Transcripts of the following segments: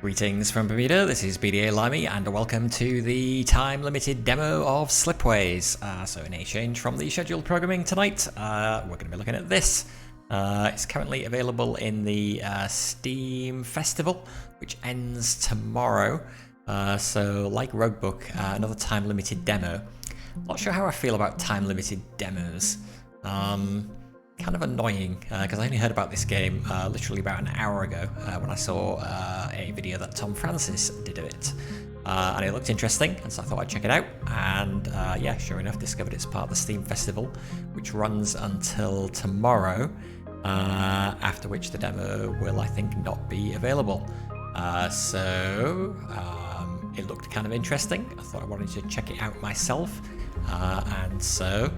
Greetings from Bermuda, this is BDA Limey and welcome to the time-limited demo of Slipways. So in exchange from the scheduled programming tonight, we're going to be looking at this. It's currently available in the Steam Festival, which ends tomorrow. So like Roguebook, another time-limited demo. Not sure how I feel about time-limited demos. Kind of annoying, because I only heard about this game literally about an hour ago when I saw a video that Tom Francis did of it. And it looked interesting, and so I thought I'd check it out. And yeah, sure enough, discovered it's part of the Steam Festival, which runs until tomorrow, after which the demo will, I think, not be available. It looked kind of interesting. I thought I wanted to check it out myself, and so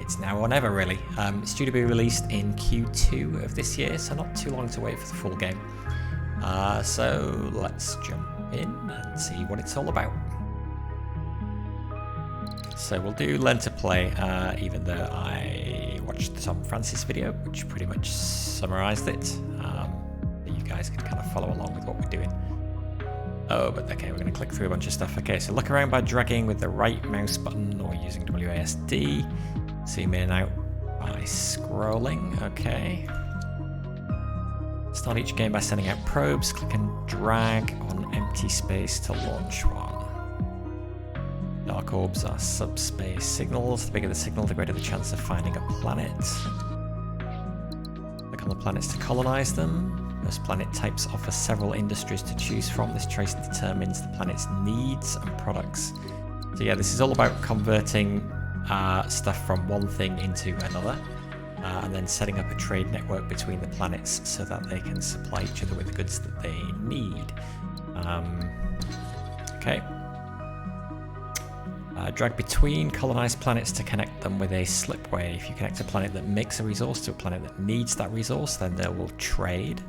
it's now or never, really. It's due to be released in Q2 of this year, so not too long to wait for the full game. So let's jump in and see what it's all about. So we'll do learn to play, even though I watched the Tom Francis video, which pretty much summarized it. So you guys can kind of follow along with what we're doing. Oh, but okay, we're going to click through a bunch of stuff. Okay, so look around by dragging with the right mouse button or using WASD. Zoom in and out by scrolling. Okay. Start each game by sending out probes. Click and drag on empty space to launch one. Dark orbs are subspace signals. The bigger the signal, the greater the chance of finding a planet. Click on the planets to colonize them. Most planet types offer several industries to choose from. This choice determines the planet's needs and products. So yeah, this is all about converting stuff from one thing into another, and then setting up a trade network between the planets so that they can supply each other with the goods that they need. Okay. Drag between colonized planets to connect them with a slipway. If you connect a planet that makes a resource to a planet that needs that resource, then they will trade.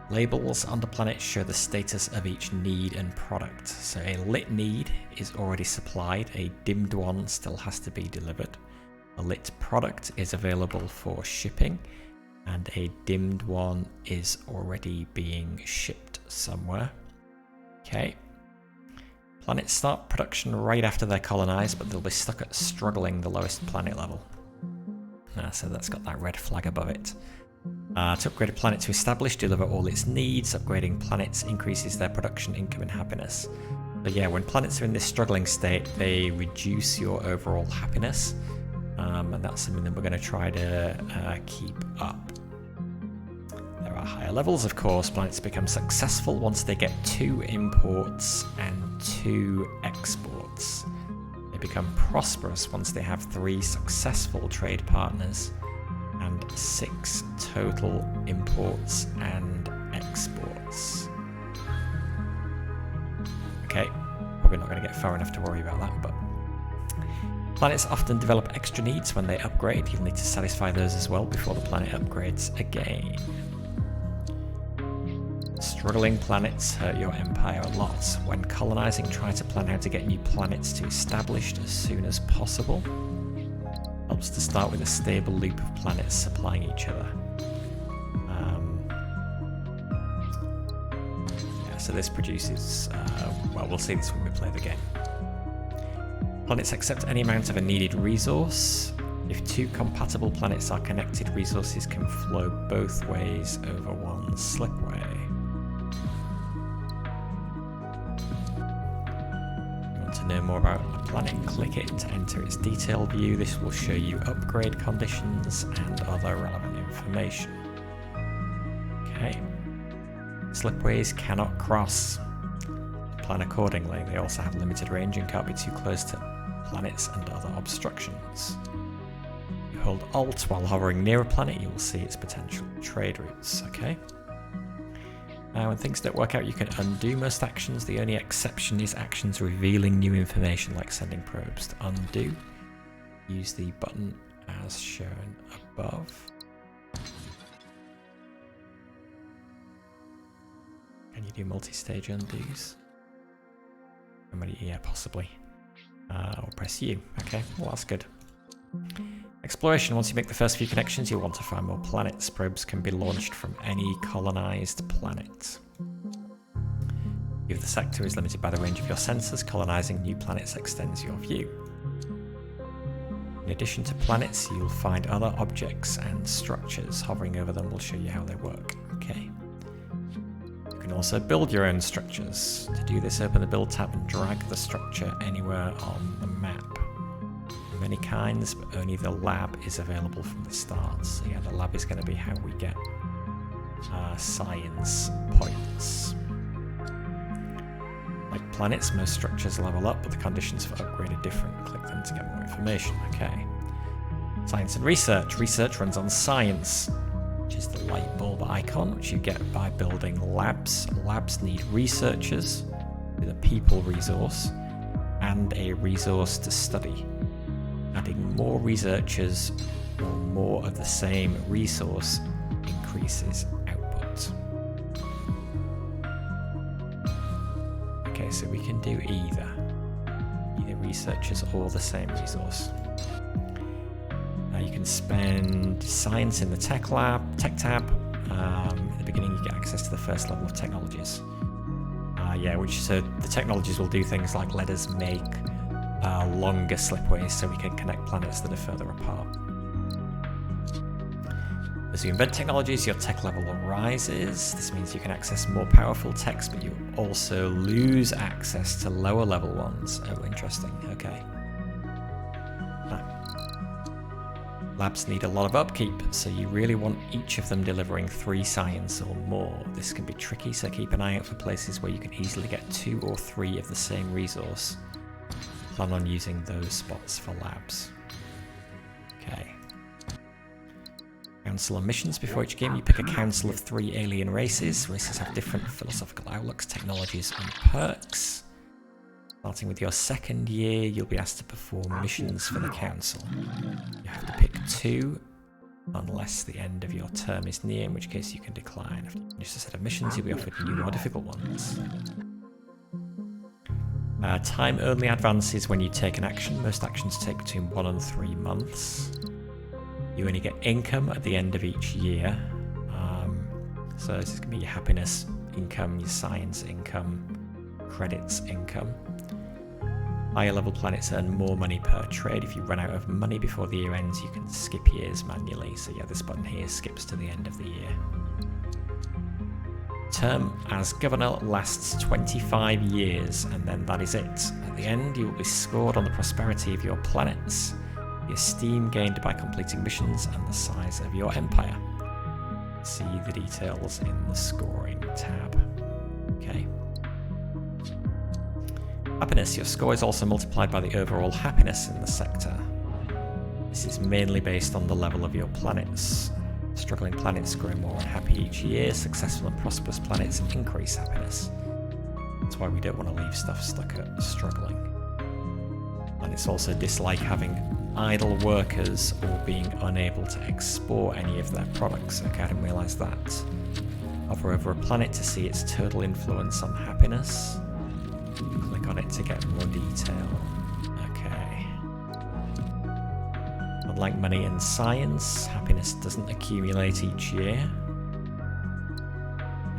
Labels on the planet show the status of each need and product. So a lit need is already supplied, a dimmed one still has to be delivered. A lit product is available for shipping, and a dimmed one is already being shipped somewhere. Okay. Planets start production right after they're colonized, but they'll be stuck at struggling the lowest planet level. So that's got that red flag above it. To upgrade a planet to establish, deliver all its needs. Upgrading planets increases their production, income, and happiness. But yeah, when planets are in this struggling state, they reduce your overall happiness, and that's something that we're going to try to keep up. There are higher levels, of course. Planets become successful once they get 2 imports and 2 exports. They become prosperous once they have 3 successful trade partners and 6 total imports and exports. Okay, probably not going to get far enough to worry about that, but planets often develop extra needs when they upgrade. You'll need to satisfy those as well before the planet upgrades again. Struggling planets hurt your empire a lot. When colonizing, try to plan how to get new planets to established as soon as possible. Helps to start with a stable loop of planets supplying each other. Yeah, so this produces, well, we'll see this when we play the game. Planets accept any amount of a needed resource. If 2 compatible planets are connected, resources can flow both ways over one slipway. To know more about a planet, click it to enter its detail view. This will show you upgrade conditions and other relevant information. Okay. Slipways cannot cross. Plan accordingly. They also have limited range and can't be too close to planets and other obstructions. You hold Alt while hovering near a planet, you will see its potential trade routes. Okay. When things don't work out, you can undo most actions. The only exception is actions revealing new information, like sending probes. To undo, use the button as shown above. Can you do multi-stage undos? Yeah, possibly. Or press U. Okay, well that's good. Exploration. Once you make the first few connections, you'll want to find more planets. Probes can be launched from any colonized planet. If the sector is limited by the range of your sensors, colonizing new planets extends your view. In addition to planets, you'll find other objects and structures. Hovering over them will show you how they work. Okay. You can also build your own structures. To do this, open the Build tab and drag the structure anywhere on the map. Many kinds, but only the lab is available from the start. So yeah, the lab is going to be how we get science points. Like planets, most structures level up, but the conditions for upgrade are different. Click them to get more information. Okay. Science and research. Research runs on science, which is the light bulb icon, which you get by building labs. Labs need researchers with a people resource and a resource to study. Adding more researchers or more of the same resource increases output. Okay, so we can do either researchers or the same resource. You can spend science in the tech tab. At the beginning you get access to the first level of technologies. So the technologies will do things like let us make longer slipways so we can connect planets that are further apart. As you invent technologies, your tech level rises. This means you can access more powerful techs, but you also lose access to lower level ones. Oh, interesting. Okay. Labs need a lot of upkeep, so you really want each of them delivering 3 science or more. This can be tricky, so keep an eye out for places where you can easily get 2 or 3 of the same resource. Plan on using those spots for labs. Okay. Council and missions. Before each game, you pick a council of 3 alien races. Races have different philosophical outlooks, technologies, and perks. Starting with your second year, you'll be asked to perform missions for the council. You have to pick 2, unless the end of your term is near, in which case you can decline. After you finish a set of missions, you'll be offered new, more difficult ones. Time only advances when you take an action. Most actions take between 1 and 3 months. You only get income at the end of each year. So this is going to be your happiness income, your science income, credits income. Higher level planets earn more money per trade. If you run out of money before the year ends, you can skip years manually. So yeah, this button here skips to the end of the year. Term as governor lasts 25 years, and then that is it. At the end, you will be scored on the prosperity of your planets, the esteem gained by completing missions, and the size of your empire. See the details in the scoring tab. Okay. Happiness. Your score is also multiplied by the overall happiness in the sector. This is mainly based on the level of your planets. Struggling planets grow more unhappy each year. Successful and prosperous planets increase happiness. That's why we don't want to leave stuff stuck at struggling. Planets also dislike having idle workers or being unable to export any of their products. Okay, I didn't realise that. Hover over a planet to see its total influence on happiness. Click on it to get more detail. Okay. Unlike money and science, happiness doesn't accumulate each year.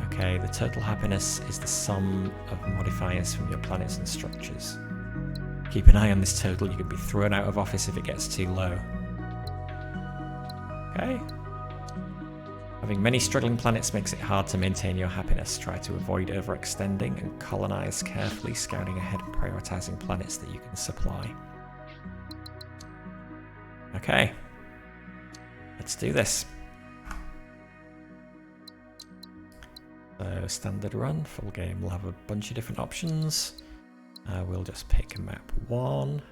Okay, the total happiness is the sum of modifiers from your planets and structures. Keep an eye on this total. You could be thrown out of office if it gets too low. Okay. Having many struggling planets makes it hard to maintain your happiness. Try to avoid overextending and colonize carefully, scouting ahead and prioritizing planets that you can supply. Okay. Let's do this. So, standard run, full game will have a bunch of different options. We'll just pick map 1.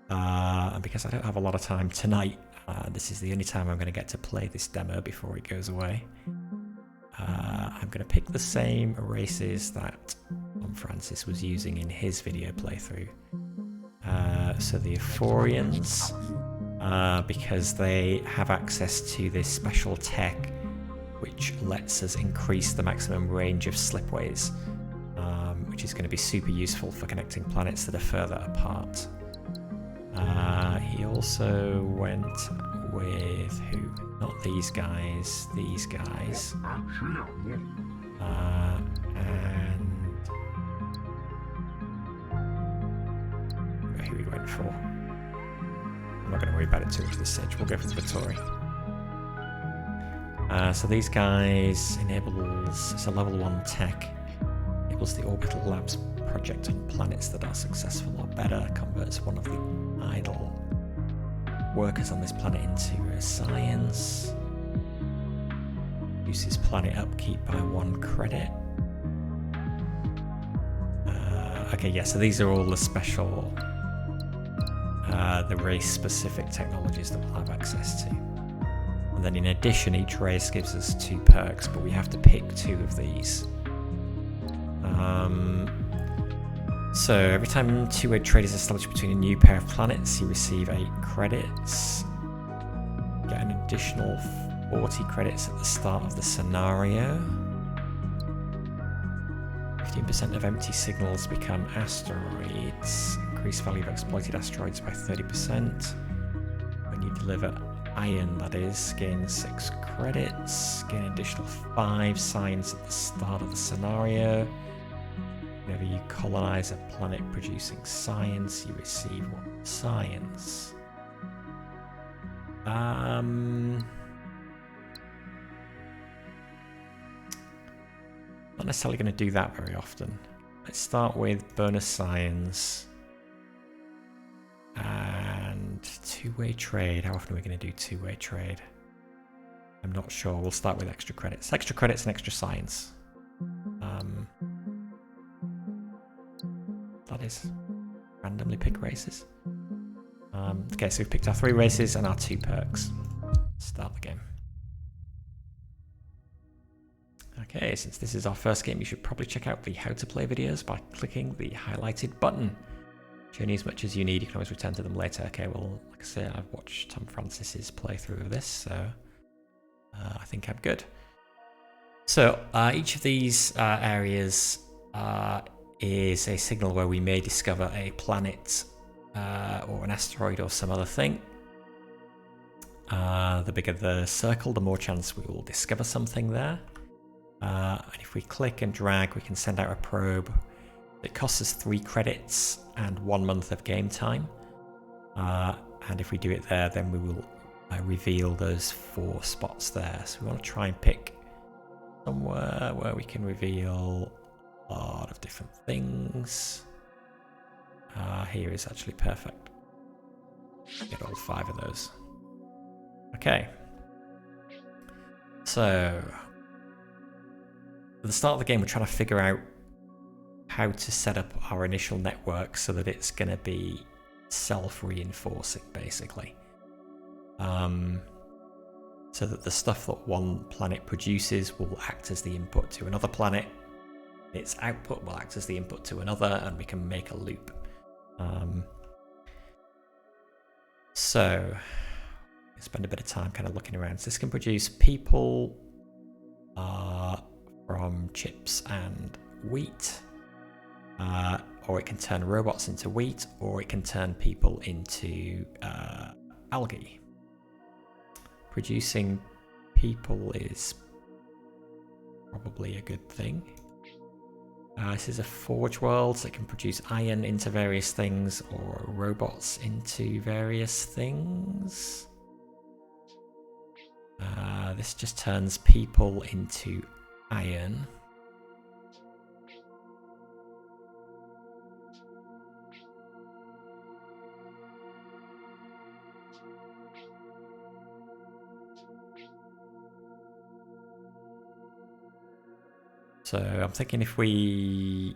And because I don't have a lot of time tonight, this is the only time I'm going to get to play this demo before it goes away. I'm going to pick the same races that Francis was using in his video playthrough. So the Euphorians, because they have access to this special tech which lets us increase the maximum range of slipways, which is going to be super useful for connecting planets that are further apart. He also went with who? Not these guys, these guys. And waiting for? I'm not going to worry about it too much at this stage. We'll go for the Vittori. So these guys enables, it's a level 1 tech. Enables the Orbital Labs project on planets that are successful or better. Converts one of the idle workers on this planet into a science. Reduces planet upkeep by 1 credit. Okay, yeah, so these are all the special, the race-specific technologies that we'll have access to. And then in addition, each race gives us 2 perks, but we have to pick 2 of these. So every time two-way trade is established between a new pair of planets, you receive 8 credits. Get an additional 40 credits at the start of the scenario. 15% of empty signals become asteroids. Increase value of exploited asteroids by 30%. When you deliver iron, that is, gain 6 credits. Gain an additional 5 science at the start of the scenario. Whenever you colonize a planet producing science, you receive 1 science. Not necessarily going to do that very often. Let's start with bonus science and two-way trade. How often are we going to do two-way trade? I'm not sure. We'll start with extra credits. Extra credits and extra science. That is randomly pick races. Okay, so we've picked our 3 races and our 2 perks. Start the game. Okay, since this is our first game, you should probably check out the how to play videos by clicking the highlighted button. Journey as much as you need, you can always return to them later. Okay, well, like I say, I've watched Tom Francis's playthrough of this, so I think I'm good. So each of these areas is a signal where we may discover a planet or an asteroid or some other thing. The bigger the circle, the more chance we will discover something there. And if we click and drag, we can send out a probe. It costs us 3 credits and 1 month of game time. And if we do it there, then we will reveal those 4 spots there. So we want to try and pick somewhere where we can reveal a lot of different things. Here is actually perfect. Get all 5 of those. Okay. So at the start of the game, we're trying to figure out how to set up our initial network so that it's going to be self-reinforcing, basically. So that the stuff that one planet produces will act as the input to another planet. Its output will act as the input to another, and we can make a loop. So spend a bit of time kind of looking around. So this can produce people from chips and wheat, or it can turn robots into wheat, or it can turn people into algae. Producing people is probably a good thing. This is a forge world, so it can produce iron into various things or robots into various things. This just turns people into iron. So I'm thinking if we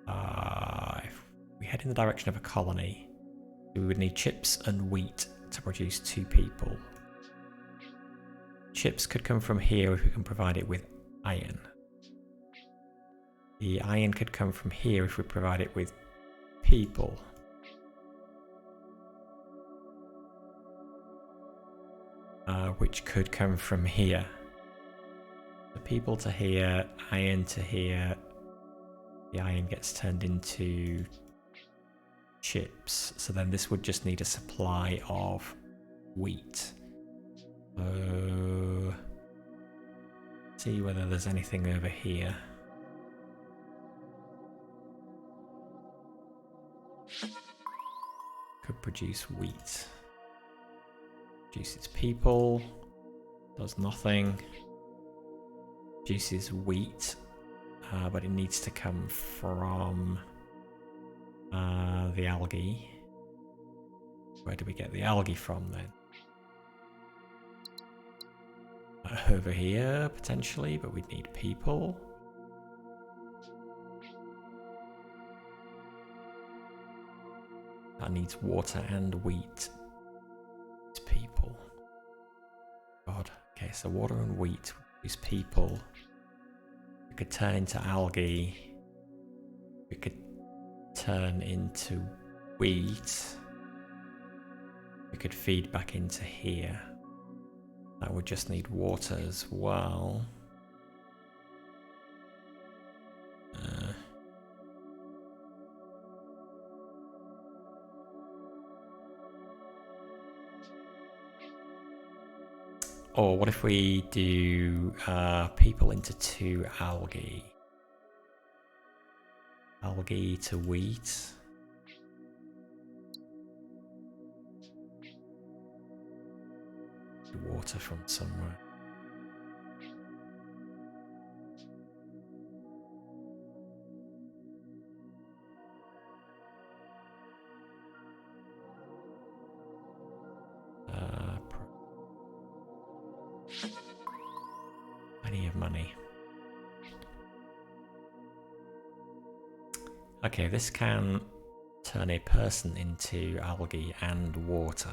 head in the direction of a colony, we would need chips and wheat to produce 2 people. Chips could come from here if we can provide it with iron. The iron could come from here if we provide it with people. Which could come from here. The people to here, iron to here. The iron gets turned into chips. So then this would just need a supply of wheat. See whether there's anything over here. produce wheat. Produces people. Does nothing. Produces wheat. But it needs to come from the algae. Where do we get the algae from then? Over here, potentially, but we'd need people. That needs water and wheat. It's people. God. Okay, so water and wheat is people. We could turn into algae. We could turn into wheat. We could feed back into here. That would just need water as well. Or what if we do people into 2 algae? Algae to wheat. Water from somewhere. Plenty of money. Okay, this can turn a person into algae and water.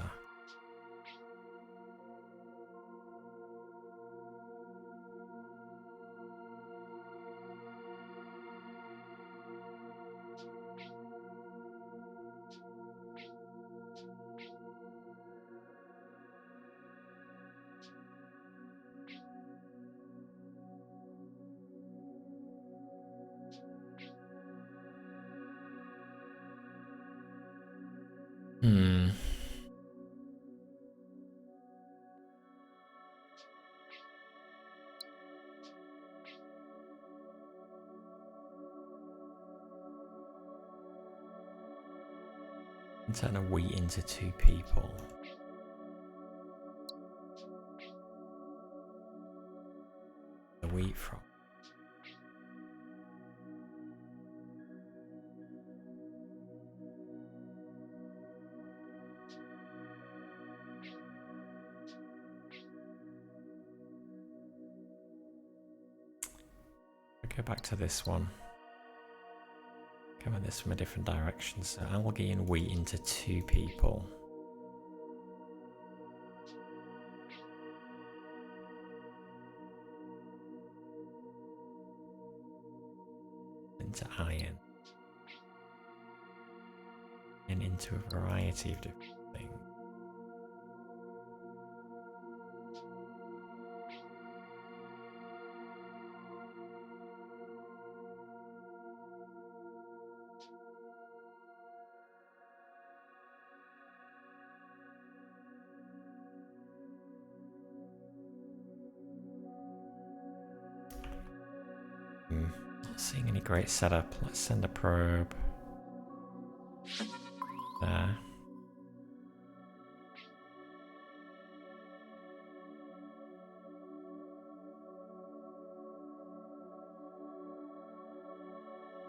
Turn a wheat into 2 people. The wheat from. Go back to this one. Come at this from a different direction. So algae and wheat into 2 people. Into iron. And into a variety of different things. Not seeing any great setup. Let's send a probe there.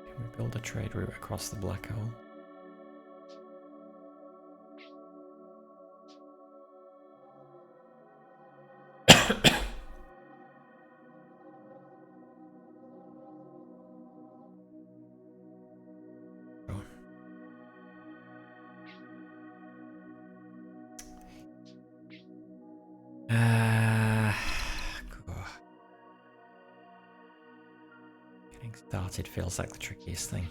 Can we build a trade route across the black hole? Getting started feels like the trickiest thing.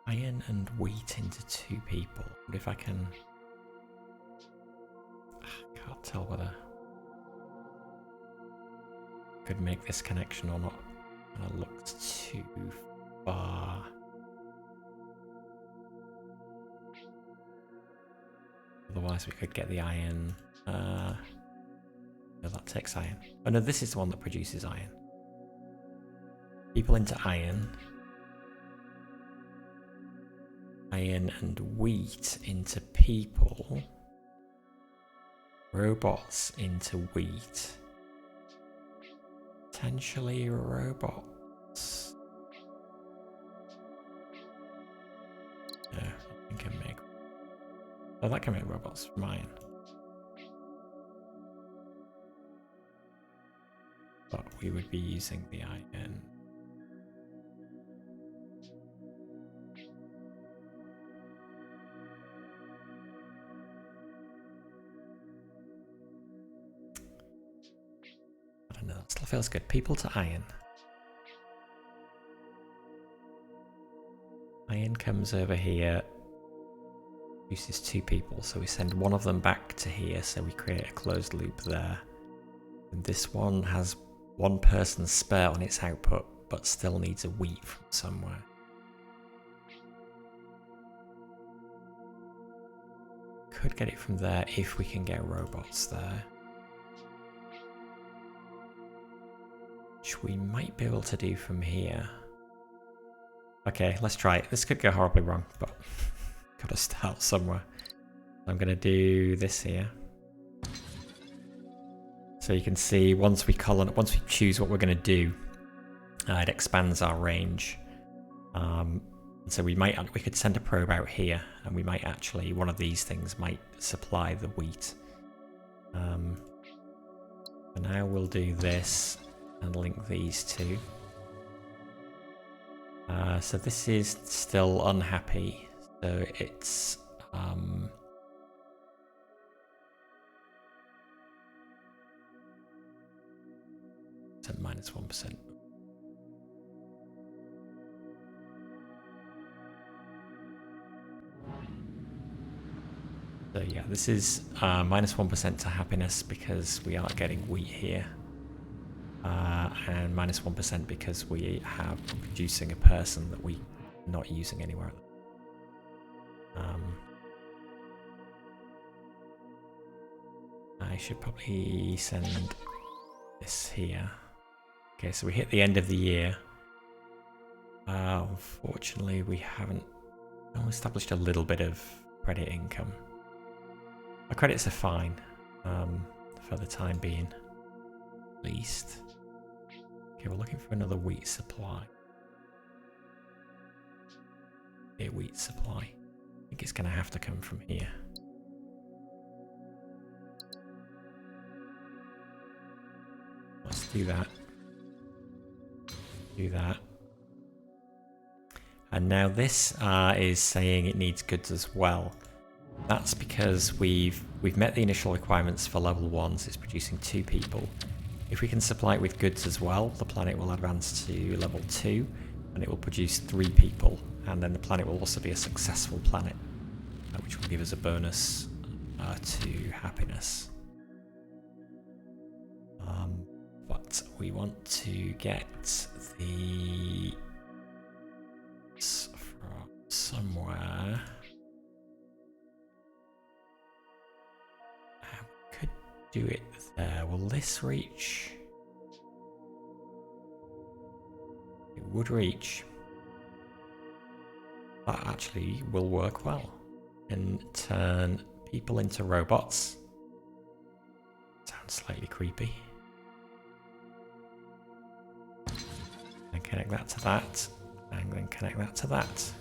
Iron and wheat into 2 people. What if I can... I can't tell whether I could make this connection or not. And it looks too far. Otherwise we could get the iron No, that takes iron. Oh no, this is the one that produces iron. People into iron. Iron and wheat into people. Robots into wheat. Potentially robots. No, I think I can make... Oh, that can make robots from iron. But we would be using the iron. I don't know, that still feels good. People to iron. Iron comes over here, produces 2 people, so we send one of them back to here, so we create a closed loop there. And this one has 1 person spare on its output, but still needs a wheat from somewhere. Could get it from there if we can get robots there. Which we might be able to do from here. Okay, let's try it. This could go horribly wrong, but gotta start somewhere. I'm gonna do this here. So you can see once we choose what we're gonna do, it expands our range. So we could send a probe out here, and we might actually, one of these things might supply the wheat. For now we'll do this and link these two. So this is still unhappy, so it's at -1%. So yeah, this is -1% to happiness because we aren't getting wheat here. And -1% because we have producing a person that we're not using anywhere. I should probably send this here. Okay, so we hit the end of the year. Unfortunately, we haven't established a little bit of credit income. Our credits are fine for the time being, at least. Okay, we're looking for another wheat supply. A wheat supply. I think it's going to have to come from here. Let's do that. Do that. And now this is saying it needs goods as well. That's because we've met the initial requirements for level 1, so it's producing 2 people. If we can supply it with goods as well, the planet will advance to level 2, and it will produce 3 people, and then the planet will also be a successful planet, which will give us a bonus to happiness. But we want to get the from somewhere. Could do it there. Will this reach? It would reach. That actually will work well. And turn people into robots. Sounds slightly creepy. And connect that to that. And then connect that to that.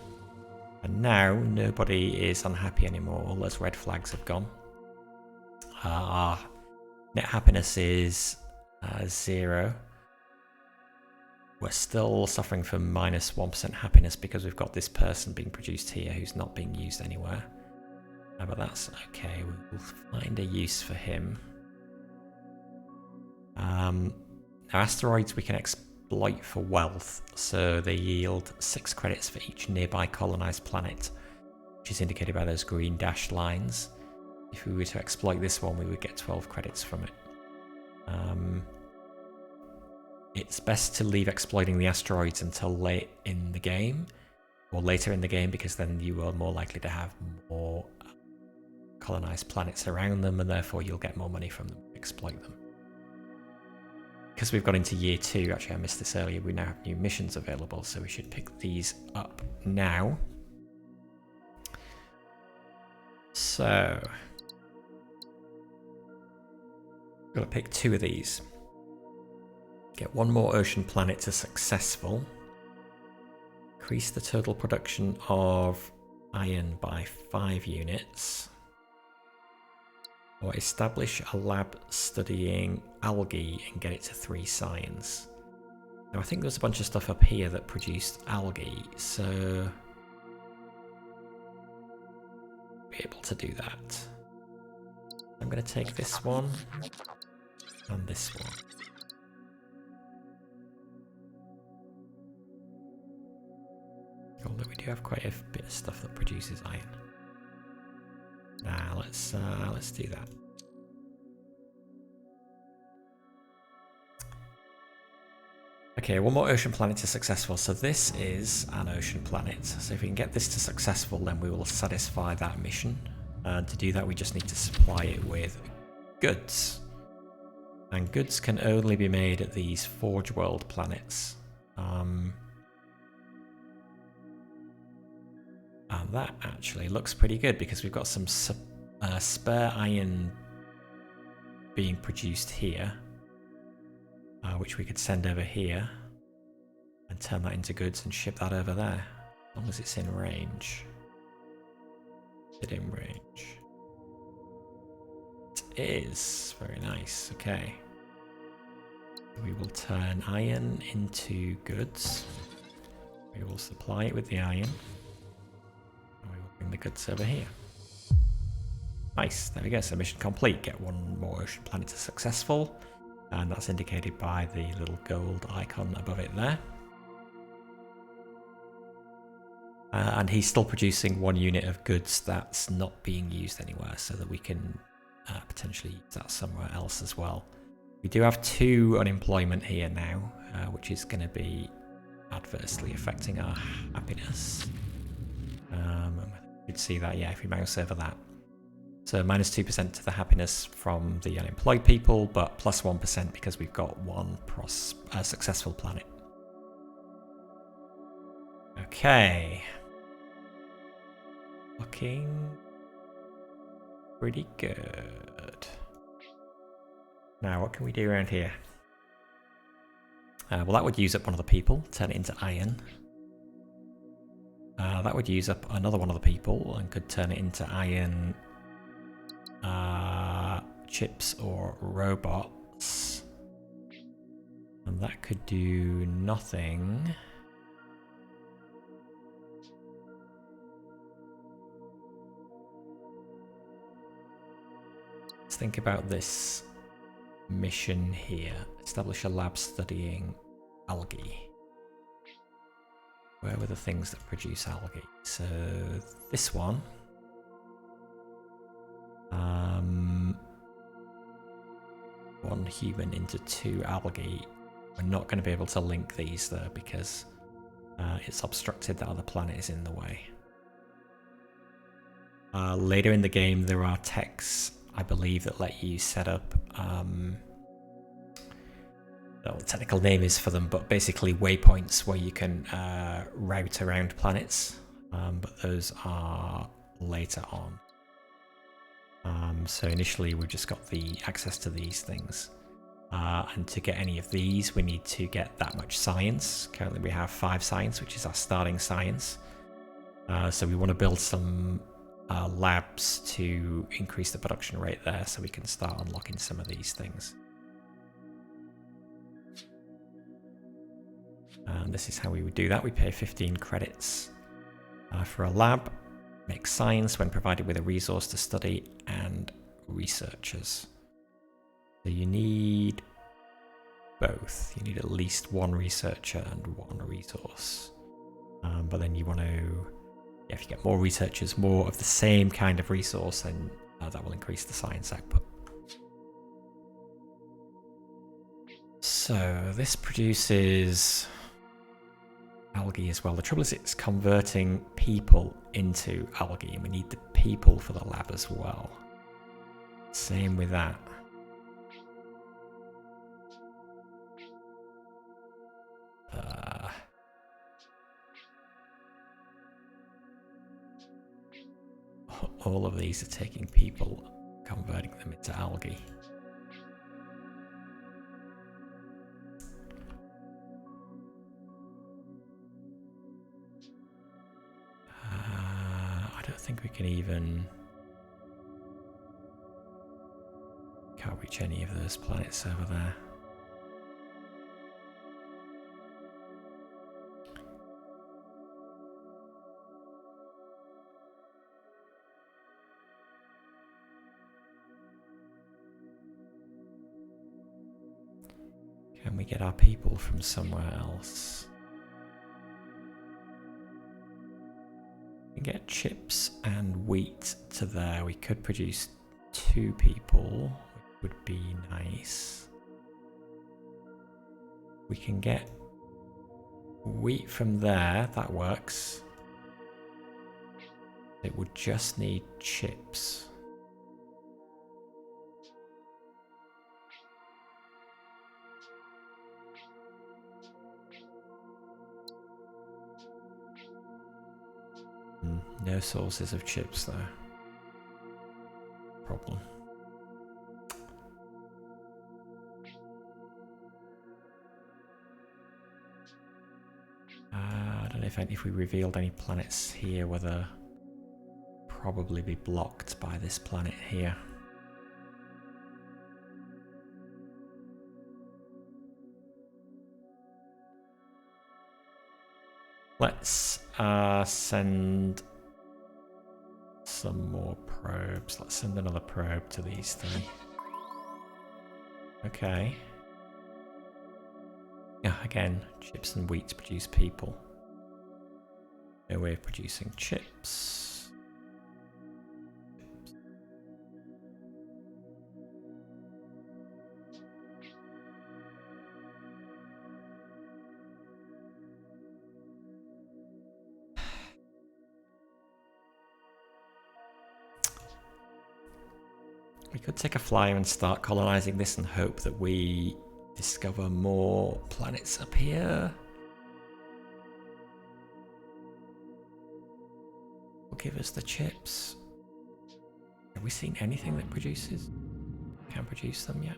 And now nobody is unhappy anymore. All those red flags have gone. Our net happiness is 0. We're still suffering from -1% happiness because we've got this person being produced here who's not being used anywhere. But that's okay. We'll find a use for him. Now asteroids we can exploit for wealth, so they yield 6 credits for each nearby colonized planet, which is indicated by those green dashed lines. If we were to exploit this one, we would get 12 credits from it. It's best to leave exploiting the asteroids until late in the game, or later in the game, because then you are more likely to have more colonized planets around them, and therefore you'll get more money from them to exploit them. because we've got into year 2, actually I missed this earlier, we now have new missions available, so we should pick these up now. So, got to pick 2 of these. Get 1 more ocean planet to successful. Increase the total production of iron by 5 units. Or establish a lab studying algae and get it to 3 science. Now I think there's a bunch of stuff up here that produced algae, so be able to do that. I'm going to take this one and this one. Although we do have quite a bit of stuff that produces iron. Nah, let's do that. Okay, 1 more ocean planet to successful. So this is an ocean planet. So if we can get this to successful, then we will satisfy that mission. And to do that, we just need to supply it with goods. And goods can only be made at these Forge World planets. And that actually looks pretty good because we've got some spare iron being produced here, which we could send over here and turn that into goods and ship that over there, as long as it's in range. Is it in range? It is. Very nice. Okay. We will turn iron into goods. We will supply it with the iron. And we will bring the goods over here. Nice. There we go. So mission complete. Get 1 more ocean planet to successful. And that's indicated by the little gold icon above it there. And he's still producing 1 unit of goods that's not being used anywhere, so that we can potentially use that somewhere else as well. We do have 2 unemployment here now, which is going to be adversely affecting our happiness. You can see that, yeah, if we mouse over that. So minus 2% to the happiness from the unemployed people, but plus 1% because we've got 1 successful planet. Okay. Looking pretty good. Now, what can we do around here? Well, that would use up 1 of the people, turn it into iron. That would use up another 1 of the people and could turn it into iron chips or robots. And that could do nothing. Let's think about this mission here. Establish a lab studying algae. Where were the things that produce algae? So this one. 1 human into 2 algae. We're not going to be able to link these though because it's obstructed. That other planet is in the way. Later in the game there are techs, I believe, that let you set up well, the technical name is for them, but basically waypoints where you can route around planets, but those are later on. So initially we've just got the access to these things, and to get any of these we need to get that much science. Currently we have 5 science, which is our starting science. So we want to build some labs to increase the production rate there so we can start unlocking some of these things. And this is how we would do that. We pay 15 credits for a lab. Make science when provided with a resource to study and researchers. So you need both. You need at least 1 researcher and 1 resource. But then you want to, if you get more researchers, more of the same kind of resource, then that will increase the science output. So this produces algae as well. The trouble is it's converting people into algae, and we need the people for the lab as well. Same with that. all of these are taking people, converting them into algae. I don't think we can even... Can't reach any of those planets over there. Can we get our people from somewhere else? We can get chips and wheat to there. We could produce 2 people, which would be nice. We can get wheat from there. That works. It would just need chips. No sources of chips though. Problem. I don't know if we revealed any planets here, whether probably be blocked by this planet here. Let's send some more probes. Let's send another probe to these 3. Okay. Yeah, again, chips and wheat produce people. No way of producing chips. We could take a flyer and start colonizing this and hope that we discover more planets up here. Will give us the chips. Have we seen anything that can produce them yet?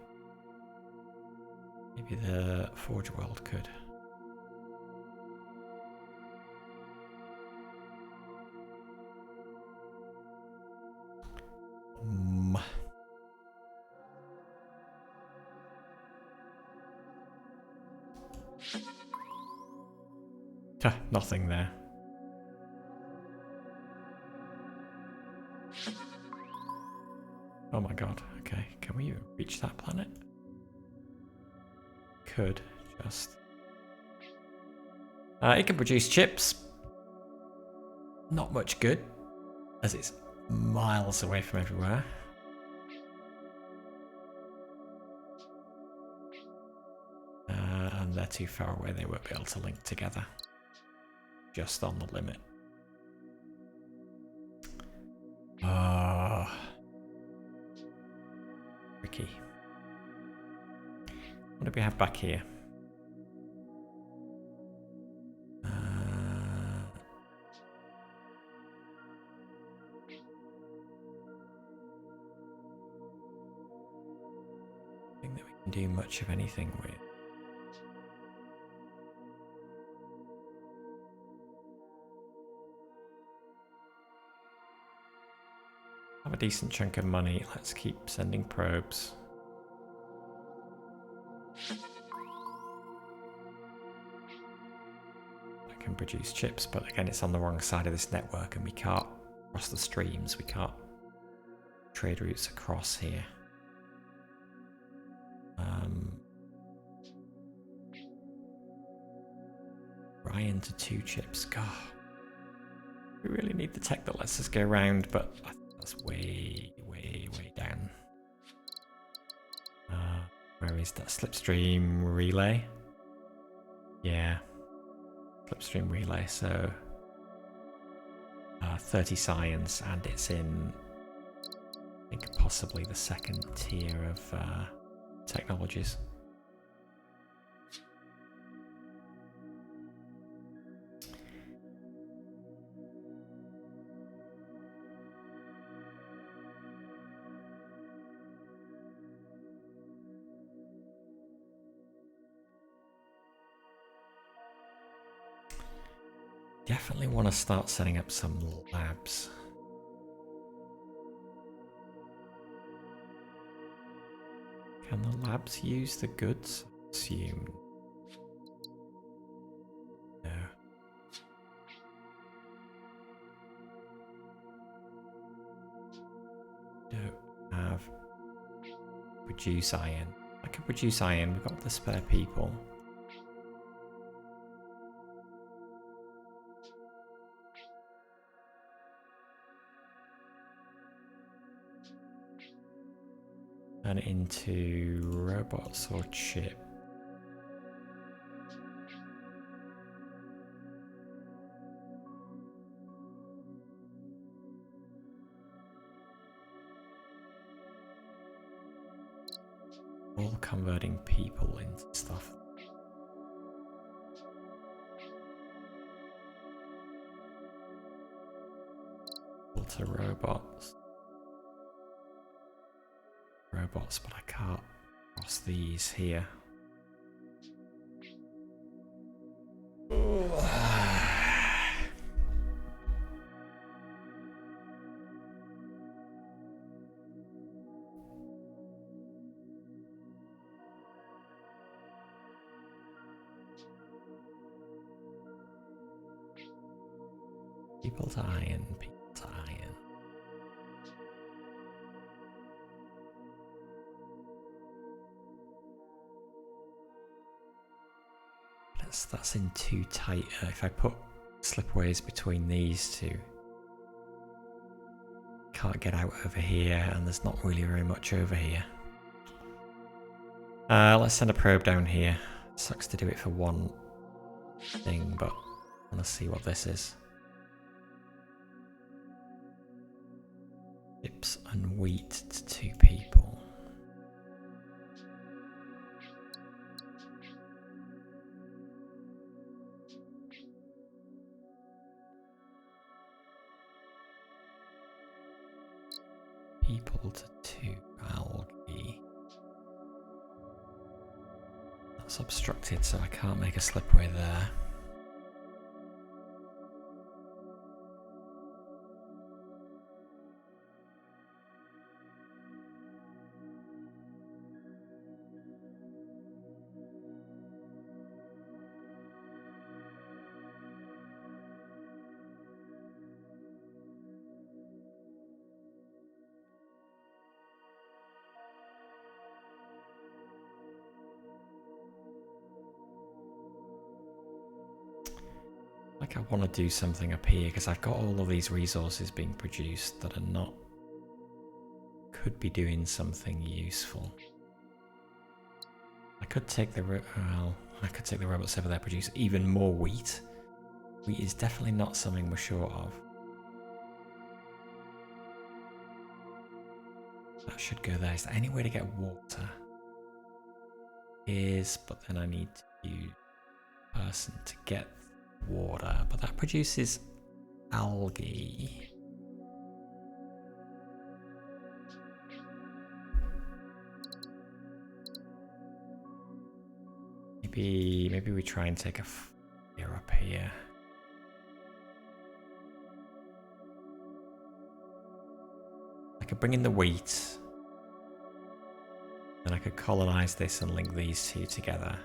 Maybe the Forge World could. Nothing there. Oh my god, okay. Can we reach that planet? Could, just. It can produce chips. Not much good, as it's miles away from everywhere. And they're too far away, they won't be able to link together. Just on the limit. Tricky. What do we have back here? I think that we can do much of anything with. Have a decent chunk of money. Let's keep sending probes. I can produce chips, but again, it's on the wrong side of this network, and we can't cross the streams. We can't trade routes across here. Ryan to 2 chips. God, we really need the tech that lets us go around, but I think that's way, way, way down. Where is that slipstream relay? Yeah, slipstream relay. So 30 science, and it's in, I think, possibly the 2nd tier of technologies. Definitely want to start setting up some labs. Can the labs use the goods? Assume. No. Don't have produce iron. I can produce iron, we've got the spare people. Turn it into robots or chip. All converting people into stuff. To robots. Robots, but I can't cross these here. People to iron, people to iron. That's in too tight. If I put slipways between these two, can't get out over here, and there's not really very much over here. Let's send a probe down here. Sucks to do it for one thing, but I want to see what this is. Chips and wheat to 2 people. People to 2 algae. That's obstructed, so I can't make a slipway there. Like I want to do something up here because I've got all of these resources being produced that are not, could be doing something useful. I could take the robots over there, produce even more wheat. Wheat is definitely not something we're short of. That should go there. Is there any way to get water? But then I need to use a person to get water, but that produces algae. Maybe we try and take a fire up here. I could bring in the wheat, then I could colonize this and link these two together.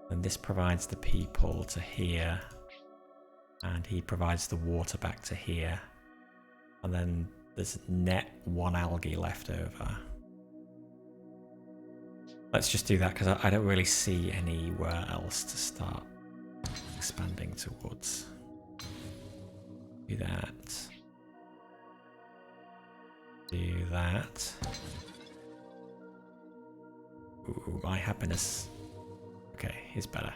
And this provides the people to here, and he provides the water back to here. And then there's net 1 algae left over. Let's just do that because I don't really see anywhere else to start expanding towards. Do that. Do that. Ooh, my happiness. Okay, he's better.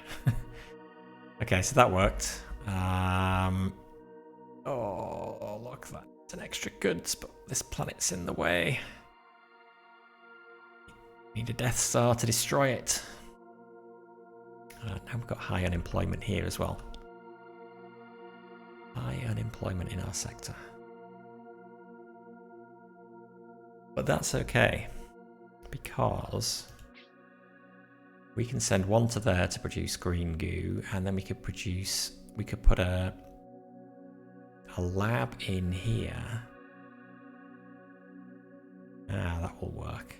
Okay, so that worked. Oh, look, that's an extra goods, but this planet's in the way. Need a Death Star to destroy it. Now we've got high unemployment here as well. High unemployment in our sector. But that's okay, because we can send 1 to there to produce green goo, and then we we could put a lab in here. Ah, that will work.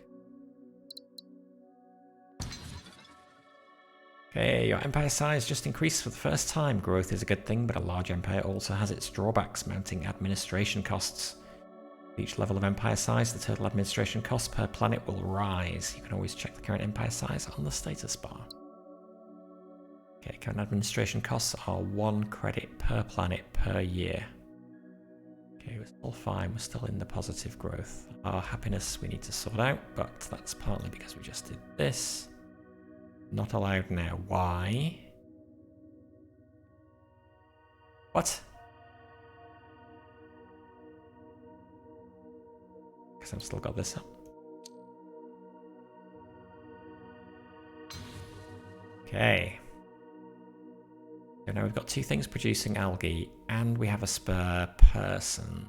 Okay, your empire size just increased for the first time. Growth is a good thing, but a large empire also has its drawbacks, mounting administration costs. With each level of empire size, the total administration costs per planet will rise. You can always check the current empire size on the status bar. Okay, current administration costs are 1 credit per planet per year. Okay, we're still fine, we're still in the positive growth. Our happiness we need to sort out, but that's partly because we just did this. Not allowed now. Why? What? Because I've still got this up. Okay. So now we've got 2 things producing algae, and we have a spare person.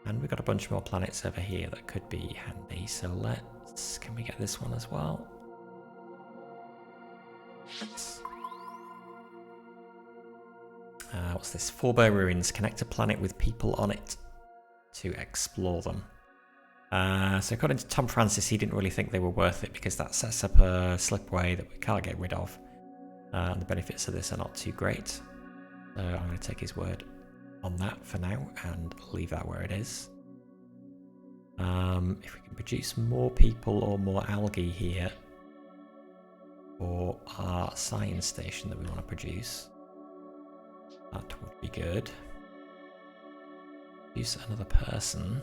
And we've got a bunch more planets over here that could be handy. So let's... Can we get this one as well? What's this? 4 Bear Ruins. Connect a planet with people on it to explore them. So according to Tom Francis, he didn't really think they were worth it because that sets up a slipway that we can't get rid of. And the benefits of this are not too great. So I'm going to take his word on that for now and leave that where it is. If we can produce more people or more algae here for our science station that we want to produce, that would be good. Use another person.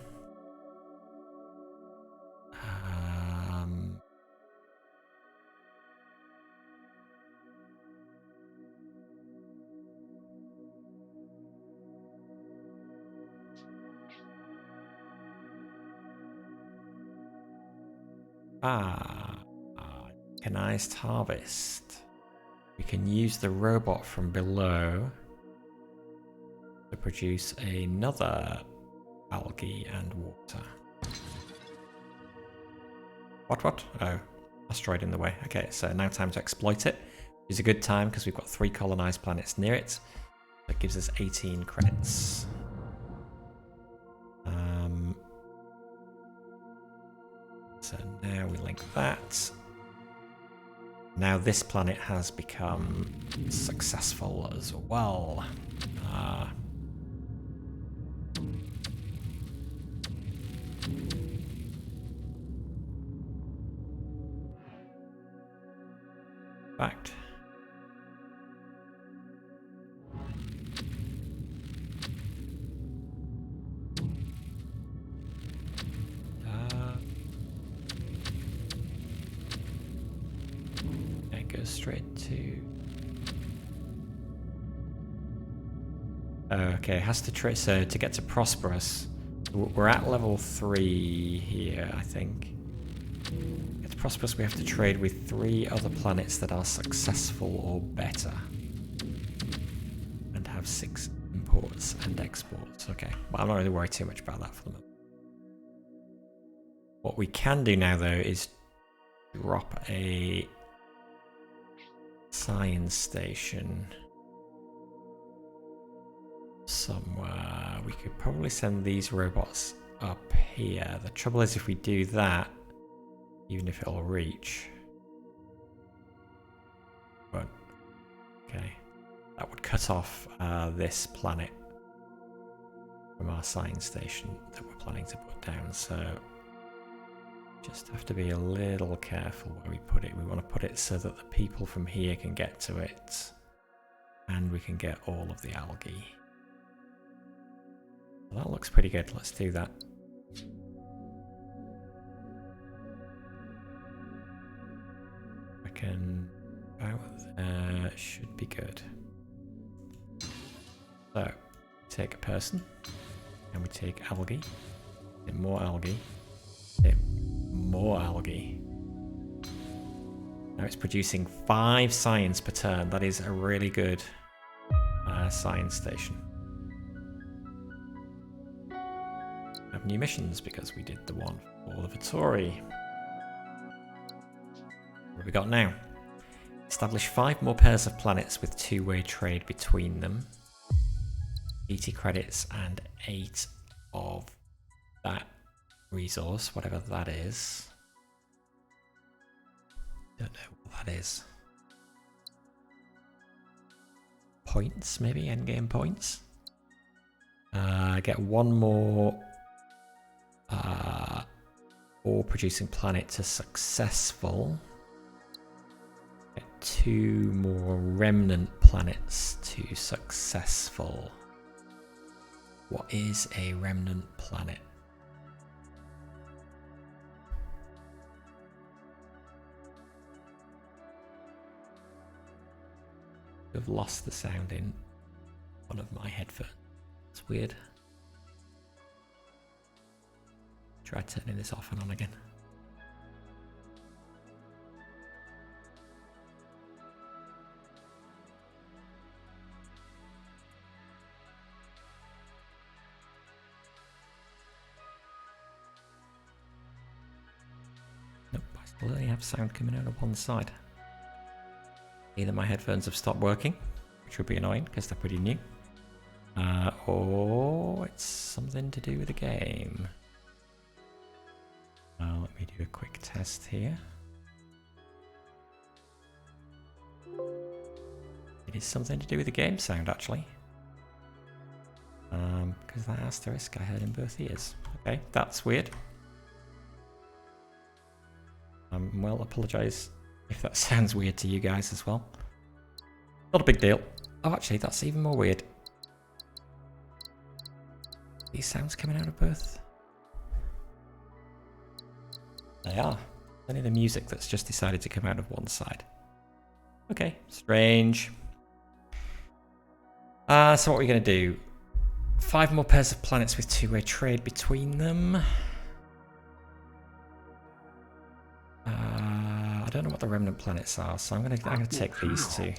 Mechanized harvest. We can use the robot from below to produce another algae and water. What? Oh, asteroid in the way. Okay, so now time to exploit it. It's a good time because we've got 3 colonized planets near it. That gives us 18 credits. So now we link that. Now this planet has become successful as well. Fact. Go straight to. Okay, it has to trade. So to get to prosperous, we're at level 3 here, I think. To get to prosperous, we have to trade with 3 other planets that are successful or better, and have 6 imports and exports. Okay, well, I'm not really worried too much about that for the moment. What we can do now, though, is drop a science station somewhere. We could probably send these robots up here. The trouble is if we do that, even if it'll reach. But, okay. That would cut off this planet from our science station that we're planning to put down, so just have to be a little careful where we put it. We want to put it so that the people from here can get to it, and we can get all of the algae. Well, that looks pretty good. Let's do that. I reckon about there should be good. So, take a person, and we take algae, get more algae, get more algae. Now it's producing 5 science per turn. That is a really good science station. Have new missions because we did the one for the Vittori. What have we got now? It's Establish 5 more pairs of planets with two-way trade between them. 80 credits and 8 of that resource, whatever that is. Don't know what that is. Points, maybe? Endgame points? Get 1 more ore producing planet to successful. Get 2 more remnant planets to successful. What is a remnant planet? I've lost the sound in one of my headphones. It's weird. Try turning this off and on again. Nope, I still only have sound coming out of one side. Either my headphones have stopped working, which would be annoying because they're pretty new, or it's something to do with the game. Let me do a quick test here. It is something to do with the game sound, actually. Because that asterisk I heard in both ears. Okay, that's weird. Well, apologise if that sounds weird to you guys as well. Not a big deal. Oh, actually, that's even more weird. These sounds coming out of both. They are. Only the music that's just decided to come out of one side. Okay, strange. So what are we going to do? 5 more pairs of planets with two-way trade between them. I don't know what the remnant planets are, so I'm gonna take these 2.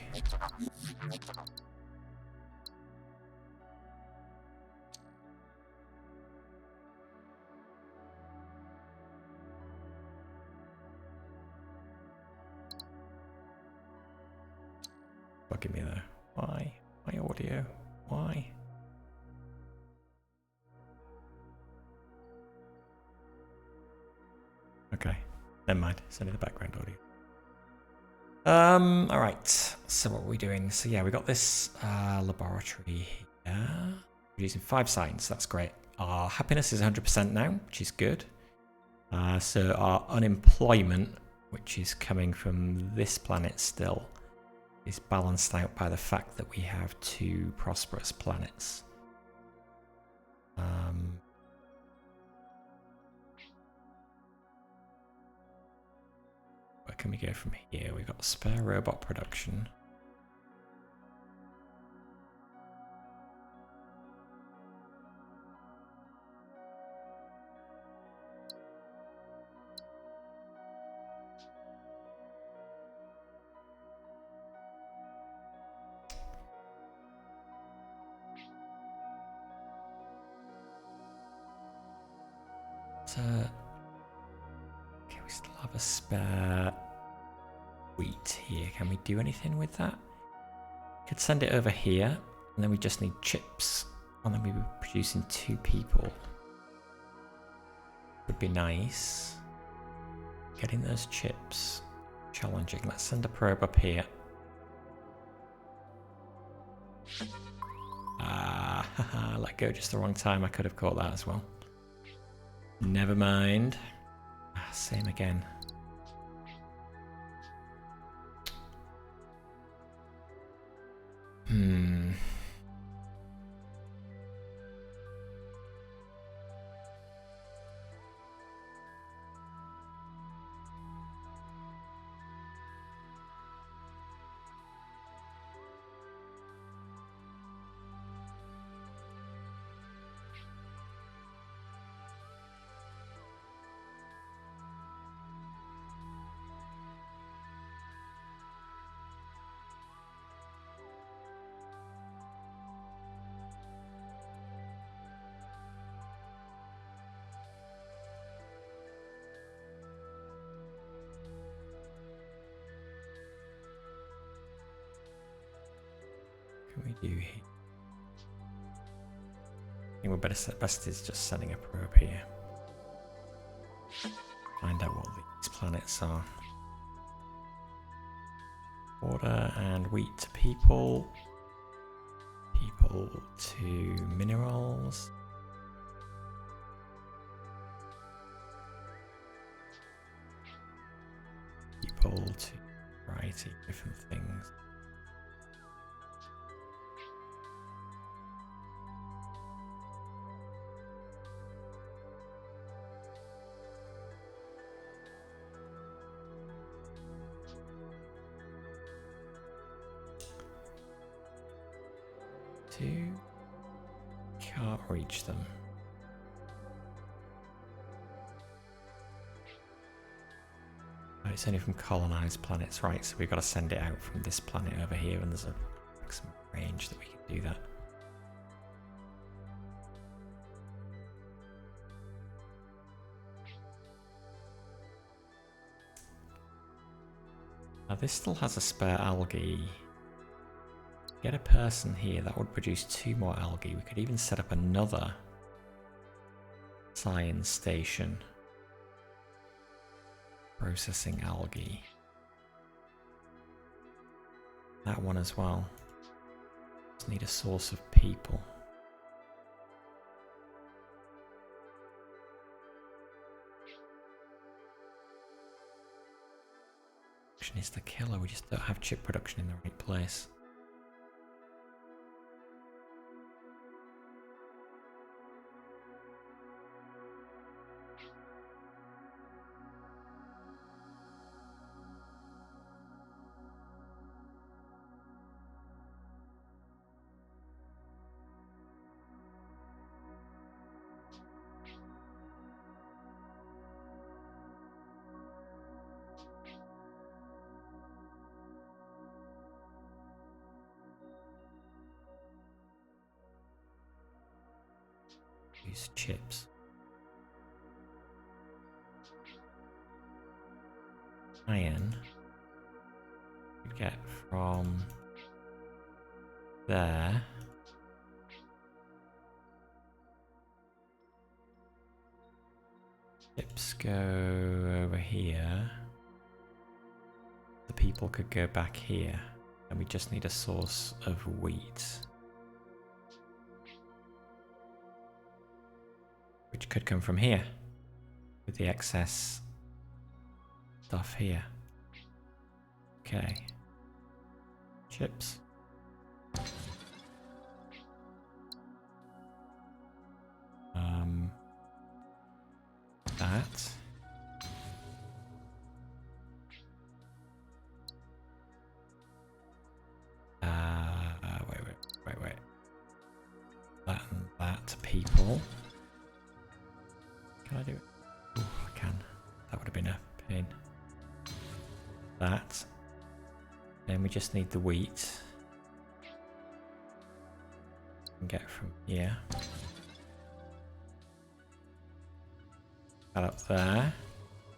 Bugging me there. Why? My audio? Why? Okay, never mind. It's only the background audio. Alright, so what are we doing? So yeah, we got this laboratory here. We're using 5 signs, that's great. Our happiness is 100% now, which is good. So our unemployment, which is coming from this planet still, is balanced out by the fact that we have 2 prosperous planets. Where can we go from here? We've got spare robot production. Okay, we still have a spare wheat here. Can we do anything with that? Could send it over here, and then we just need chips, and then we'd be producing 2 people. Would be nice. Getting those chips, challenging. Let's send a probe up here. Let go just the wrong time. I could have caught that as well. Never mind. Same again. we do here? I think we're best is just sending a probe here. Find out what these planets are. Water and wheat to people. People to minerals. People to a variety of different things. Can't reach them. Oh, it's only from colonized planets, right? So we've got to send it out from this planet over here, and there's a maximum range that we can do that. Now this still has a spare algae. Get a person here, that would produce 2 more algae. We could even set up another science station. Processing algae. That one as well. Just need a source of people. Production is the killer, we just don't have chip production in the right place. Use chips. Iron you get from there. Chips go over here. The people could go back here, and we just need a source of wheat. Which could come from here, with the excess stuff here. Okay. Chips. That. Wait. That and that people. Can I do it? Oh, I can. That would have been a pain. That. Then we just need the wheat. And get from here. That up there.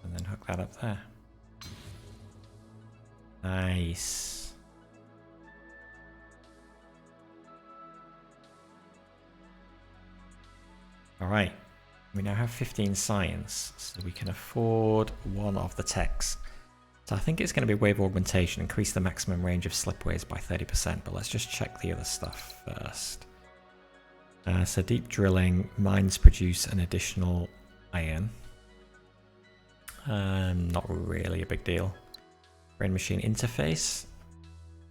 And then hook that up there. Nice. Alright. We now have 15 science, so we can afford one of the techs. So I think it's going to be wave augmentation, increase the maximum range of slipways by 30%, but let's just check the other stuff first. So deep drilling, mines produce an additional iron. Not really a big deal. Brain machine interface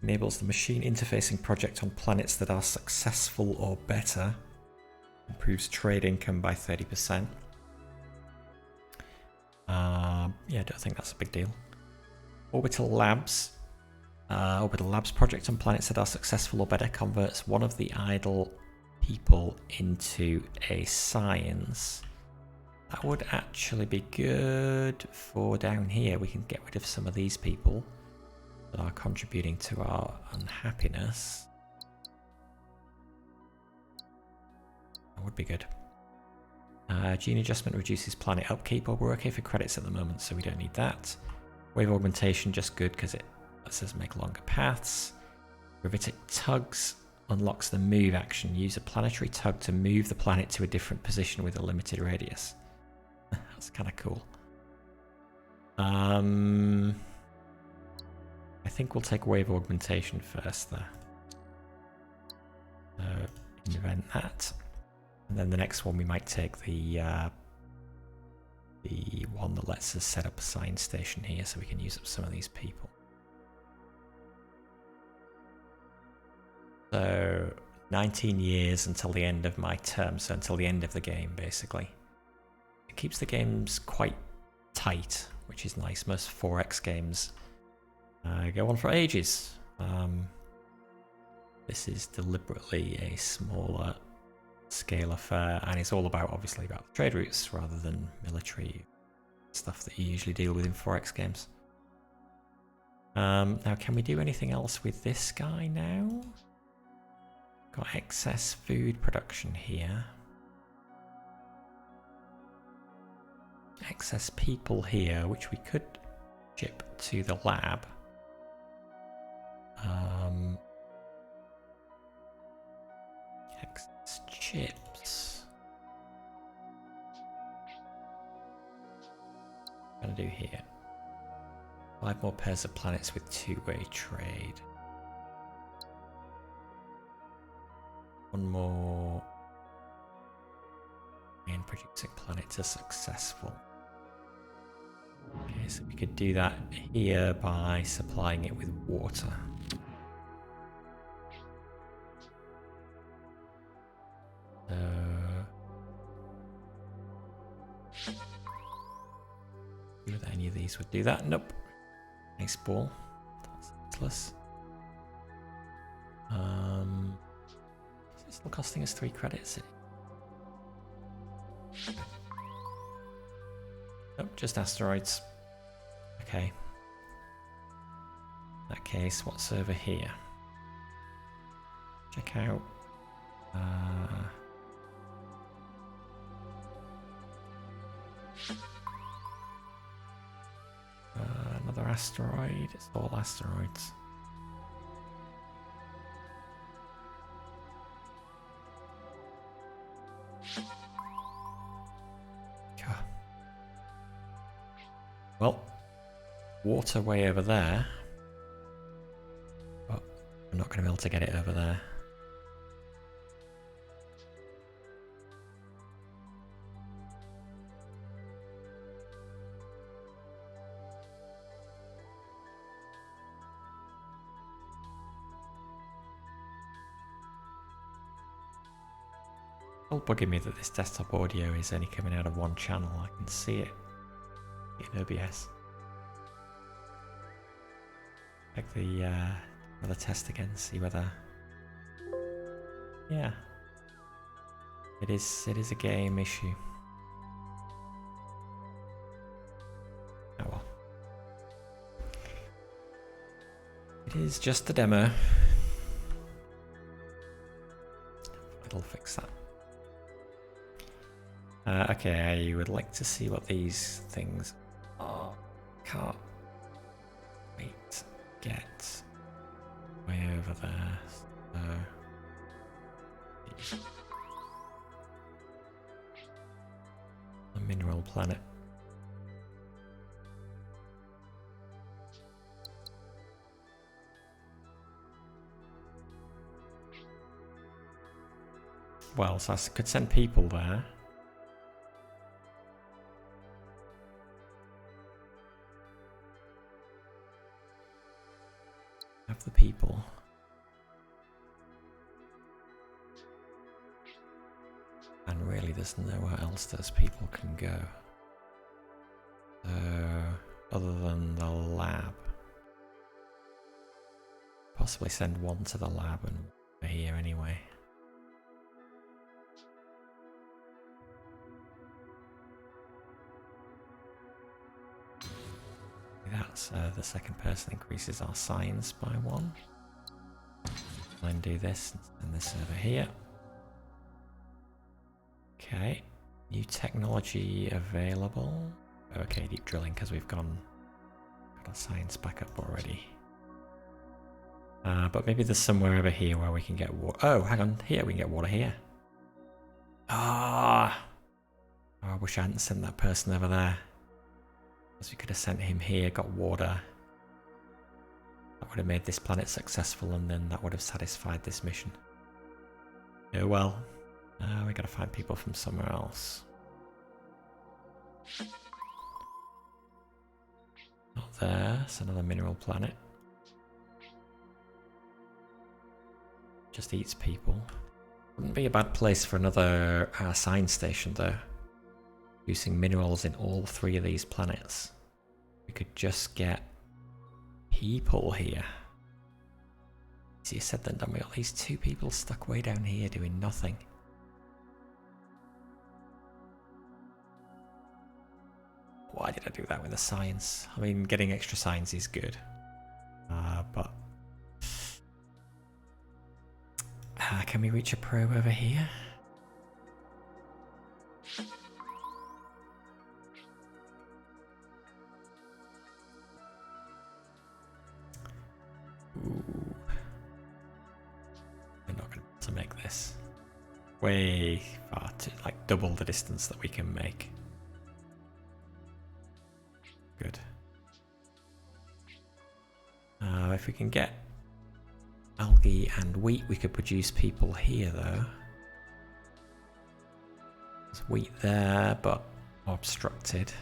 enables the machine interfacing project on planets that are successful or better. Improves trade income by 30%. Yeah, I don't think that's a big deal. Orbital labs. Orbital labs project on planets that are successful or better converts one of the idle people into a science. That would actually be good for down here. We can get rid of some of these people that are contributing to our unhappiness. That would be good. Gene adjustment reduces planet upkeep, but we're okay for credits at the moment, so we don't need that. Wave augmentation, just good because it lets us make longer paths. Gravitic tugs unlocks the move action. Use a planetary tug to move the planet to a different position with a limited radius. That's kind of cool. I think we'll take wave augmentation first there. Invent that. And then the next one we might take the one that lets us set up a science station here so we can use up some of these people. So 19 years until the end of my term, so until the end of the game basically. It keeps the games quite tight, which is nice. Most 4X games go on for ages. This is deliberately a smaller scale affair, and it's all about, obviously, about trade routes rather than military stuff that you usually deal with in 4X games. Now, can we do anything else with this guy now? Got excess food production here. Excess people here, which we could ship to the lab. Excess chips. What am I gonna do here? 5 more pairs of planets with 2-way trade. 1 more and producing planets are successful. Okay, so we could do that here by supplying it with water. Whether any of these would do that? Nope. Nice ball. That's useless. Is it still costing us 3 credits? Nope, just asteroids. Okay. In that case, what's over here? Check out. Another asteroid. It's all asteroids. Well, water way over there. But we're not going to be able to get it over there. It's all bugging me that this desktop audio is only coming out of one channel. I can see it in OBS. Check the test again, see whether. Yeah, it is a game issue. Oh well. It is just a demo. It'll fix that. Okay, I would like to see what these things are. Can't wait. Get way over there. So a mineral planet. Well, so I could send people there. Have the people. And really there's nowhere else those people can go. Other than the lab. Possibly send one to the lab and we're here anyway. That's the second person increases our science by 1. Then do this and send this over here. Okay, new technology available. Okay, deep drilling because we've got our science back up already. But maybe there's somewhere over here where we can get water. Oh, hang on. Here, we can get water here. Ah! Oh, I wish I hadn't sent that person over there. Because we could have sent him here, got water. That would have made this planet successful, and then that would have satisfied this mission. Oh well. We gotta find people from somewhere else. Not there. It's another mineral planet. Just eats people. Wouldn't be a bad place for another science station though. Using minerals in all 3 of these planets. We could just get people here. Easier said than done. We got these 2 people stuck way down here doing nothing. Why did I do that with the science? I mean, getting extra science is good. But... can we reach a probe over here? Ooh. We're not going to be able to make this. Way far too, like double the distance that we can make. Good. If we can get algae and wheat, we could produce people here though. There's wheat there, but obstructed.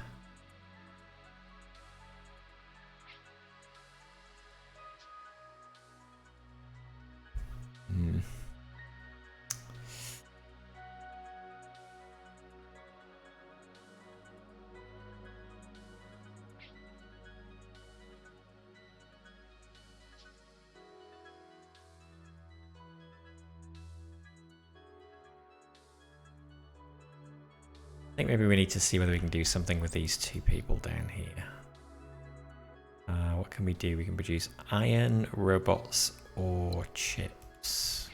I think maybe we need to see whether we can do something with these 2 people down here. What can we do? We can produce iron, robots, or chips.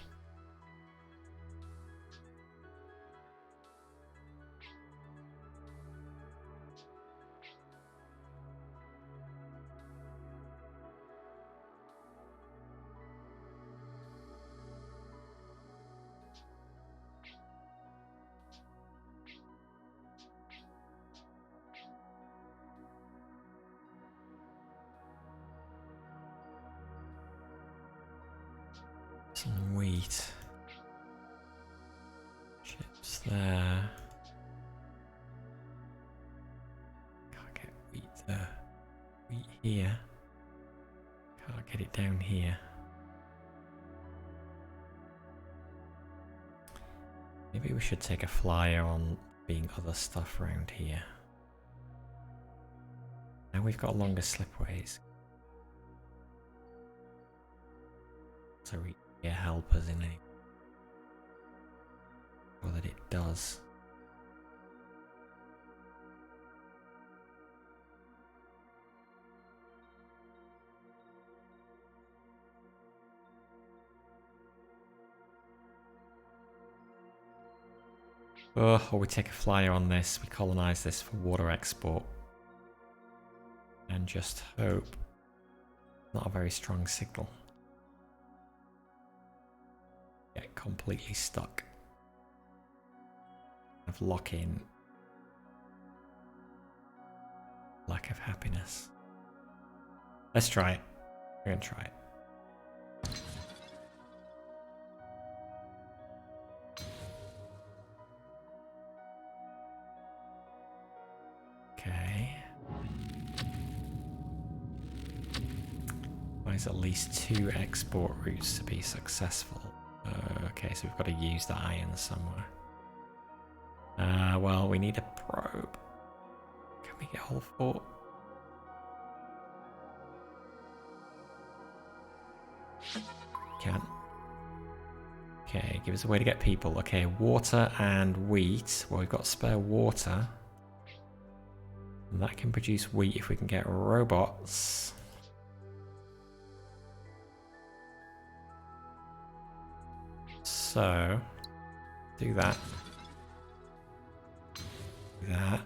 Some wheat. Chips there. Can't get wheat there. Wheat here. Can't get it down here. Maybe we should take a flyer on being other stuff around here. Now we've got longer slipways. So we can help us in any or that it does. Or we take a flyer on this, we colonize this for water export. And just hope. Not a very strong signal. Get completely stuck. Of lock-in. Lack of happiness. Let's try it. We're gonna try it. Okay. There's at least 2 export routes to be successful. Okay, so we've got to use the iron somewhere. Well, we need a probe. Can we get all 4? Can. Okay, give us a way to get people. Okay, water and wheat. Well, we've got spare water. And that can produce wheat if we can get robots. So, do that. Do that.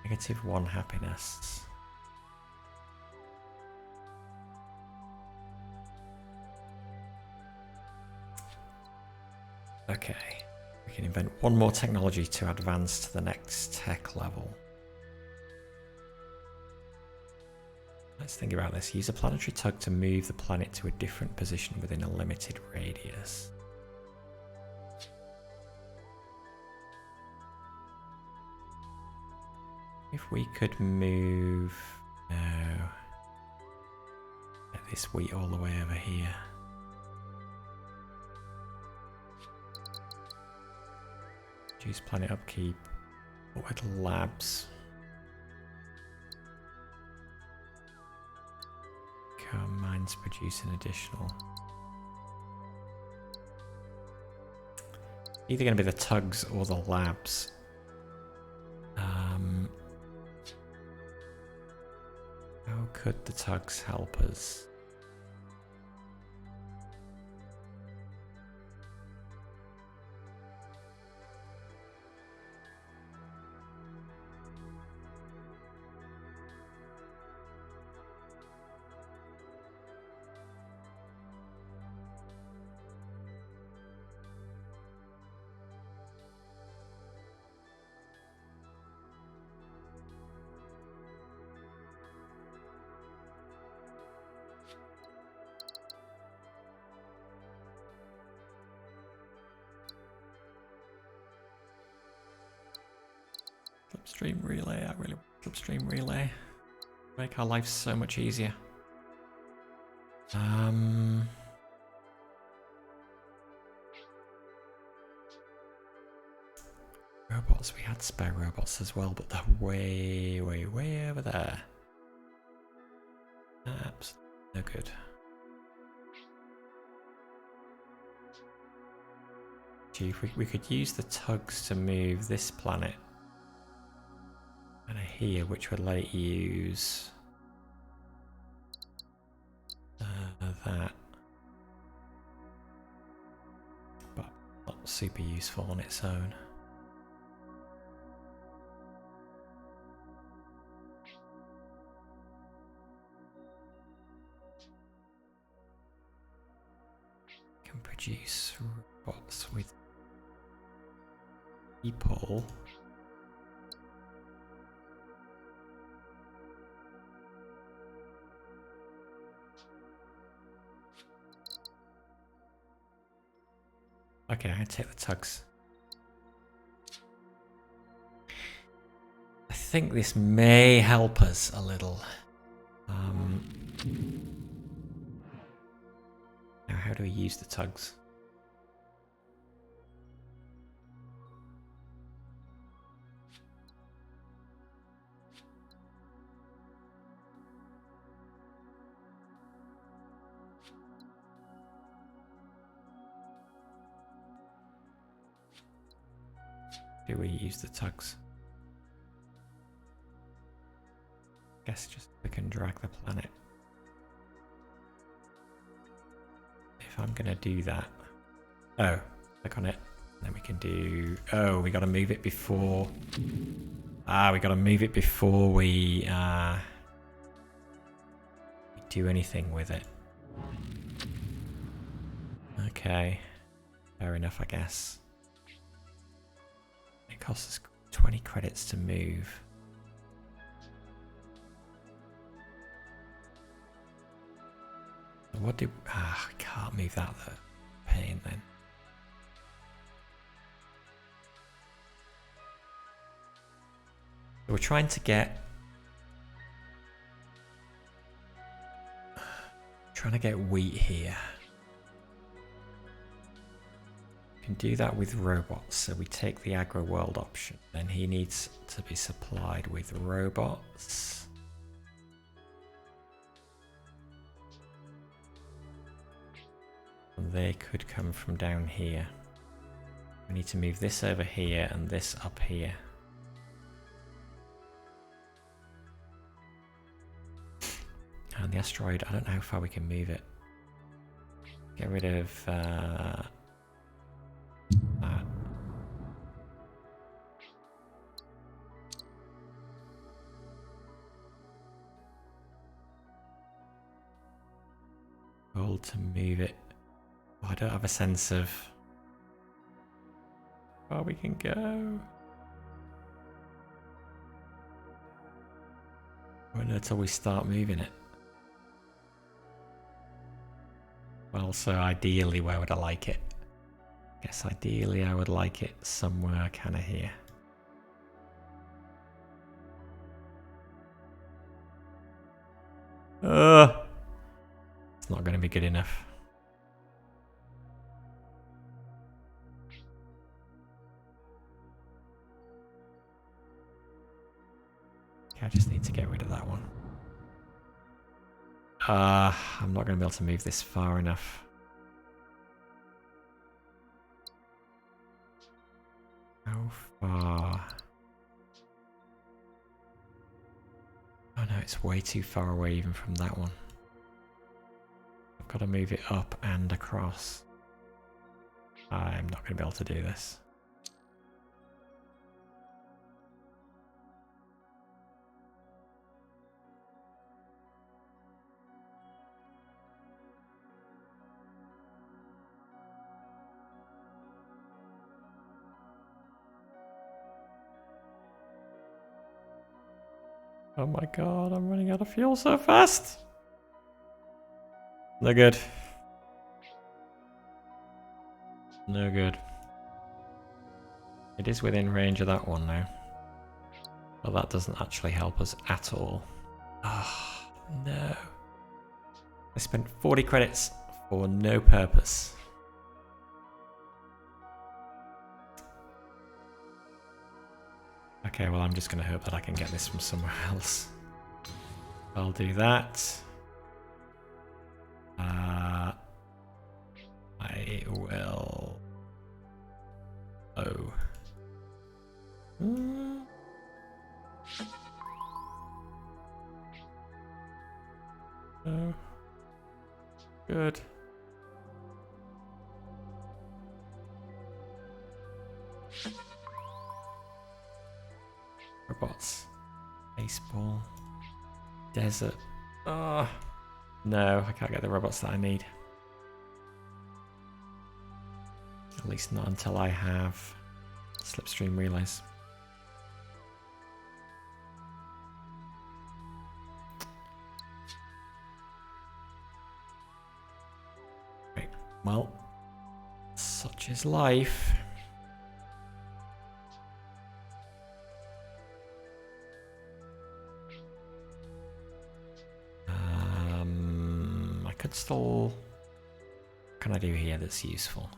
Okay, -1 happiness. Okay, we can invent one more technology to advance to the next tech level. Let's think about this. Use a planetary tug to move the planet to a different position within a limited radius. If we could move... No. Get this wheat all the way over here. Reduce planet upkeep. Orbital labs. Car mines produce an additional. Either going to be the tugs or the labs. How could the tugs help us? Slipstream relay, I really want slipstream relay. Make our life so much easier. Robots, we had spare robots as well, but they're way over there. Absolutely no good. Gee, if we could use the tugs to move this planet. And here, which would let it use that, but not super useful on its own. Can produce robots with people. Okay, I take the tugs. I think this may help us a little. Now, how do we use the tugs? Do we use the tugs? Guess just we can drag the planet. If I'm gonna do that, oh, click on it, then we can do. Oh, we got to move it before. We got to move it before we do anything with it. Okay, fair enough, I guess. It costs us 20 credits to move. What do... I can't move that though. Pain then. So we're trying to get... wheat here. Can do that with robots, so we take the agro world option. Then he needs to be supplied with robots. And they could come from down here. We need to move this over here and this up here. And the asteroid, I don't know how far we can move it. Get rid of that. Hold to move it. Oh, I don't have a sense of where we can go. Wait until we start moving it. Well, so ideally, where would I like it? I guess ideally I would like it somewhere kind of here. It's not going to be good enough. Okay, I just need to get rid of that one. I'm not going to be able to move this far enough. How far? Oh no, it's way too far away even from that one. I've got to move it up and across. I'm not going to be able to do this. Oh my god, I'm running out of fuel so fast. No good. No good. It is within range of that one now. But that doesn't actually help us at all. Ah, no. I spent 40 credits for no purpose. Okay, well I'm just going to hope that I can get this from somewhere else. I'll do that. I will... Oh. Oh. Good. Robots. Baseball. Desert. Oh. No, I can't get the robots that I need. At least not until I have slipstream relays. Right. Well, such is life. I could still... What can I do here that's useful?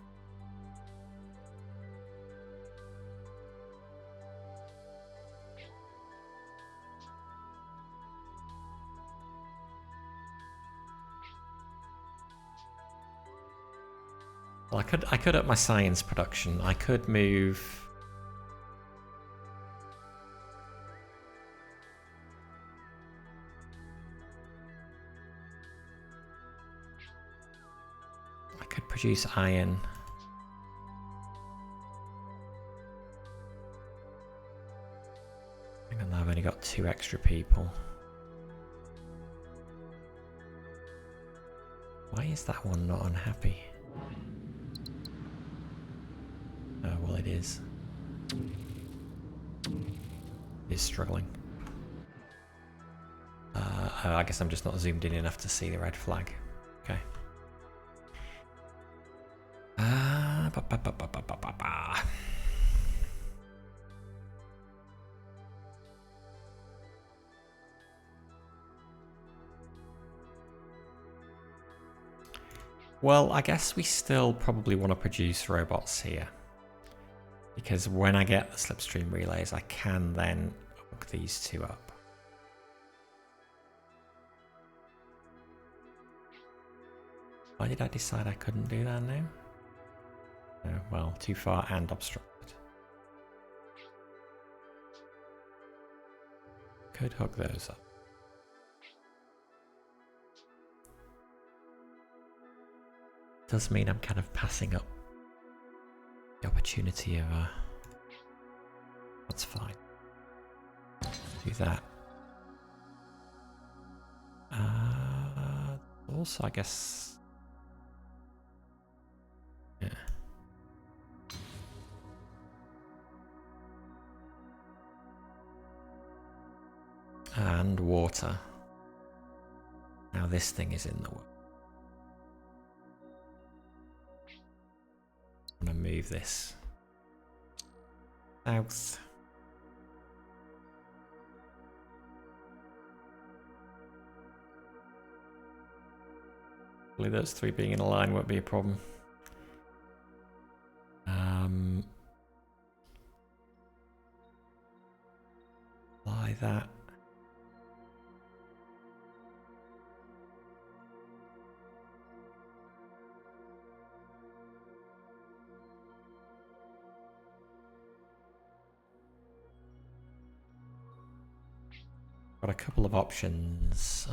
Well, I could up my science production. I could move... I could produce iron. Hang on, I've only got 2 extra people. Why is that one not unhappy? Oh, well it is. It is struggling. Oh, I guess I'm just not zoomed in enough to see the red flag. Okay. Well, I guess we still probably want to produce robots here. Because when I get the slipstream relays, I can then hook these 2 up. Why did I decide I couldn't do that now? Oh, well, too far and obstructed. Could hook those up. does mean I'm kind of passing up the opportunity of that's fine. Do that. Also, I guess. Yeah. And water. Now this thing is in the way. I'm gonna move this south. Hopefully those three being in a line won't be a problem. Apply that. Got a couple of options.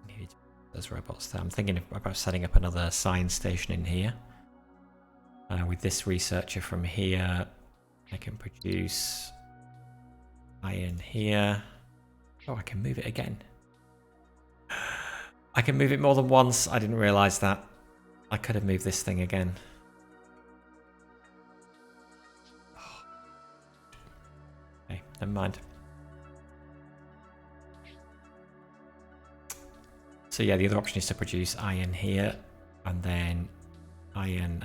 Needed those robots there. I'm thinking about setting up another science station in here. With this researcher from here, I can produce iron here. Oh, I can move it again. I can move it more than once. I didn't realize that. I could have moved this thing again. Okay, never mind. So yeah, the other option is to produce iron here, and then iron,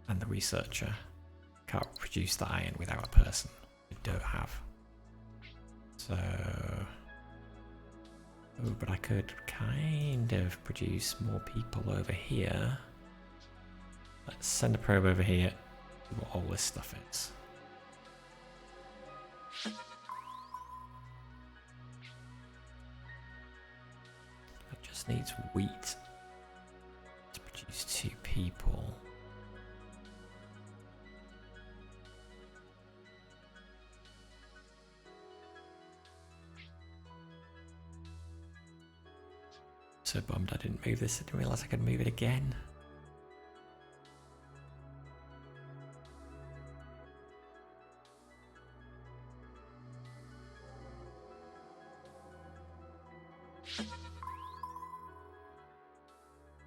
and the researcher can't produce the iron without a person. We don't have. So, oh, but I could kind of produce more people over here. Let's send a probe over here. See what all this stuff is. That just needs wheat to produce 2 people. So bummed I didn't move this. I didn't realize I could move it again.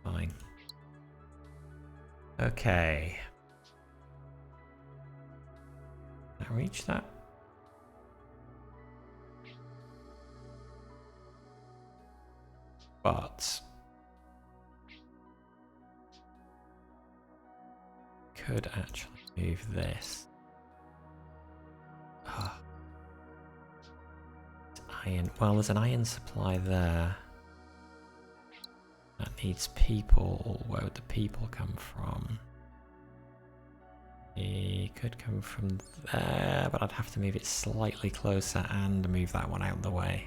Fine. Okay. Can I reach that? But could actually move this. Oh. Iron. Well, there's an iron supply there. That needs people. Where would the people come from? It could come from there, but I'd have to move it slightly closer and move that one out of the way.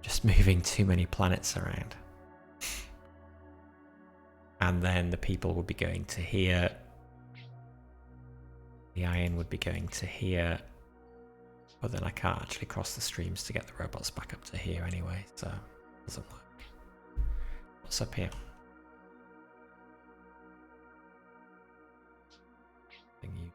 Just moving too many planets around. And then the people would be going to here. The iron would be going to here. But then I can't actually cross the streams to get the robots back up to here anyway, so it doesn't work. What's up here? Thingy.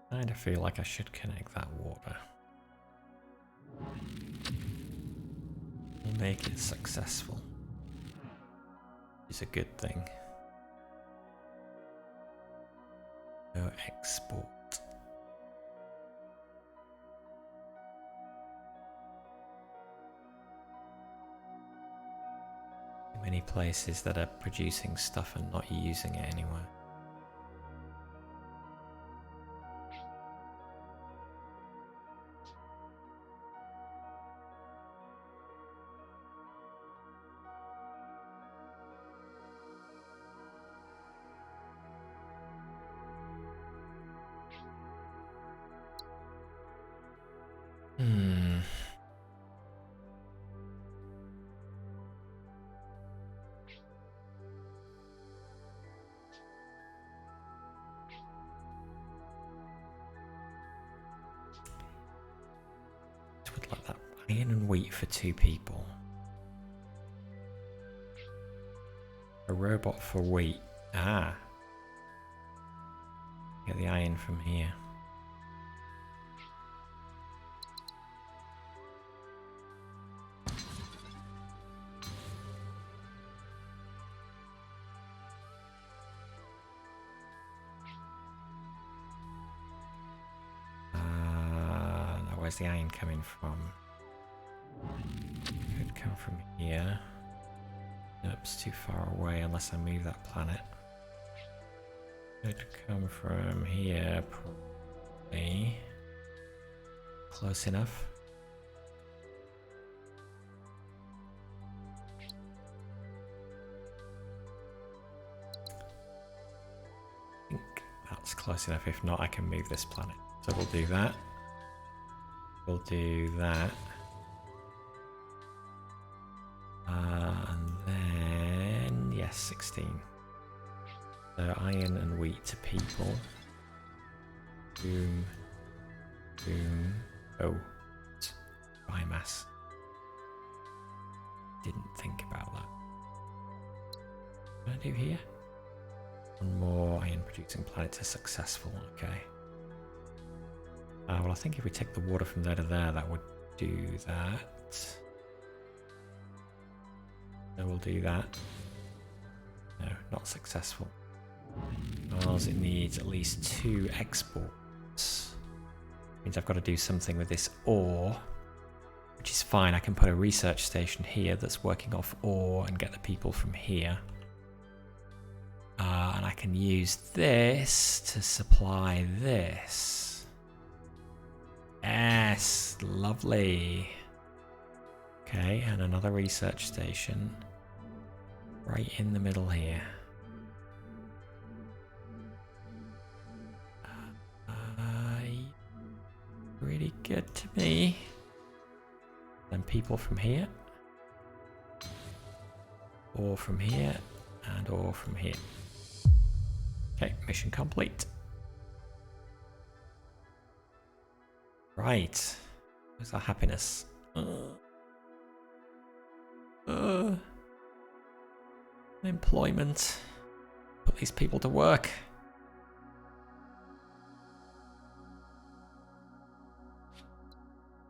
I kind of feel like I should connect that water. We'll make it successful. It's a good thing. No export. Too many places that are producing stuff and not using it anywhere. Would like that iron and wheat for 2 people. A robot for wheat. Ah. Get the iron from here. Now where's the iron coming from? Could come from here. Nope, it's too far away unless I move that planet. Could come from here, probably. Close enough. I think that's close enough. If not, I can move this planet. So we'll do that. We'll do that. And then, yes, 16. So iron and wheat to people. Boom. Boom. Oh. Biomass. Didn't think about that. What do I do here? One more iron producing planet is successful. Okay. Well, I think if we take the water from there to there, that would do that. So we'll do that. No, not successful. Because it needs at least 2 exports. Means I've got to do something with this ore, which is fine. I can put a research station here that's working off ore and get the people from here. And I can use this to supply this. Yes, lovely. Okay, and another research station right in the middle here. Really good to me. Then people from here, or from here, and or from here. Okay, mission complete. Right, where's our happiness? Employment. Put these people to work.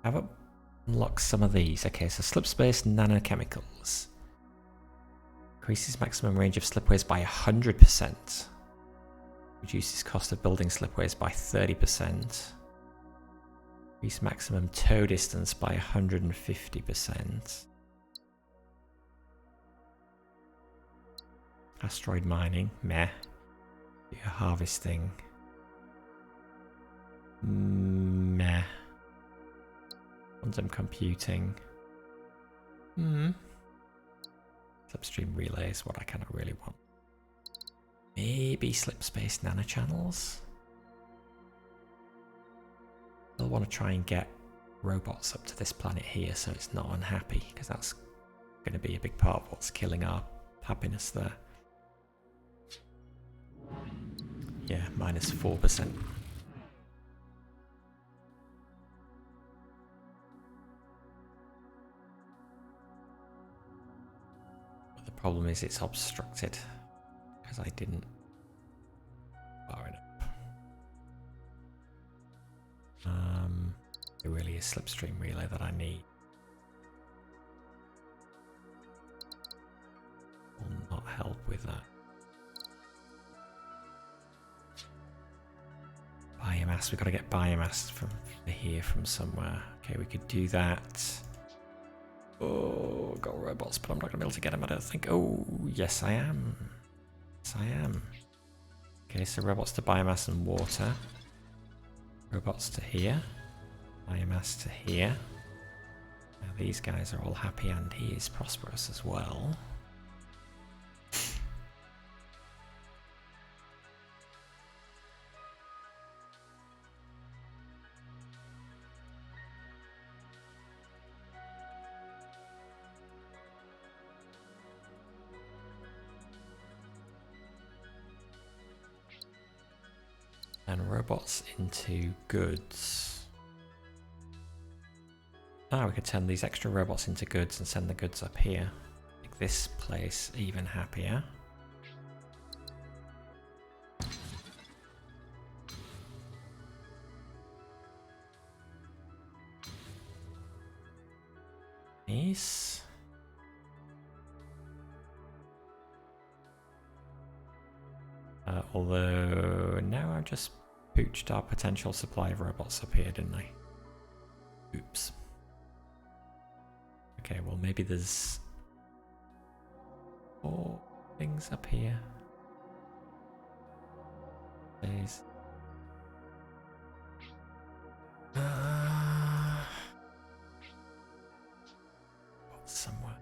Have unlock some of these. Okay, so Slipways nanochemicals. Increases maximum range of slipways by 100%. Reduces cost of building slipways by 30%. Increase maximum tow distance by 150%. Asteroid mining, meh. Harvesting, meh. Quantum computing, Slipstream relay is what I kind of really want. Maybe slipspace nanochannels. I'll want to try and get robots up to this planet here so it's not unhappy, because that's going to be a big part of what's killing our happiness there. Yeah, minus 4%. But the problem is it's obstructed because I didn't far enough. There really is slipstream relay that I need. Will not help with that. Biomass, we've got to get biomass from here from somewhere. Okay, we could do that. Oh, got robots, but I'm not going to be able to get them, I don't think. Oh, yes I am. Yes I am. Okay, so robots to biomass and water. Robots to here. Biomass to here. Now these guys are all happy and he is prosperous as well. turn robots into goods. Ah, we could turn these extra robots into goods and send the goods up here. Make this place even happier. Nice. Although now I've just pooched our potential supply of robots up here, didn't I? Oops. Okay, well maybe there's more things up here. Please. Somewhere.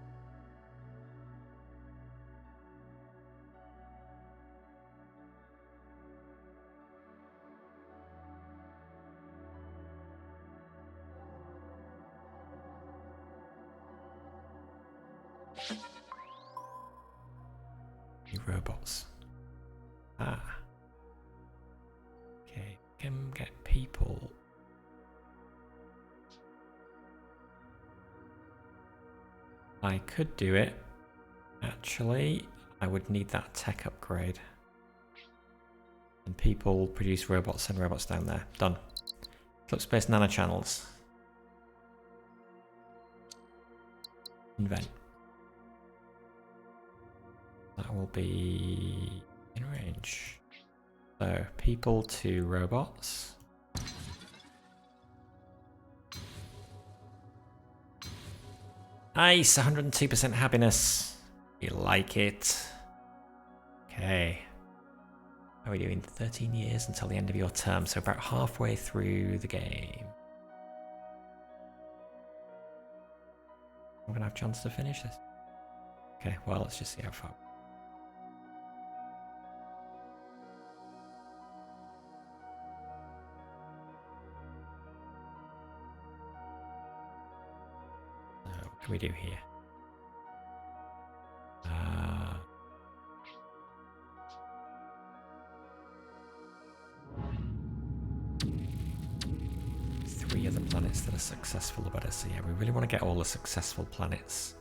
New robots. Ah. Okay, can get people. I could do it. Actually, I would need that tech upgrade. And people produce robots, send robots down there. Done. Slipways nanochannels. Invent. That will be in range. So, people to robots. Nice, 102% happiness. You like it. Okay. How are we doing? 13 years until the end of your term, so about halfway through the game. I'm gonna have a chance to finish this. Okay, well, let's just see how far. So, what can we do here? 3 other planets that are successful about us. So yeah, we really want to get all the successful planets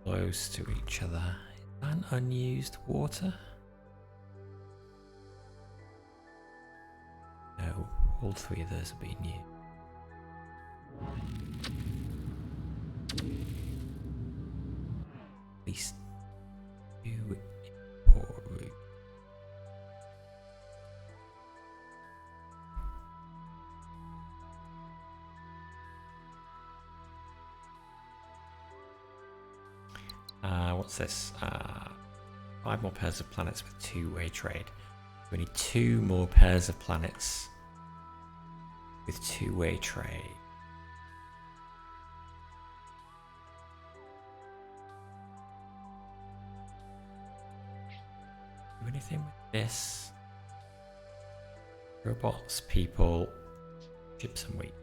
close to each other. And unused water? No, all 3 of those will be new. At least 2 import route. What's this? 5 more pairs of planets with 2-way trade. We need 2 more pairs of planets with 2-way trade. Do anything with this? Robots, people, ships and wheat.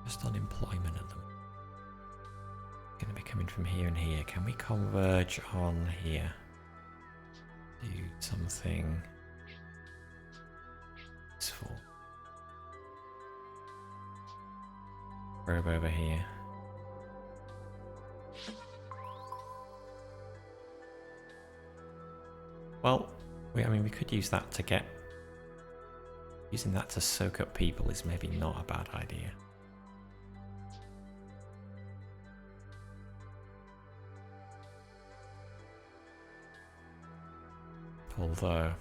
Just unemployment at the moment. Going to be coming from here and here. Can we converge on here? Do something useful. Probe over here. Well, I mean, we could use that to get. Using that to soak up people is maybe not a bad idea. Although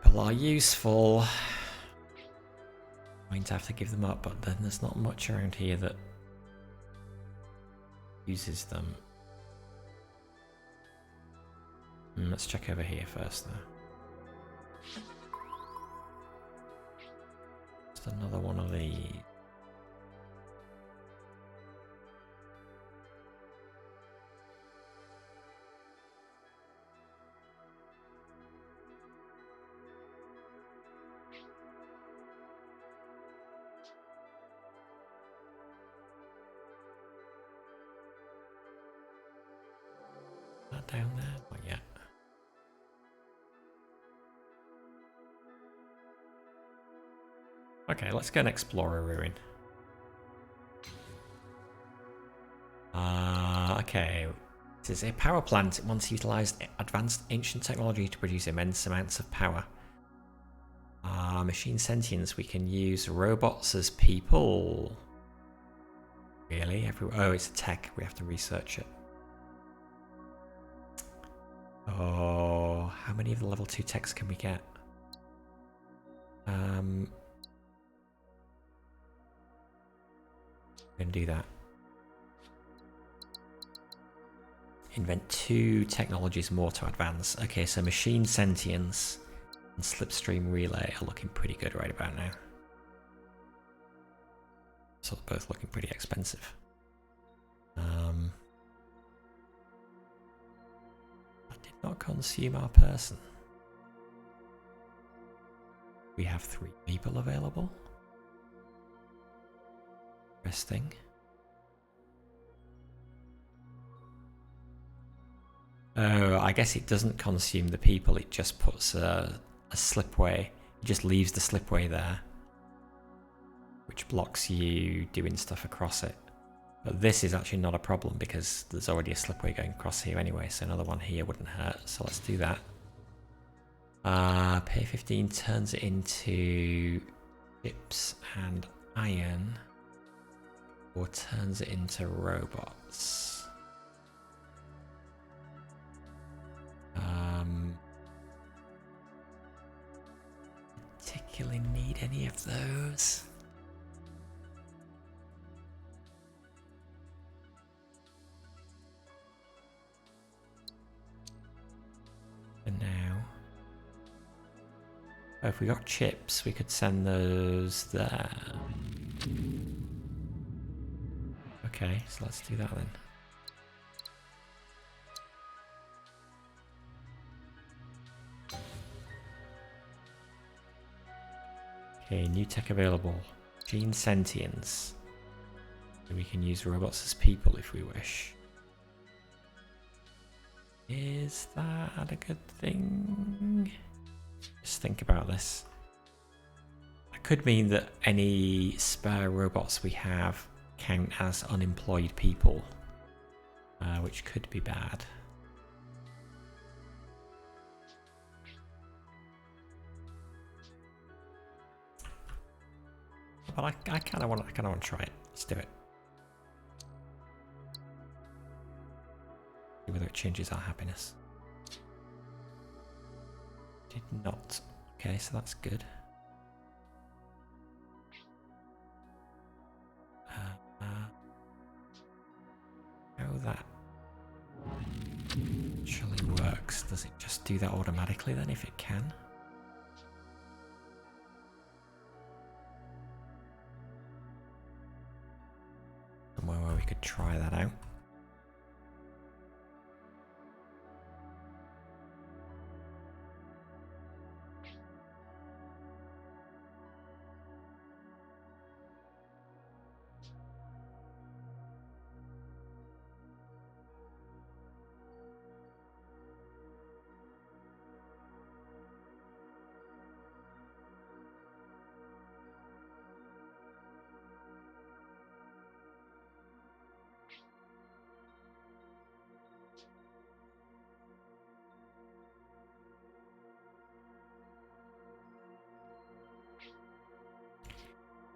people are useful, I'm going to have to give them up, but then there's not much around here that uses them. Let's check over here first though. Just another one of these. down there? Not yet. Okay, let's go and explore a ruin. Okay. This is a power plant. It once utilized advanced ancient technology to produce immense amounts of power. Machine sentience. We can use robots as people. Really? Oh, it's a tech. We have to research it. Oh, how many of the level 2 techs can we get? I'm gonna do that. Invent 2 technologies more to advance. Okay, so machine sentience and slipstream relay are looking pretty good right about now. So they're both looking pretty expensive. That did not consume our person. We have 3 people available. Interesting. Oh, I guess it doesn't consume the people, it just puts a slipway. It just leaves the slipway there, which blocks you doing stuff across it. But this is actually not a problem because there's already a slipway going across here anyway, so another one here wouldn't hurt, so let's do that. Pay 15 turns it into chips and iron, or turns it into robots. Particularly need any of those. And now, if we got chips, we could send those there. Okay, so let's do that then. Okay, new tech available. Gene sentience. We can use robots as people if we wish. Is that a good thing? Just think about this. It could mean that any spare robots we have count as unemployed people, which could be bad. But I kind of want to try it. Let's do it. See whether it changes our happiness. Did not. Okay, so that's good. How that actually works? Does it just do that automatically then if it can? Somewhere where we could try that out.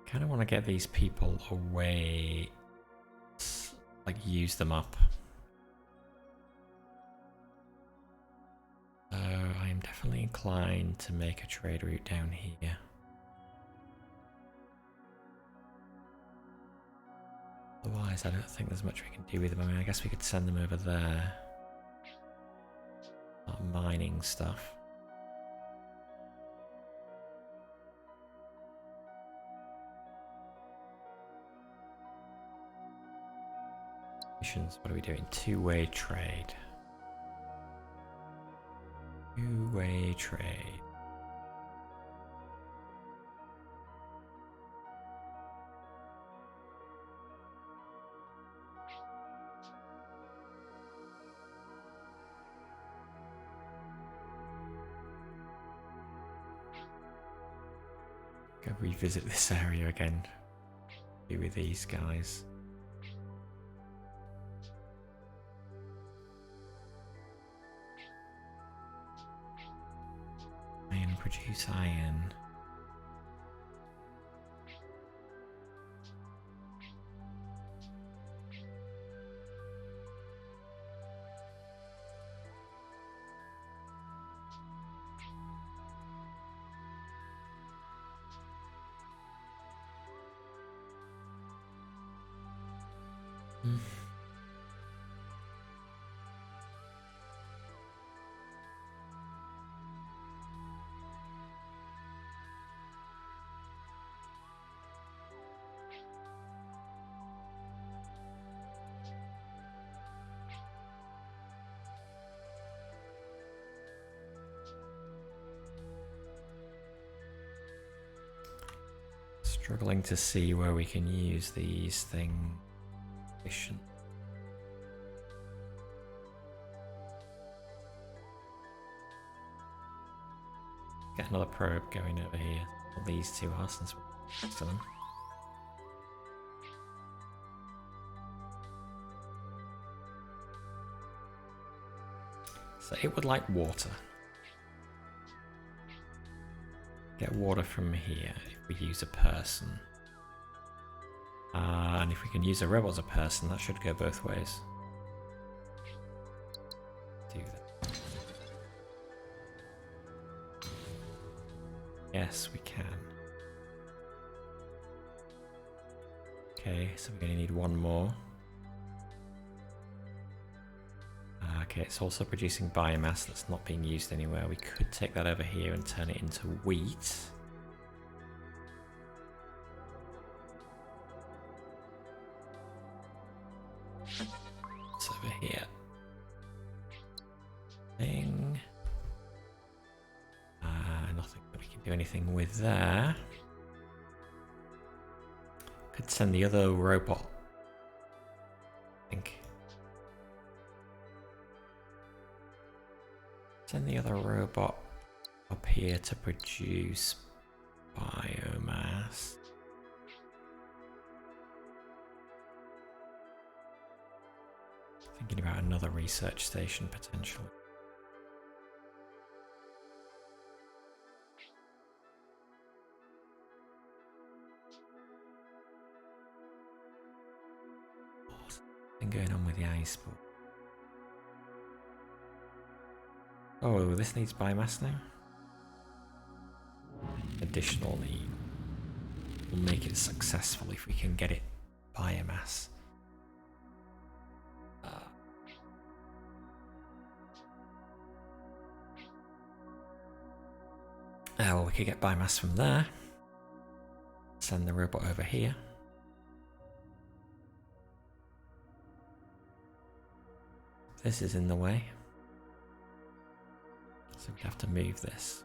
Kind of want to get these people away, like use them up. So I am definitely inclined to make a trade route down here. Otherwise, I don't think there's much we can do with them. I mean, I guess we could send them over there. Start mining stuff. Missions, what are we doing? Two-way trade. Two-way trade. Go revisit this area again. Be with these guys. Iron, produce iron. Struggling to see where we can use these things efficient. Get another probe going over here. Well, these two are, since we're next to them. So it would like water. Get water from here if we use a person. And if we can use a robot as a person, that should go both ways. Do that. Yes, we can. Okay, so we're going to need one more. Okay, it's also producing biomass that's not being used anywhere. We could take that over here and turn it into wheat. It's over here. Thing. Nothing that we can do anything with there. Could send the other robot. I think. Send the other robot up here to produce biomass. Thinking about another research station potentially. What's been going on with the iceberg? Oh, this needs biomass now? Additional need. We'll make it successful if we can get it biomass. Well, we could get biomass from there. Send the robot over here. This is in the way. So we have to move this.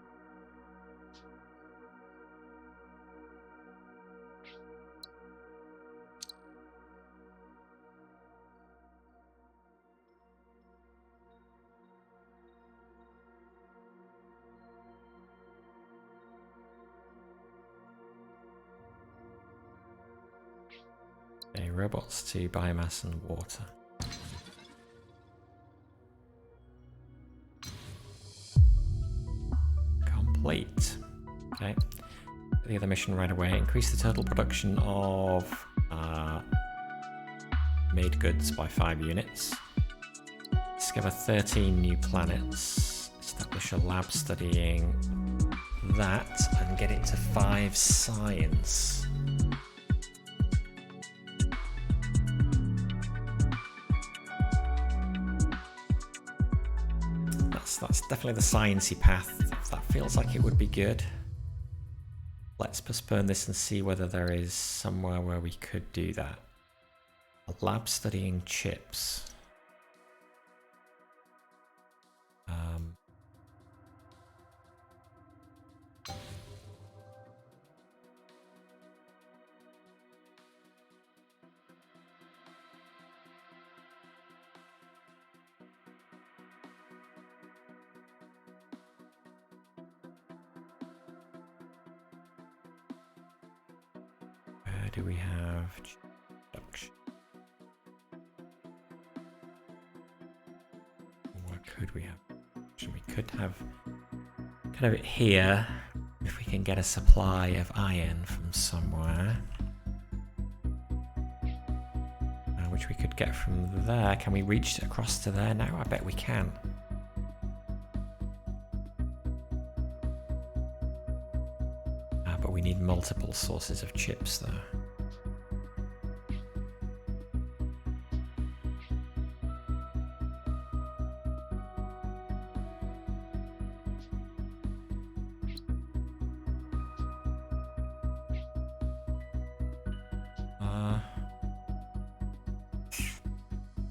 Okay, robots to biomass and water. Complete. Okay. The other mission right away. Increase the total production of made goods by 5 units. Discover 13 new planets. Establish a lab studying that and get it to 5 science. That's definitely the sciencey path. That feels like it would be good. Let's postpone this and see whether there is somewhere where we could do that. A lab studying chips. do we have? Production. What could we have? So we could have it here if we can get a supply of iron from somewhere. Which we could get from there. Can we reach across to there now? I bet we can. But we need multiple sources of chips though.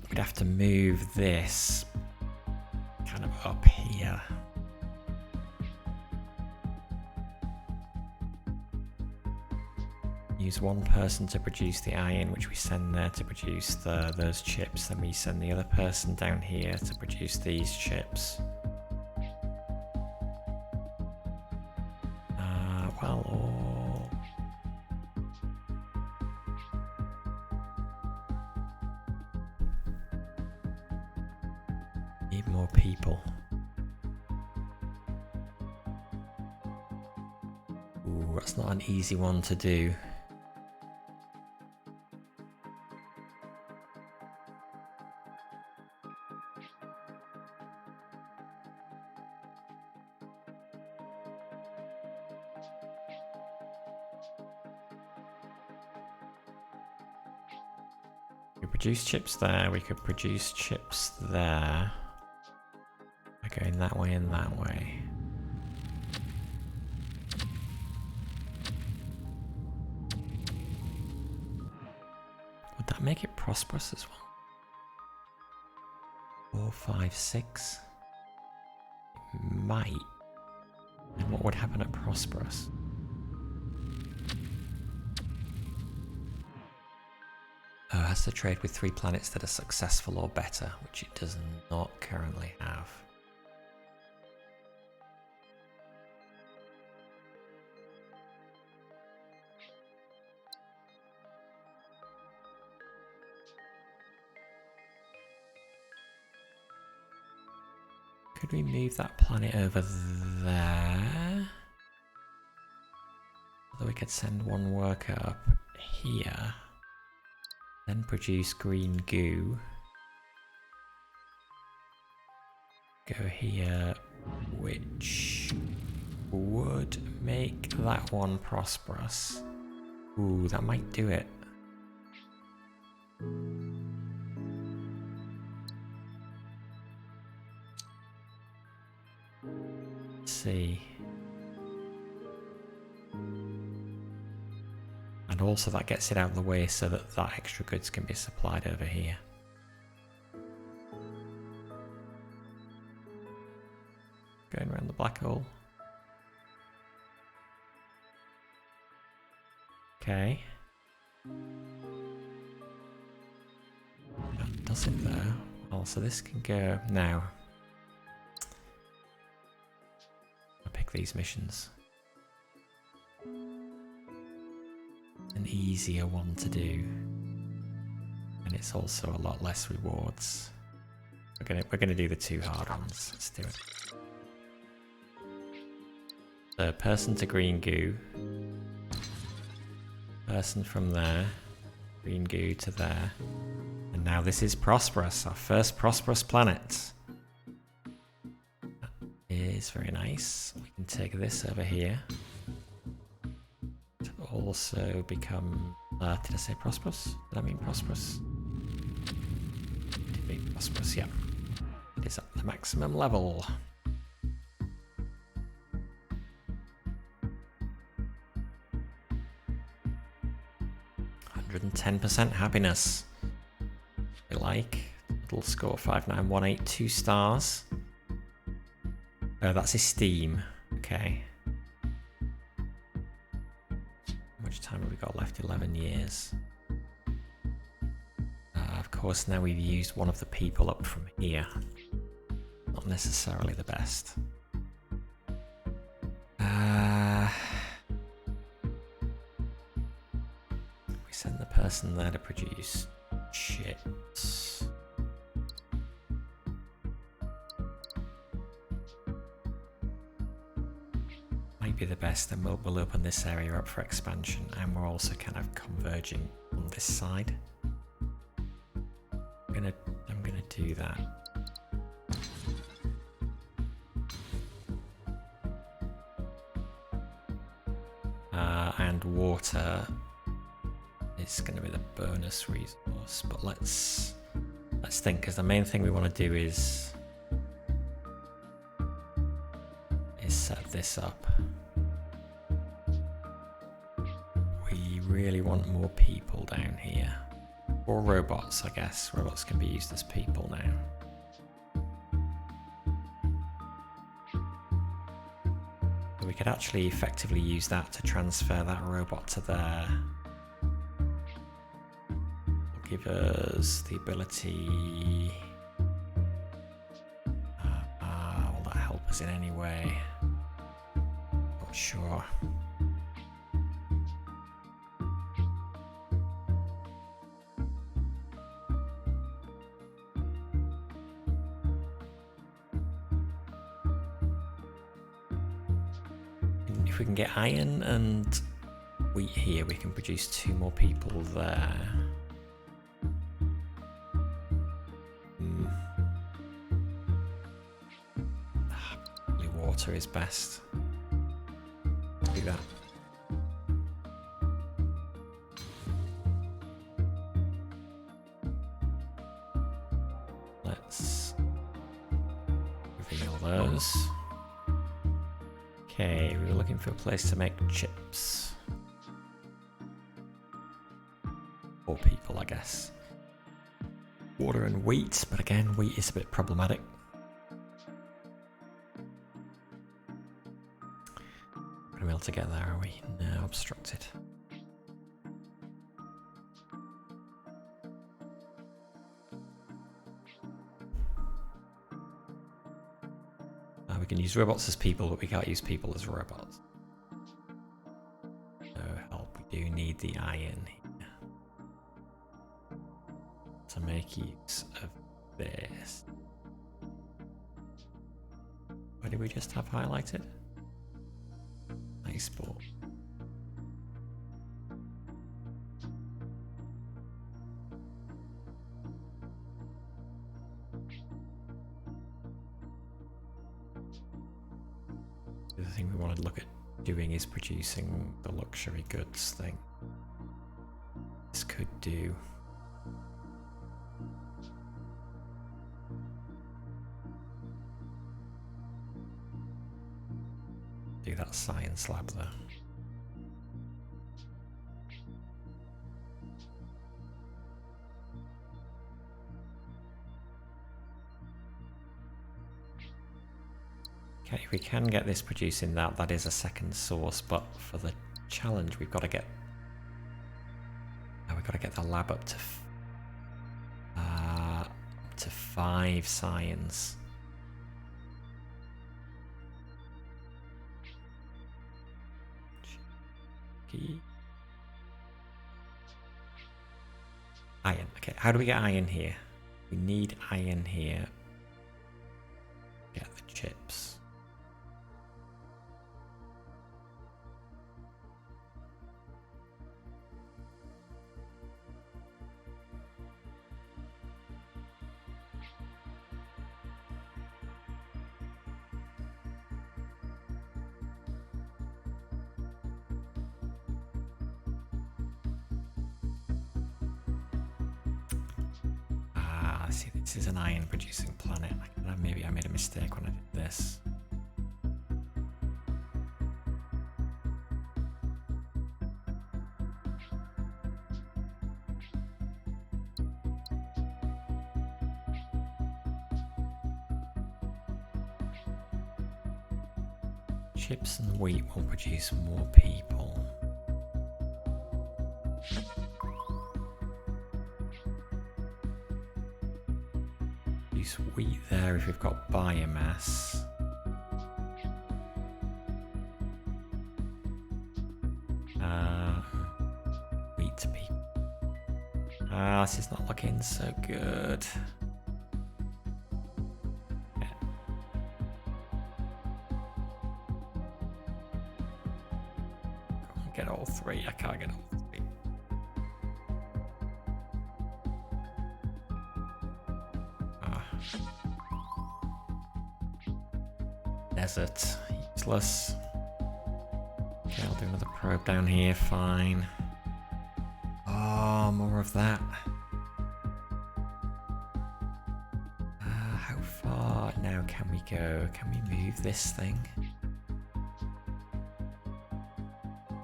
We'd have to move this kind of up here. Use one person to produce the iron, which we send there to produce those chips. Then we send the other person down here to produce these chips. Need more people. Ooh, that's not an easy one to do. We could produce chips there, we could produce chips there. Going that way and that way. Would that make it prosperous as well? 4, 5, 6. It might. And what would happen at prosperous? Oh, it has to trade with 3 planets that are successful or better, which it does not currently have. Could we move that planet over there? So we could send one worker up here. Then produce green goo. Go here, which would make that one prosperous. Ooh, that might do it. See. And also that gets it out of the way so that extra goods can be supplied over here. Going around the black hole. Okay. That does it though. Well, so this can go now. These missions. An easier one to do, and it's also a lot less rewards. We're gonna do the 2 hard ones. Let's do it. So person to green goo, person from there, green goo to there, and now this is prosperous. Our first prosperous planet. Is very nice. We can take this over here to also become. Did I say prosperous? Did I mean prosperous? Did it mean prosperous? Yeah. It is at the maximum level. 110% happiness. I like. Little score 5918, 2 stars. Oh, that's esteem. Okay. How much time have we got left? 11 years. Of course, now we've used one of the people up from here. Not necessarily the best. person there to produce chips. Might be the best, and we'll open this area up for expansion, and we're also kind of converging on this side. I'm gonna do that. And water is going to be the bonus resource, but let's think, because the main thing we want to do is set this up. We really want more people down here, or robots, I guess. Robots can be used as people now. We could actually effectively use that to transfer that robot to there. It'll give us the ability. Will that help us in any way? Not sure. If we can get iron and wheat here, we can produce 2 more people there. Probably water is best. Do that. Let's reveal those. Okay, we were looking for a place to make chips. 4 people, I guess. Water and wheat, but again, wheat is a bit problematic. We're gonna be able to get there, are we? No, obstructed. We can use robots as people, but we can't use people as robots. So help, we do need the iron here to make use of this. What did we just have highlighted? Export. The thing we want to look at doing is producing the luxury goods thing. This could do. Do that science lab there. Okay, we can get this producing that. That is a second source, but for the challenge, we've got to get. We've got to get the lab up to 5 science. Iron. Okay, how do we get iron here? We need iron here. Get the chips. See, this is an iron producing planet. Maybe I made a mistake when I did this. Chips and wheat will produce more people. Use wheat there if we've got biomass. Wheat to people. Ah, this is not looking so good. Get all three. I can't get all three. Desert. Useless. Okay, I'll do another probe down here. Fine. Oh, more of that. How far now can we go? Can we move this thing?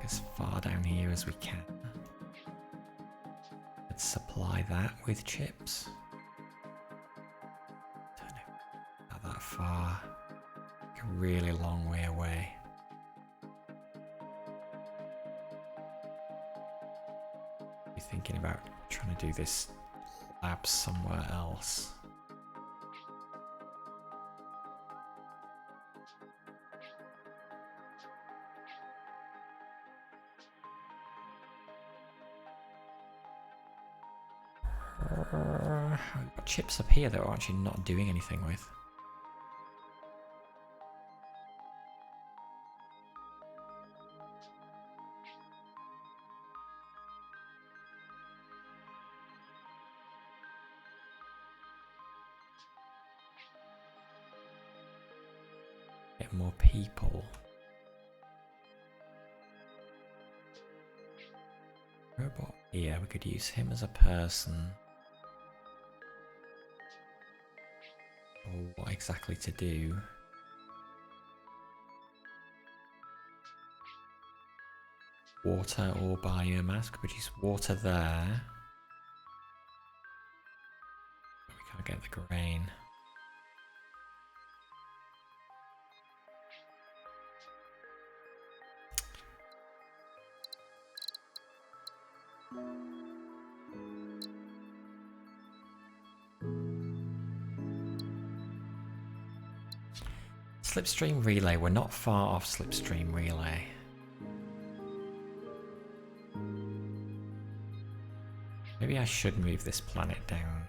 As far down here as we can. Let's supply that with chips. Don't know. Not that far. Like a really long way away. Be thinking about trying to do this lab somewhere else. I've got chips up here that we're actually not doing anything with. Get more people. Robot here, we could use him as a person. Or what exactly to do? Water or biomass, could produce water there. But we can't get the grain. Slipstream relay, we're not far off slipstream relay. Maybe I should move this planet down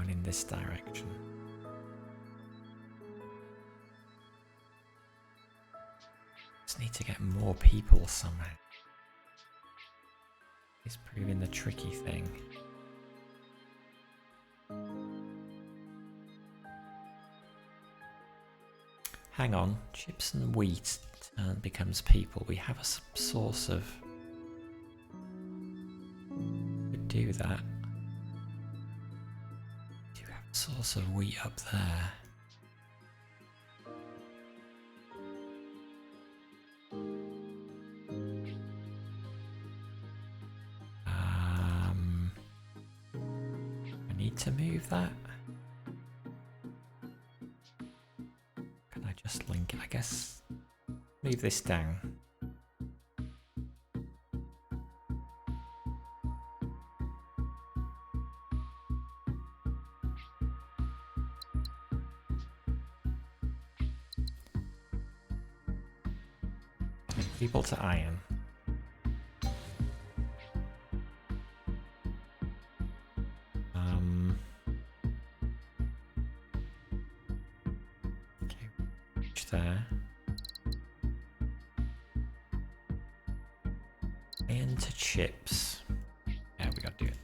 in this direction. Just need to get more people somehow. It's proving the tricky thing. Hang on, chips and wheat becomes people. We have a source of... Could do that. Do you have a source of wheat up there? I need to move that. Just link it, I guess. Move this down. People to iron. There. Into chips. Yeah, we gotta do it.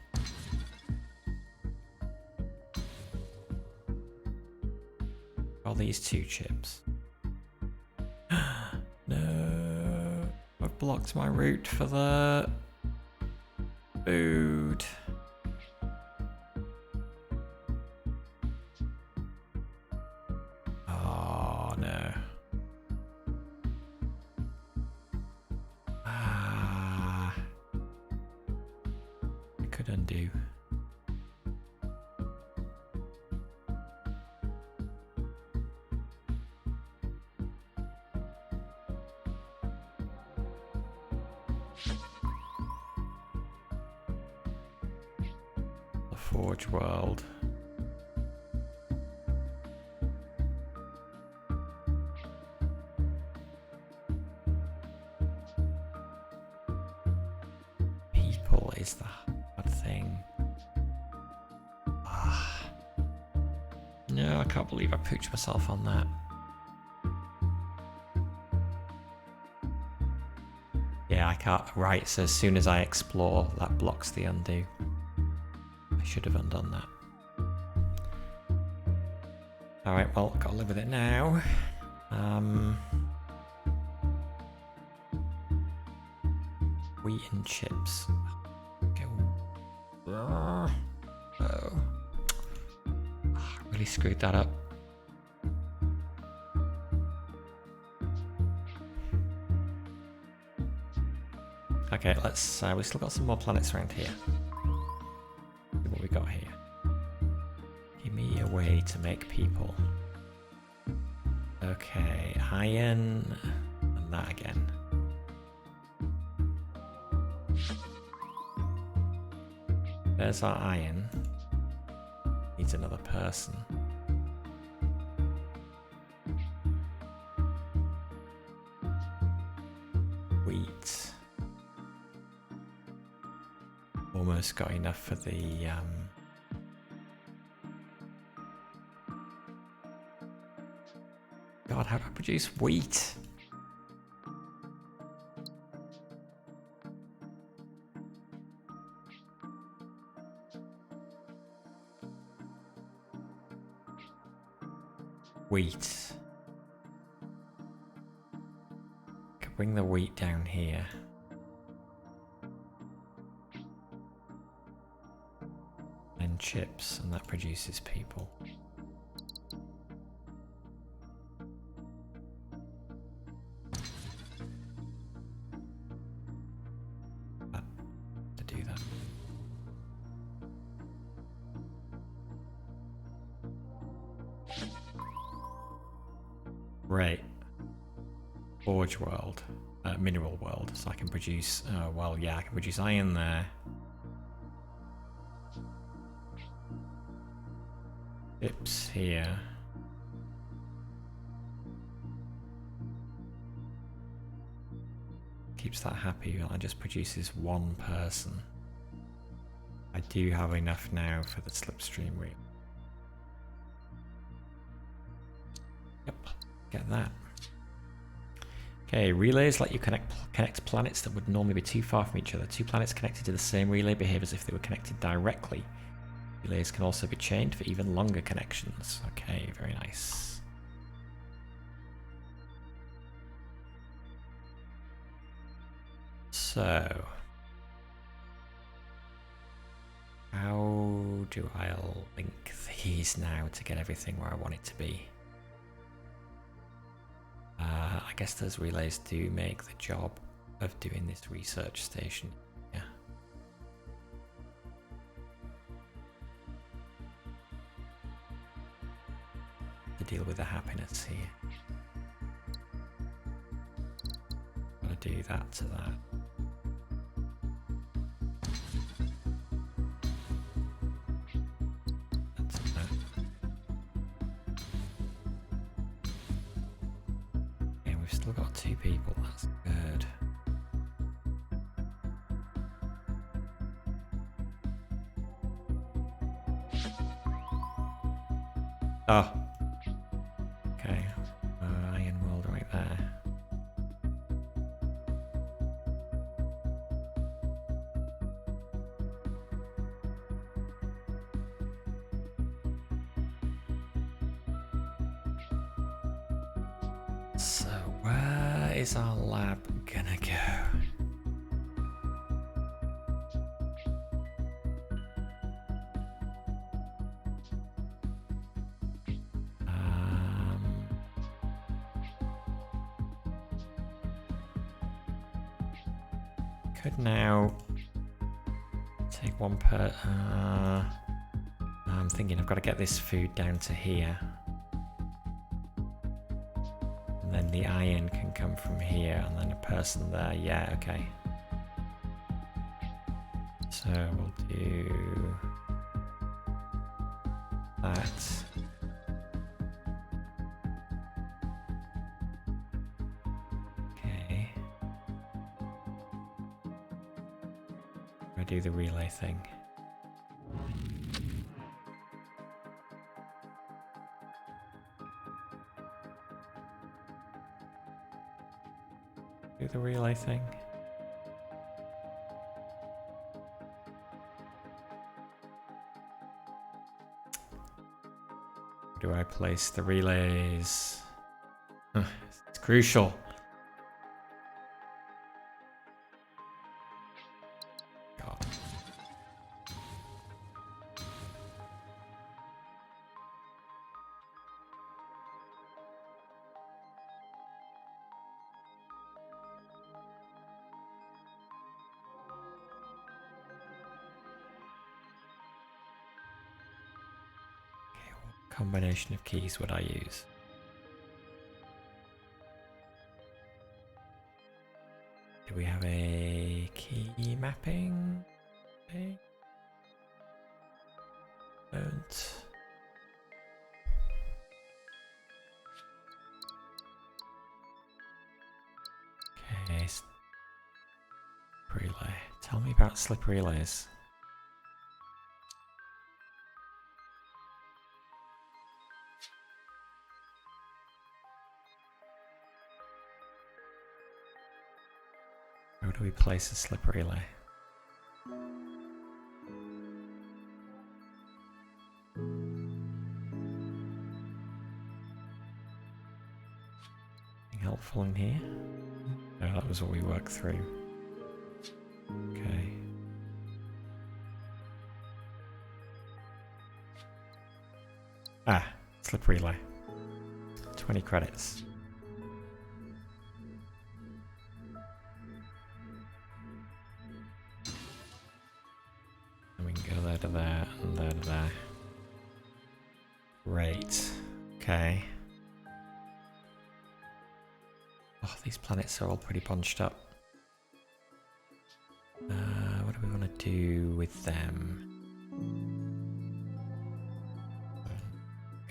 All these 2 chips. No, I've blocked my route for the food. Undo. The Forge world. What is the hard thing? Ah. No, I can't believe I pooched myself on that. Yeah, I can't. Right, so as soon as I explore, that blocks the undo. I should have undone that. Alright, well, gotta live with it now. Wheat and chips. Okay. Oh. Really screwed that up. Okay, let's. We've still got some more planets around here. See what we got here. Give me a way to make people. Okay, iron and that again. There's our iron. Needs another person. Wheat. Almost got enough for the God, how do I produce wheat? Wheat. Could bring the wheat down here. And chips, and that produces people. To do that. Right. Forge world. Mineral world. So I can produce, well, yeah, I can produce iron there. Chips here. Keeps that happy. That just produces one person. I do have enough now for the slipstream wheel. Yep, get that. Okay, relays let you connect planets that would normally be too far from each other. Two planets connected to the same relay behave as if they were connected directly. Relays can also be chained for even longer connections. Okay, very nice. So, how do I link these now to get everything where I want it to be? I guess those relays do make the job of doing this research station. Yeah. To deal with the happiness here. Gotta do that to that. Still got two people, that's good. Oh. Okay. Iron world right there. So where is our lab gonna go? Could now take one per. I'm thinking I've got to get this food down to here. And then the iron can come from here, and then a person there. Yeah, okay. So we'll do that. Okay. I do the relay thing. Do the relay thing. Where do I place the relays? It's crucial. God. Combination of keys would I use? Do we have a key mapping? Okay. Don't. Okay. Relay. Tell me about slip relays. Where do we place a slip relay? Anything helpful in here? No, that was what we worked through. Okay. Ah, slip relay. 20 credits. And we can go there to there and there to there. Great. Okay. Oh, these planets are all pretty bunched up. What do we want to do with them?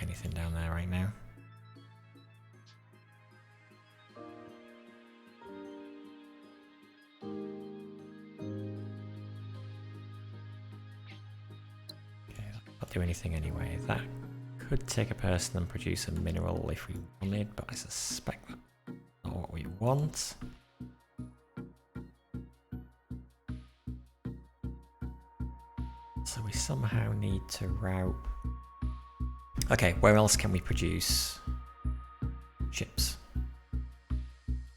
Anything down there right now? Okay, I'll do anything anyway. That could take a person and produce a mineral if we wanted, but I suspect that's not what we want. So we somehow need to route. Okay, where else can we produce chips?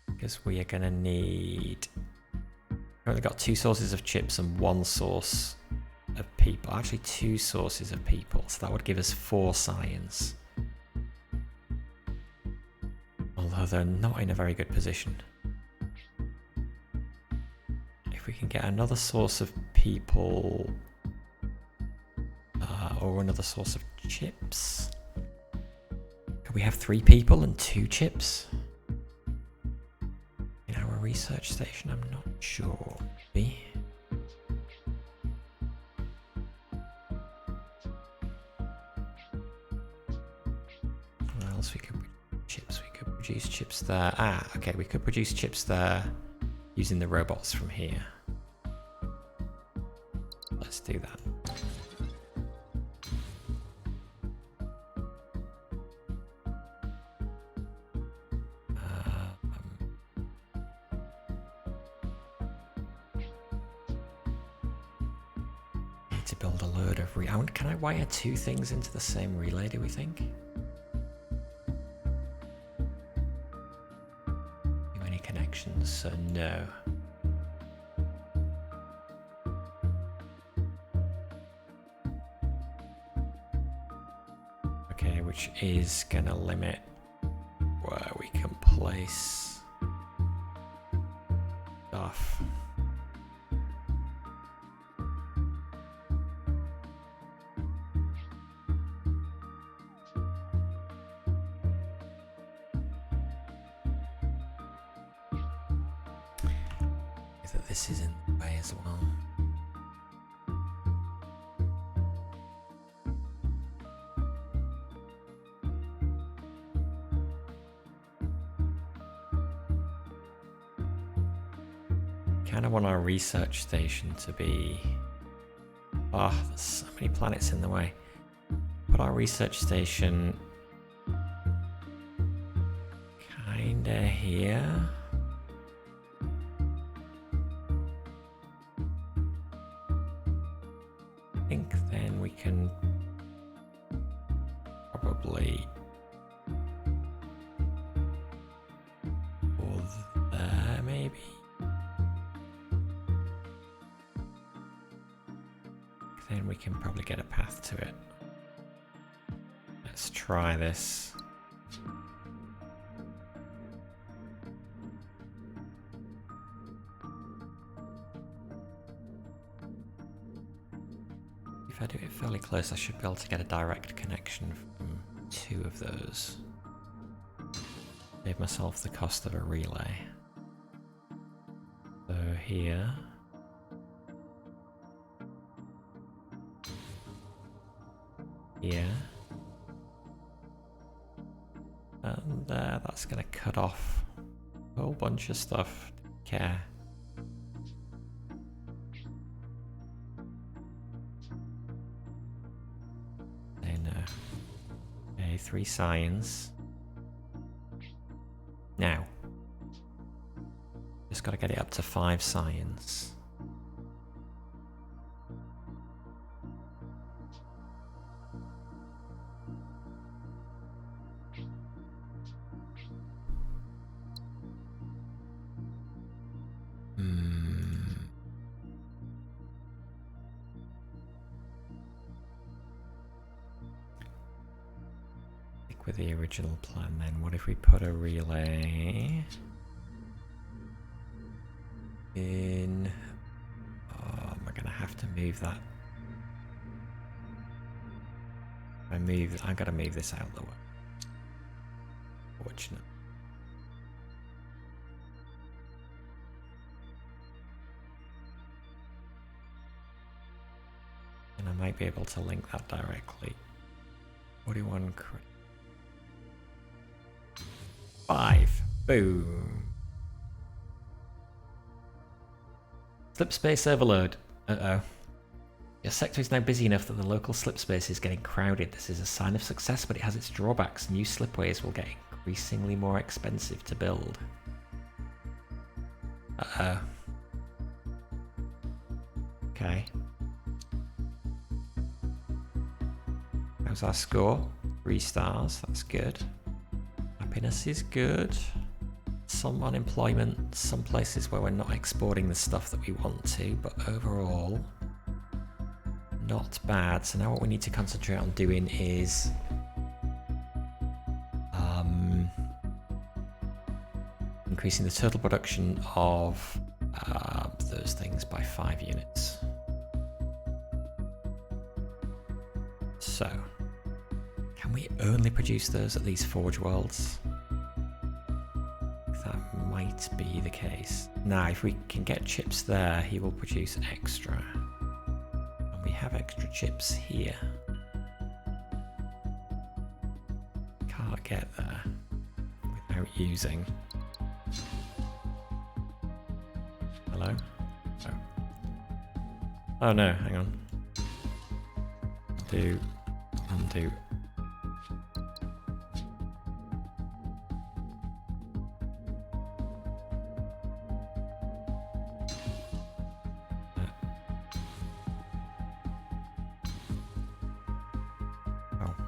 Because we are going to need... We've only got 2 sources of chips and 1 source of people. Actually 2 sources of people, so that would give us 4 science. Although they're not in a very good position. If we can get another source of people... or another source of chips. Could we have 3 people and 2 chips? In our research station, I'm not sure. Maybe. What else we could produce chips? We could produce chips there. Ah, okay, we could produce chips there using the robots from here. Let's do that. To build a load of can I wire 2 things into the same relay, do we think? Too many connections, so no. Okay, which is gonna limit where we can place stuff. This is in the way as well. Kind of want our research station to be... Oh, there's so many planets in the way. Put our research station kinda here. I think then we can probably go there maybe. Then we can probably get a path to it. Let's try this. If I do it fairly close, I should be able to get a direct connection from 2 of those. Save myself the cost of a relay. So here. Here. And that's going to cut off a whole bunch of stuff. Don't care. Okay, 3 science. Now, just got to get it up to 5 science. With the original plan then, what if we put a relay in? Oh, am I gonna have to move that? I gotta move this out of the way. Fortunate. And I might be able to link that directly. 41 credit. 5. Boom. Slip space overload. Uh-oh. Your sector is now busy enough that the local slip space is getting crowded. This is a sign of success, but it has its drawbacks. New slipways will get increasingly more expensive to build. Uh-oh. Okay. How's our score? 3 stars. That's good. Happiness is good. Some unemployment, some places where we're not exporting the stuff that we want to, but overall, not bad. So now what we need to concentrate on doing is increasing the total production of those things by 5 units. So, can we only produce those at these forge worlds? That might be the case. Now, if we can get chips there, he will produce extra. And we have extra chips here. Can't get there without using. Hello? Oh no, hang on. Undo.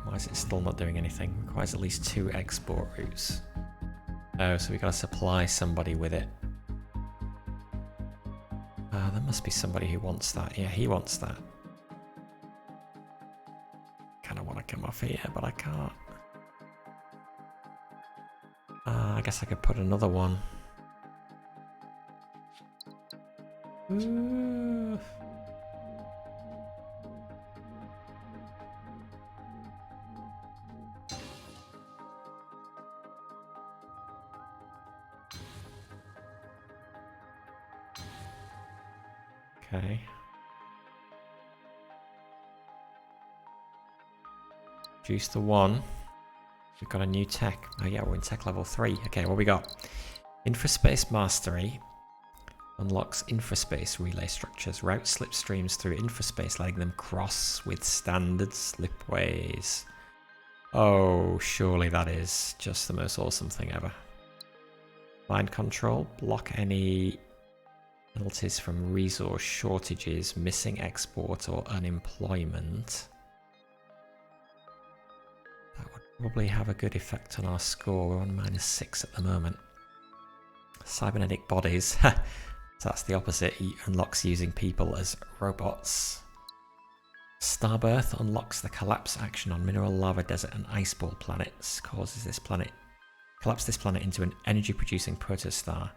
Why is it still not doing anything? Requires at least 2 export routes. Oh, so we gotta supply somebody with it. There must be somebody who wants that. Yeah, he wants that. Kinda wanna come off here, but I can't. I guess I could put another one. Ooh. Okay. Reduce the 1. We've got a new tech. Oh yeah, we're in tech level 3. Okay, what we got? Infraspace Mastery. Unlocks infraspace relay structures. Route slipstreams through infraspace, letting them cross with standard slipways. Oh, surely that is just the most awesome thing ever. Mind control. Block any penalties from resource shortages, missing export, or unemployment. That would probably have a good effect on our score. We're on -6 at the moment. Cybernetic bodies. So that's the opposite. He unlocks using people as robots. Starbirth unlocks the collapse action on mineral, lava, desert, and iceball planets. Collapse this planet into an energy-producing protostar,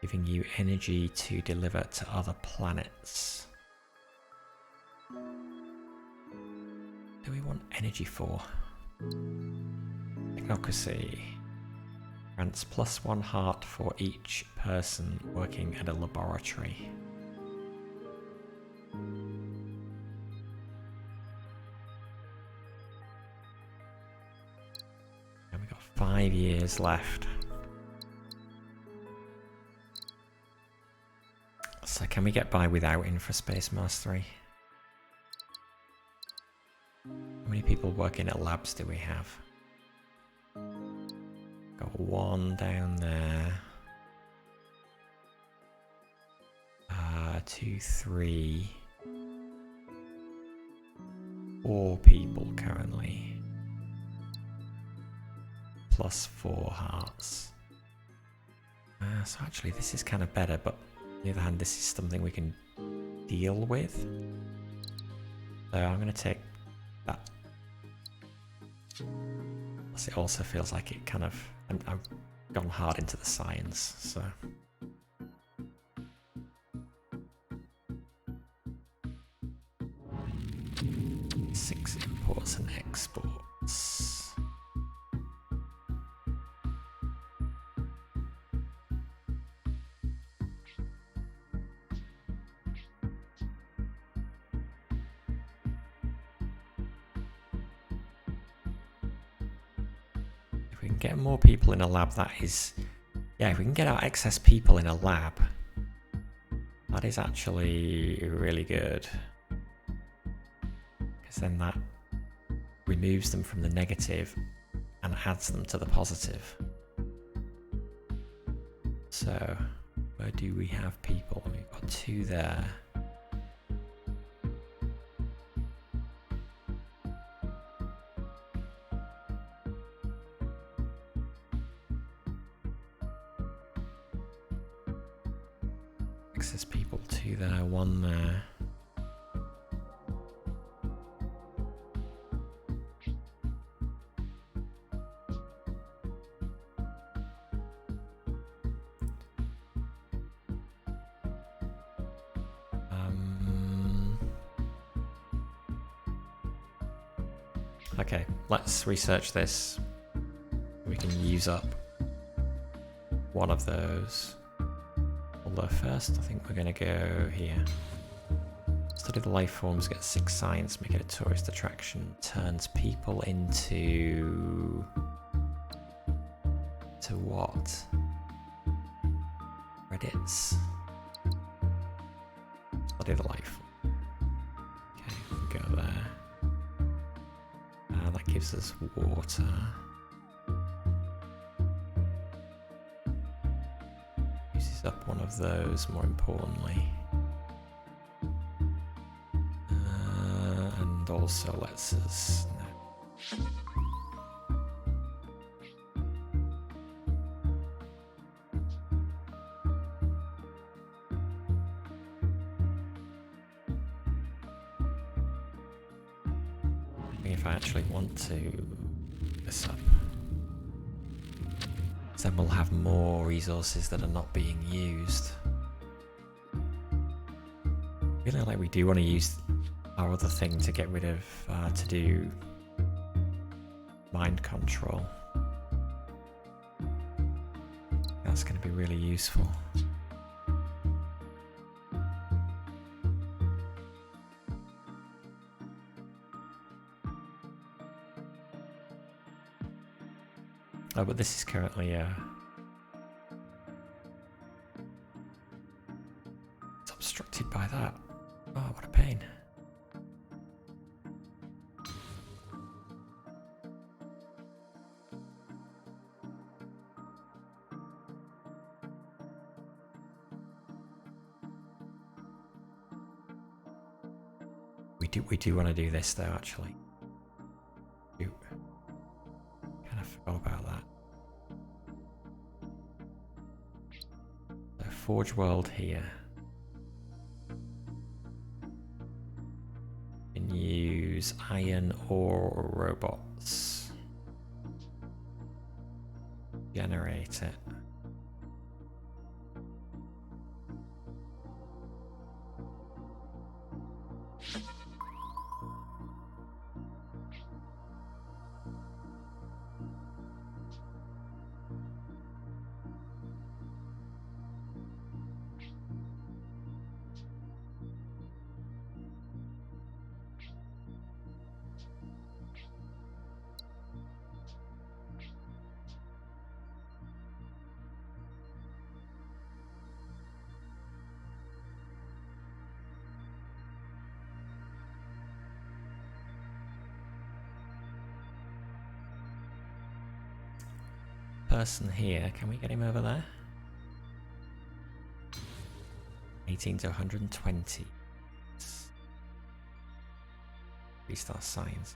giving you energy to deliver to other planets. What do we want energy for? Technocracy. Grants +1 heart for each person working at a laboratory. And we've got 5 years left. So can we get by without infraspace mastery? How many people working at labs do we have? Got 1 down there. 2, 3. 4 people currently. +4 hearts. So actually this is kind of better, but on the other hand this is something we can deal with. So I'm going to take that. Plus it also feels like it kind of... I've gone hard into the science, so... Six imports and exports. If we can get more people in a lab, that is... Yeah, if we can get our excess people in a lab, that is actually really good. Because then that removes them from the negative and adds them to the positive. So, where do we have people? We've got 2 there. Access people, 2 there, 1 there. Okay, let's research this. We can use up one of those. Although first, I think we're going to go here. Study the life forms, get 6 science, make it a tourist attraction, turns people into... to what? Credits? Study the life form. Okay, we'll go there. That gives us water. Uses up one of those, more importantly. And also lets us... No. If I actually want to pick this up, then we'll have more resources that are not being used. I feel like we do want to use our other thing to get rid of, to do mind control. That's going to be really useful. Oh, but this is currently by that. Oh, what a pain. We do want to do this though, actually. Kind of forgot about that. So Forge World here. You can use iron ore robots. Generate it. Person here, can we get him over there? 18 to 120. Restart science.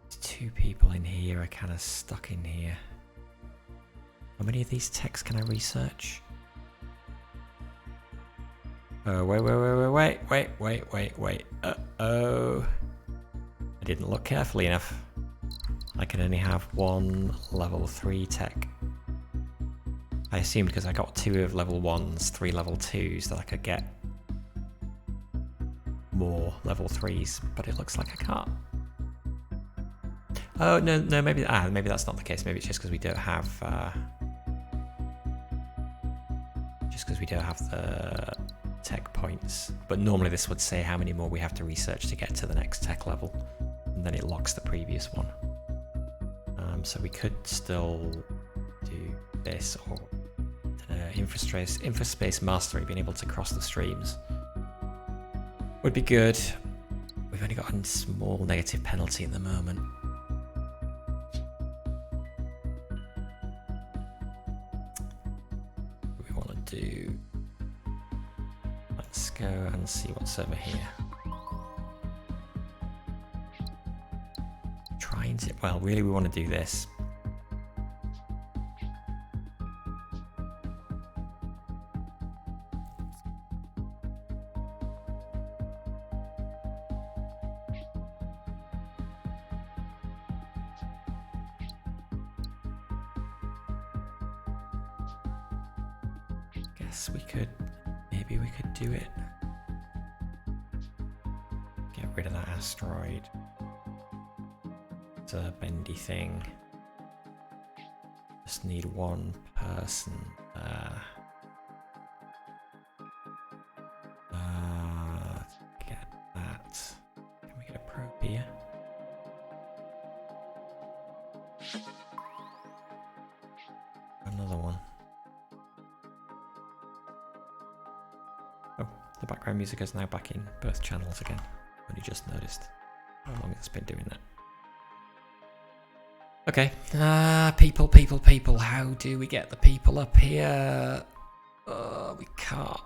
There's 2 people in here are kind of stuck in here. How many of these texts can I research? Oh, wait. Uh-oh. I didn't look carefully enough. I can only have 1 level 3 tech. I assumed because I got 2 of level 1s, 3 level 2s that I could get more level 3s, but it looks like I can't. Oh, no, maybe that's not the case. Maybe it's just because we don't have the tech points, but normally this would say how many more we have to research to get to the next tech level, and then it locks the previous one. So we could still do this, or infraspace mastery, being able to cross the streams would be good. We've only got a small negative penalty at the moment. We want to do. Let's go and see what's over here. Trying to, well, really we want to do this. Guess we could, maybe we could do it. Get rid of that asteroid. It's a bendy thing. Just need 1 person. Get that. Can we get a probe here? Another one. Oh, the background music is now back in both channels again. Only just noticed how long it's been doing that. Okay, people, how do we get the people up here? We can't.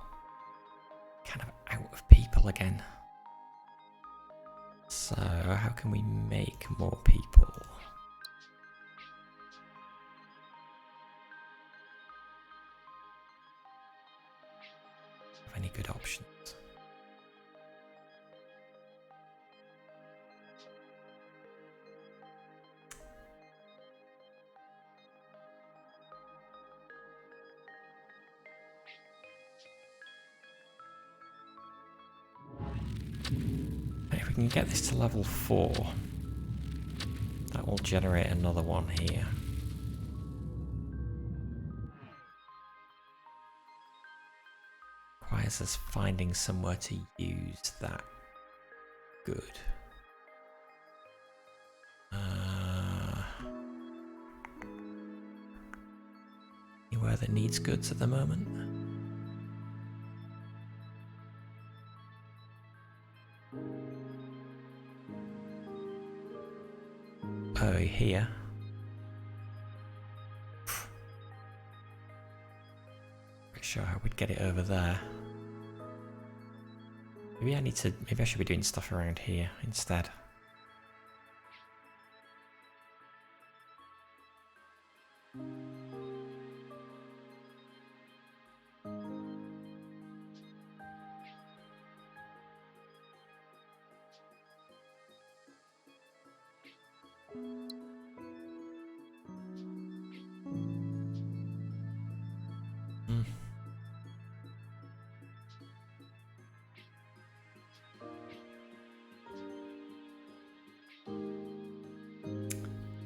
Kind of out of people again. So, how can we make more people? Have any good options? If we can get this to level 4, that will generate another one here. Requires us finding somewhere to use that. Good. Anywhere that needs goods at the moment? Oh, here. Pretty sure I would get it over there. Maybe I should be doing stuff around here instead.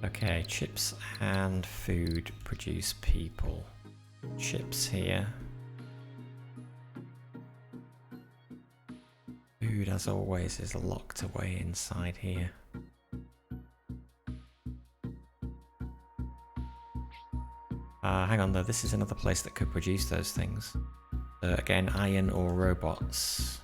Okay, chips and food produce people. Chips here. Food, as always, is locked away inside here. Hang on though, this is another place that could produce those things. Again, iron or robots.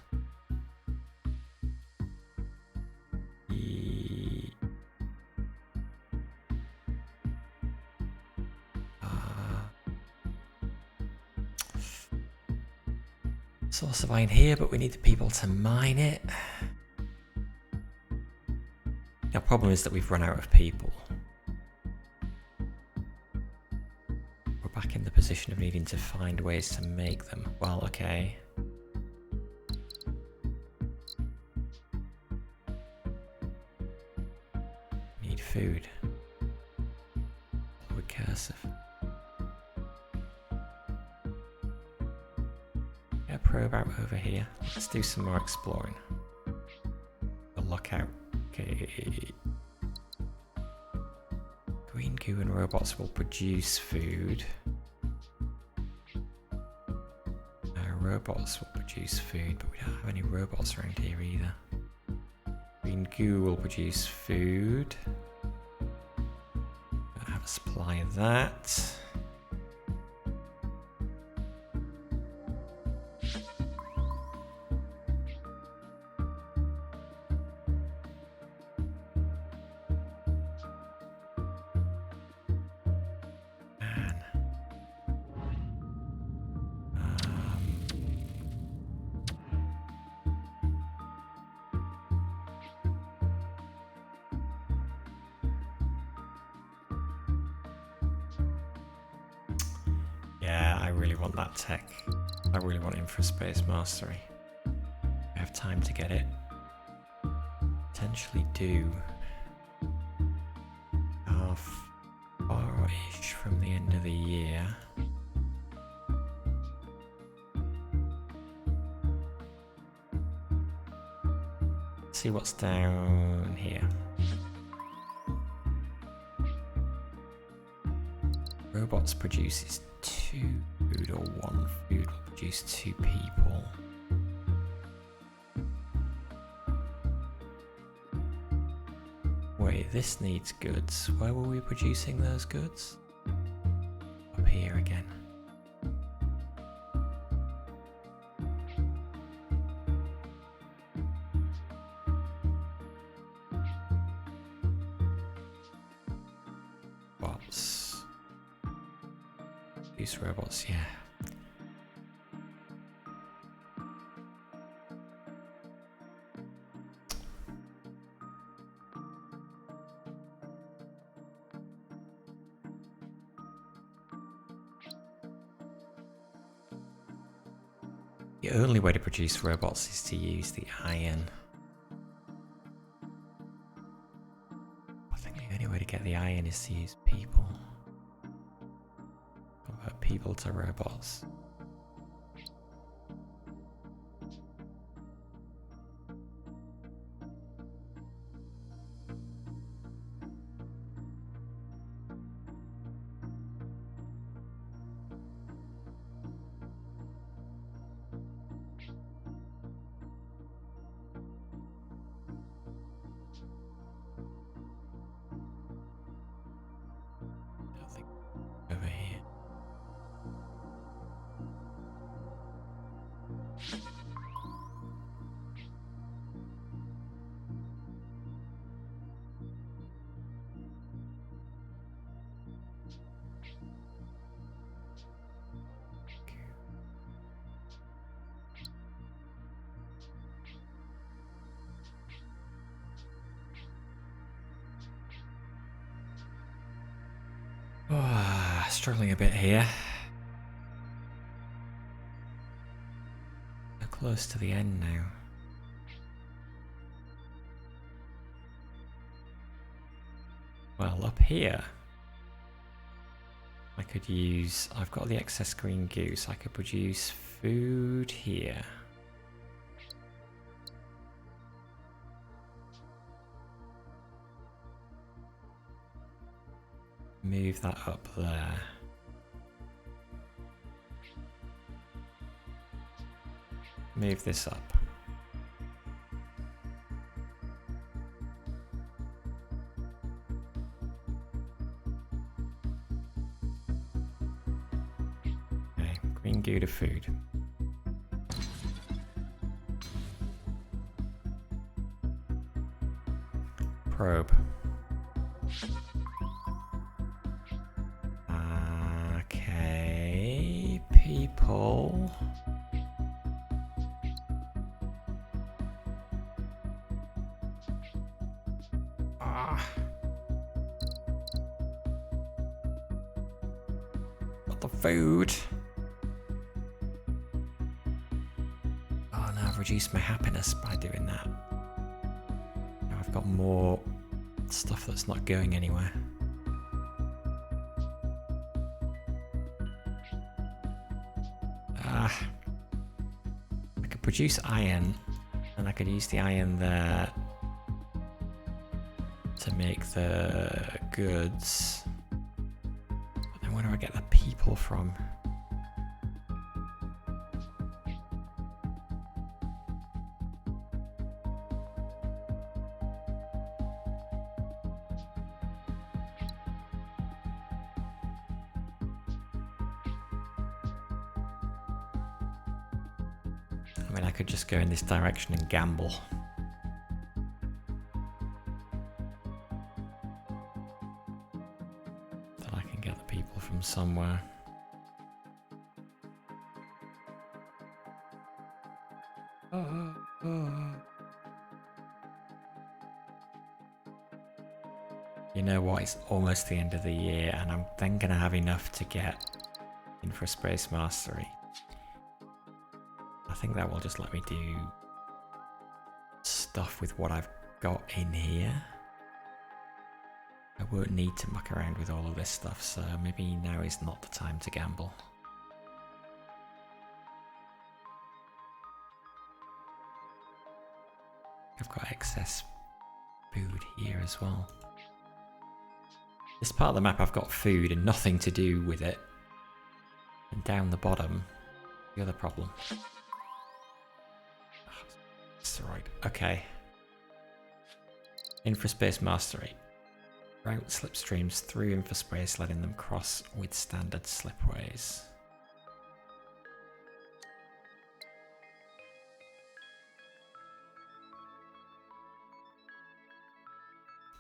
Source of iron here, but we need the people to mine it. The problem is that we've run out of people. We're back in the position of needing to find ways to make them. Well, okay. Need food. Recursive. Probe out over here. Let's do some more exploring. The lockout. Okay. Green goo and robots will produce food. Robots will produce food, but we don't have any robots around here either. Green goo will produce food. Don't have a supply of that. Yeah, I really want that tech. I really want Infraspace Mastery. I have time to get it. Potentially do. Far-ish from the end of the year. Let's see what's down here. Robots produces 2 food, or 1 food will produce 2 people. Wait, this needs goods. Where were we producing those goods? Up here again. Bots. These robots, yeah. The only way to produce robots is to use the iron. I think the only way to get the iron is to use people. Convert people to robots. struggling a bit here. We're close to the end now. Well, up here, I could use... I've got the excess green goose. I could produce food here. Move that up there. Move this up. Okay, green gouda food. Probe. Okay, people. Got the food. Oh no, I've reduced my happiness by doing that. Now I've got more stuff that's not going anywhere. I could produce iron, and I could use the iron there to make the goods. But then where do I get the people from? I mean, I could just go in this direction and gamble. That I can get the people from somewhere. You know what, it's almost the end of the year and I'm then going to have enough to get in for a Space Mastery. I think that will just let me do stuff with what I've got in here. I won't need to muck around with all of this stuff, so maybe now is not the time to gamble. I've got excess food here as well. This part of the map I've got food and nothing to do with it. And down the bottom, the other problem. That's right, okay. Infraspace Mastery. Route slipstreams through infraspace, letting them cross with standard slipways.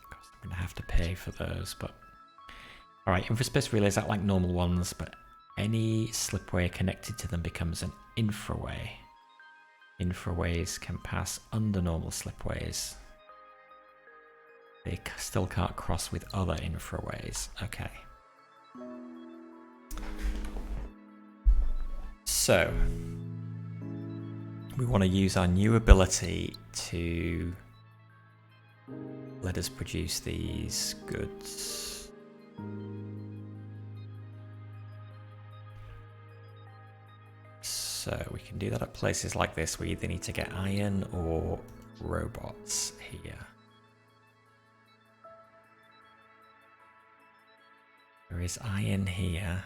Of course, I'm going to have to pay for those, but... Alright, infraspace relays act like normal ones, but any slipway connected to them becomes an infraway. Infraways can pass under normal slipways. They still can't cross with other infraways. Okay. So, we want to use our new ability to let us produce these goods. So we can do that at places like this. We either need to get iron or robots here. There is iron here.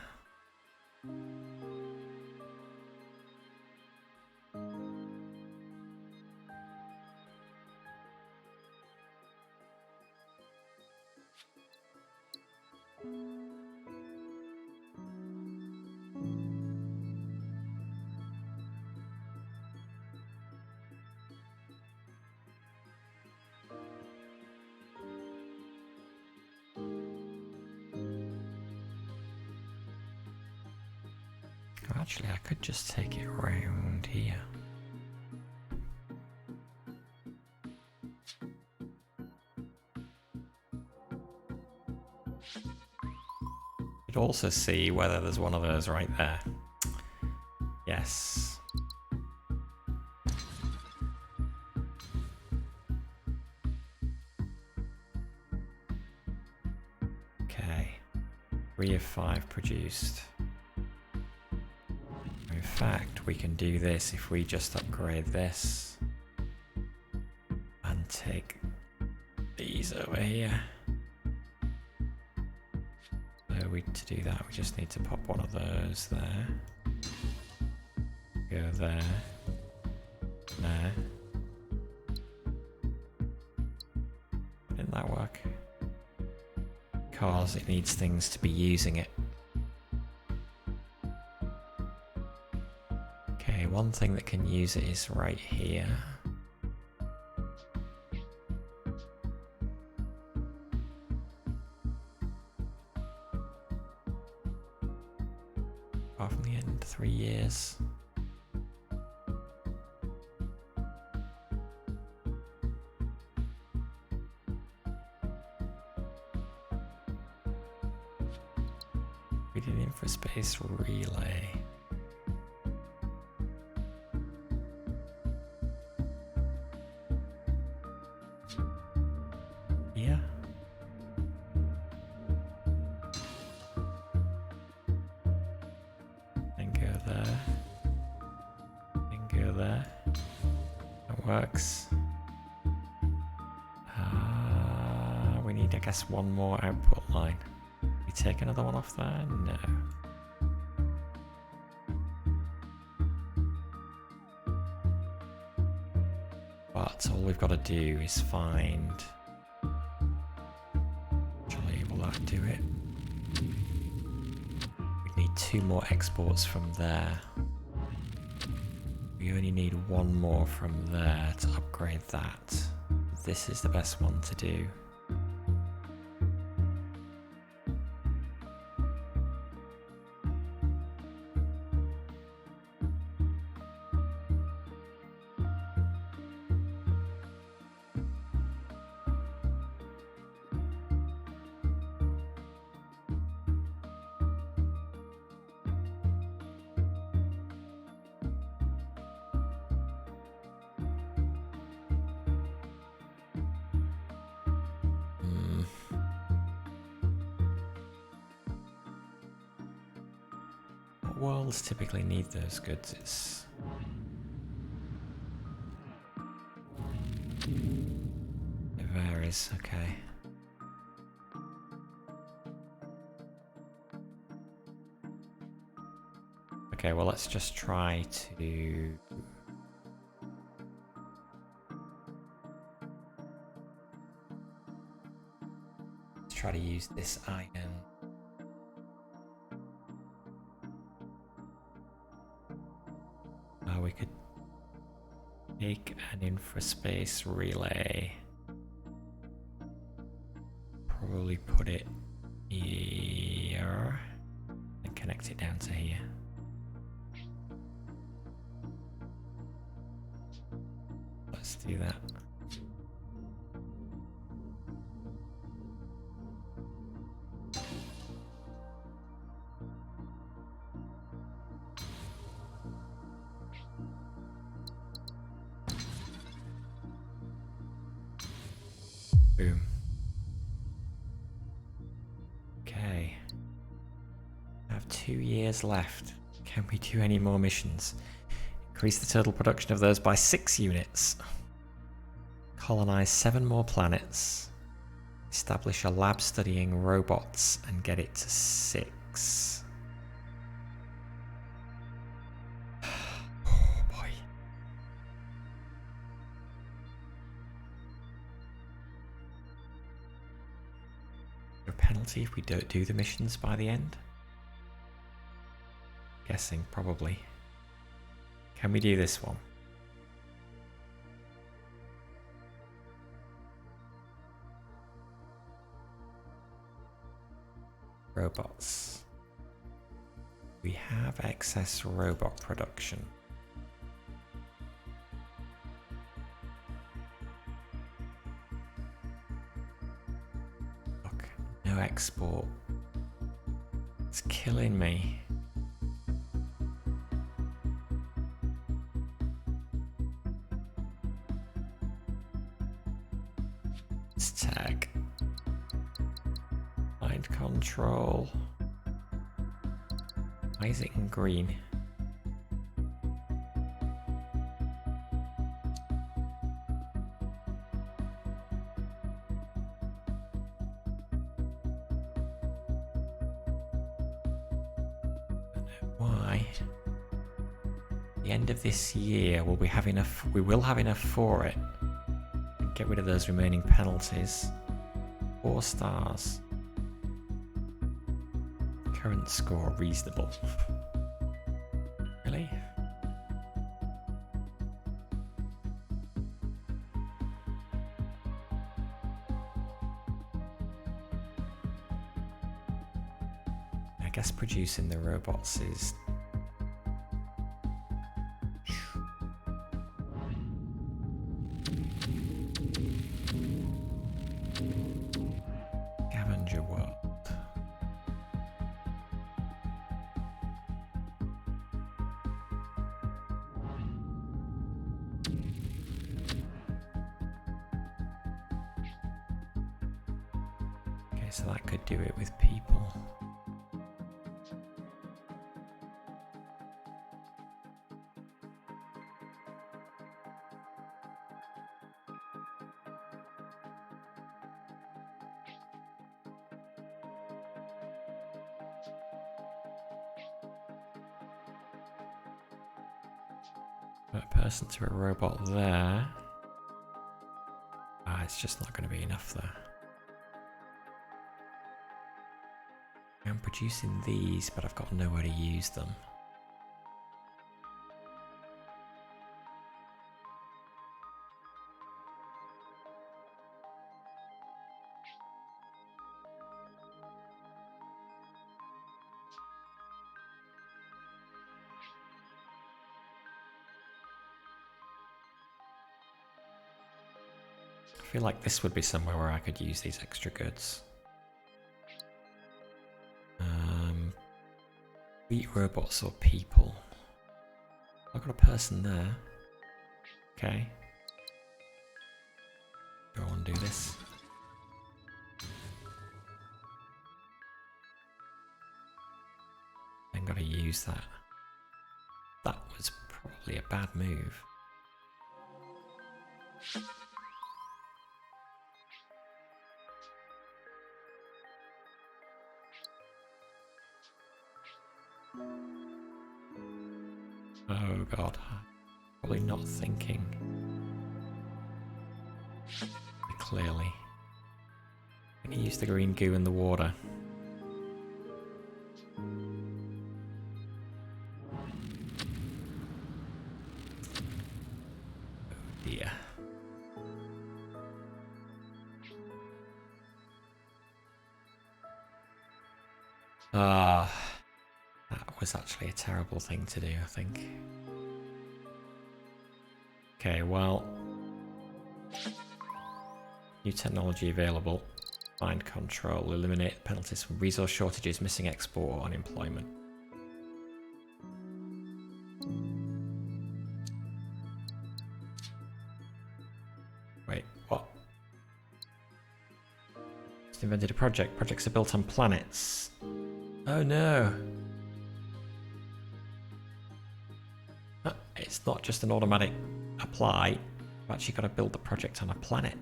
Actually, I could just take it around here. Could should also see whether there's one of those right there. Yes. Okay. 3 of 5 produced. In fact, we can do this if we just upgrade this and take these over here. So to do that, we just need to pop one of those there. Go there. There. Didn't that work? Because it needs things to be using it. Okay, one thing that can use it is right here. Apart from the end, 3 years. We did infraspace relay. Yeah. And go there. And go there. That works. We need, I guess, one more output line. We take another one off there? No. But all we've got to do is find... Actually, will that do it? We need 2 more exports from there. We only need 1 more from there to upgrade that. This is the best one to do. Worlds typically need those goods. It varies, okay. Okay, well let's just try to... Let's try to use this iron. We could take an infraspace relay, probably put it here and connect it down to here. Let's do that. Boom. Okay. I have 2 years left. Can we do any more missions? Increase the total production of those by 6 units. Colonize 7 more planets. Establish a lab studying robots and get it to 6. Penalty if we don't do the missions by the end? Guessing, probably. Can we do this one? Robots. We have excess robot production. Export It's killing me. It's tag. Mind control. Why is it in green? Why? The end of this year, will we have enough? We will have enough for it. Get rid of those remaining penalties. 4 stars. Current score reasonable. Really? I guess producing the robots is scavenger world. Okay, so that could do it with people. A person to a robot there. It's just not going to be enough there. I'm producing these, but I've got nowhere to use them. I feel like this would be somewhere where I could use these extra goods. Wheat robots or people? I've got a person there. Okay. Go on, do this. I'm gonna use that. That was probably a bad move. Oh god, probably not thinking clearly. I'm gonna use the green goo in the water. Oh dear. That was actually a terrible thing to do, I think. Okay, well, new technology available. Mind control, eliminate penalties from resource shortages, missing export, or unemployment. Wait, what? Just invented a project. Projects are built on planets. Oh no. It's not just an automatic apply. I've actually got to build the project on a planet.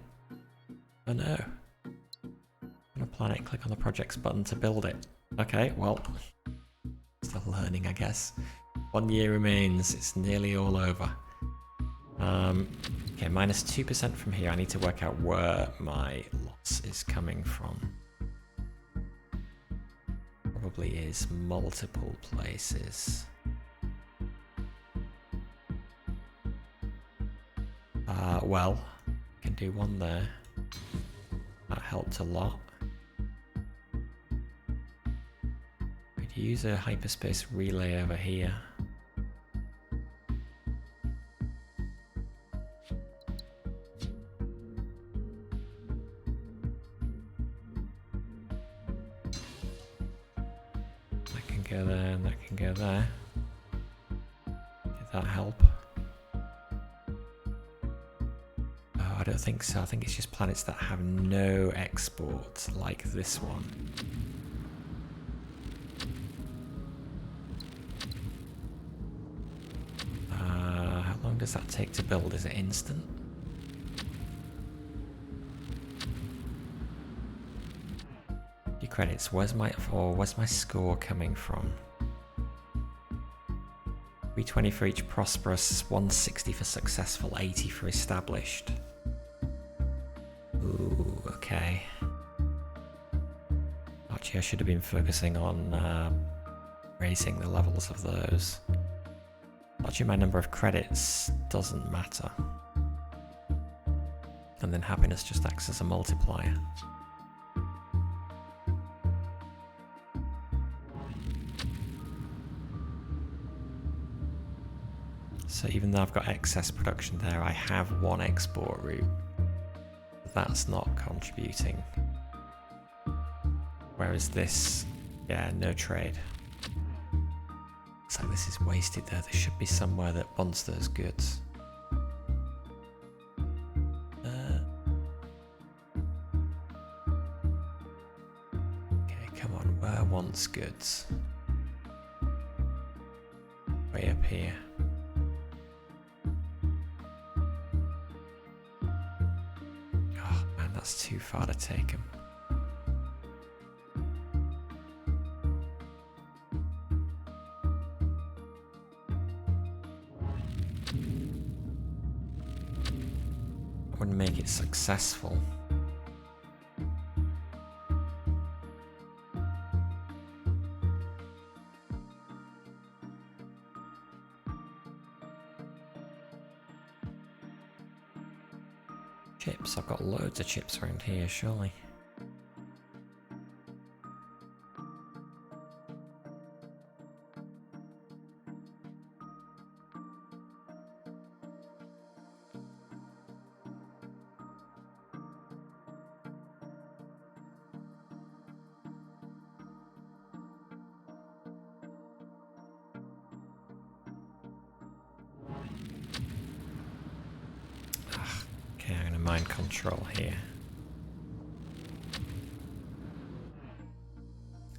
Oh no. On a planet, click on the projects button to build it. Okay, well, still learning, I guess. 1 year remains. It's nearly all over. Okay, minus 2% from here. I need to work out where my loss is coming from. Probably is multiple places. Well, can do one there. That helped a lot. Could use a hyperspace relay over here. go there and that can go there. Did that help? Oh, I don't think so. I think it's just planets that have no export, like this one. How long does that take to build? Is it instant? Few credits. Where's my score coming from? 320 for each prosperous, 160 for successful, 80 for established. Ooh, okay. Actually, I should have been focusing on raising the levels of those. Actually, my number of credits doesn't matter. And then happiness just acts as a multiplier. So even though I've got excess production there, I have one export route. That's not contributing. Whereas this, yeah, no trade. Looks like this is wasted there. There should be somewhere that wants those goods. Okay, come on, where wants goods? Way up here. Oh man, that's too far to take him. Wouldn't make it successful. Chips, I've got loads of chips around here, surely. Okay, I'm going to mind control here.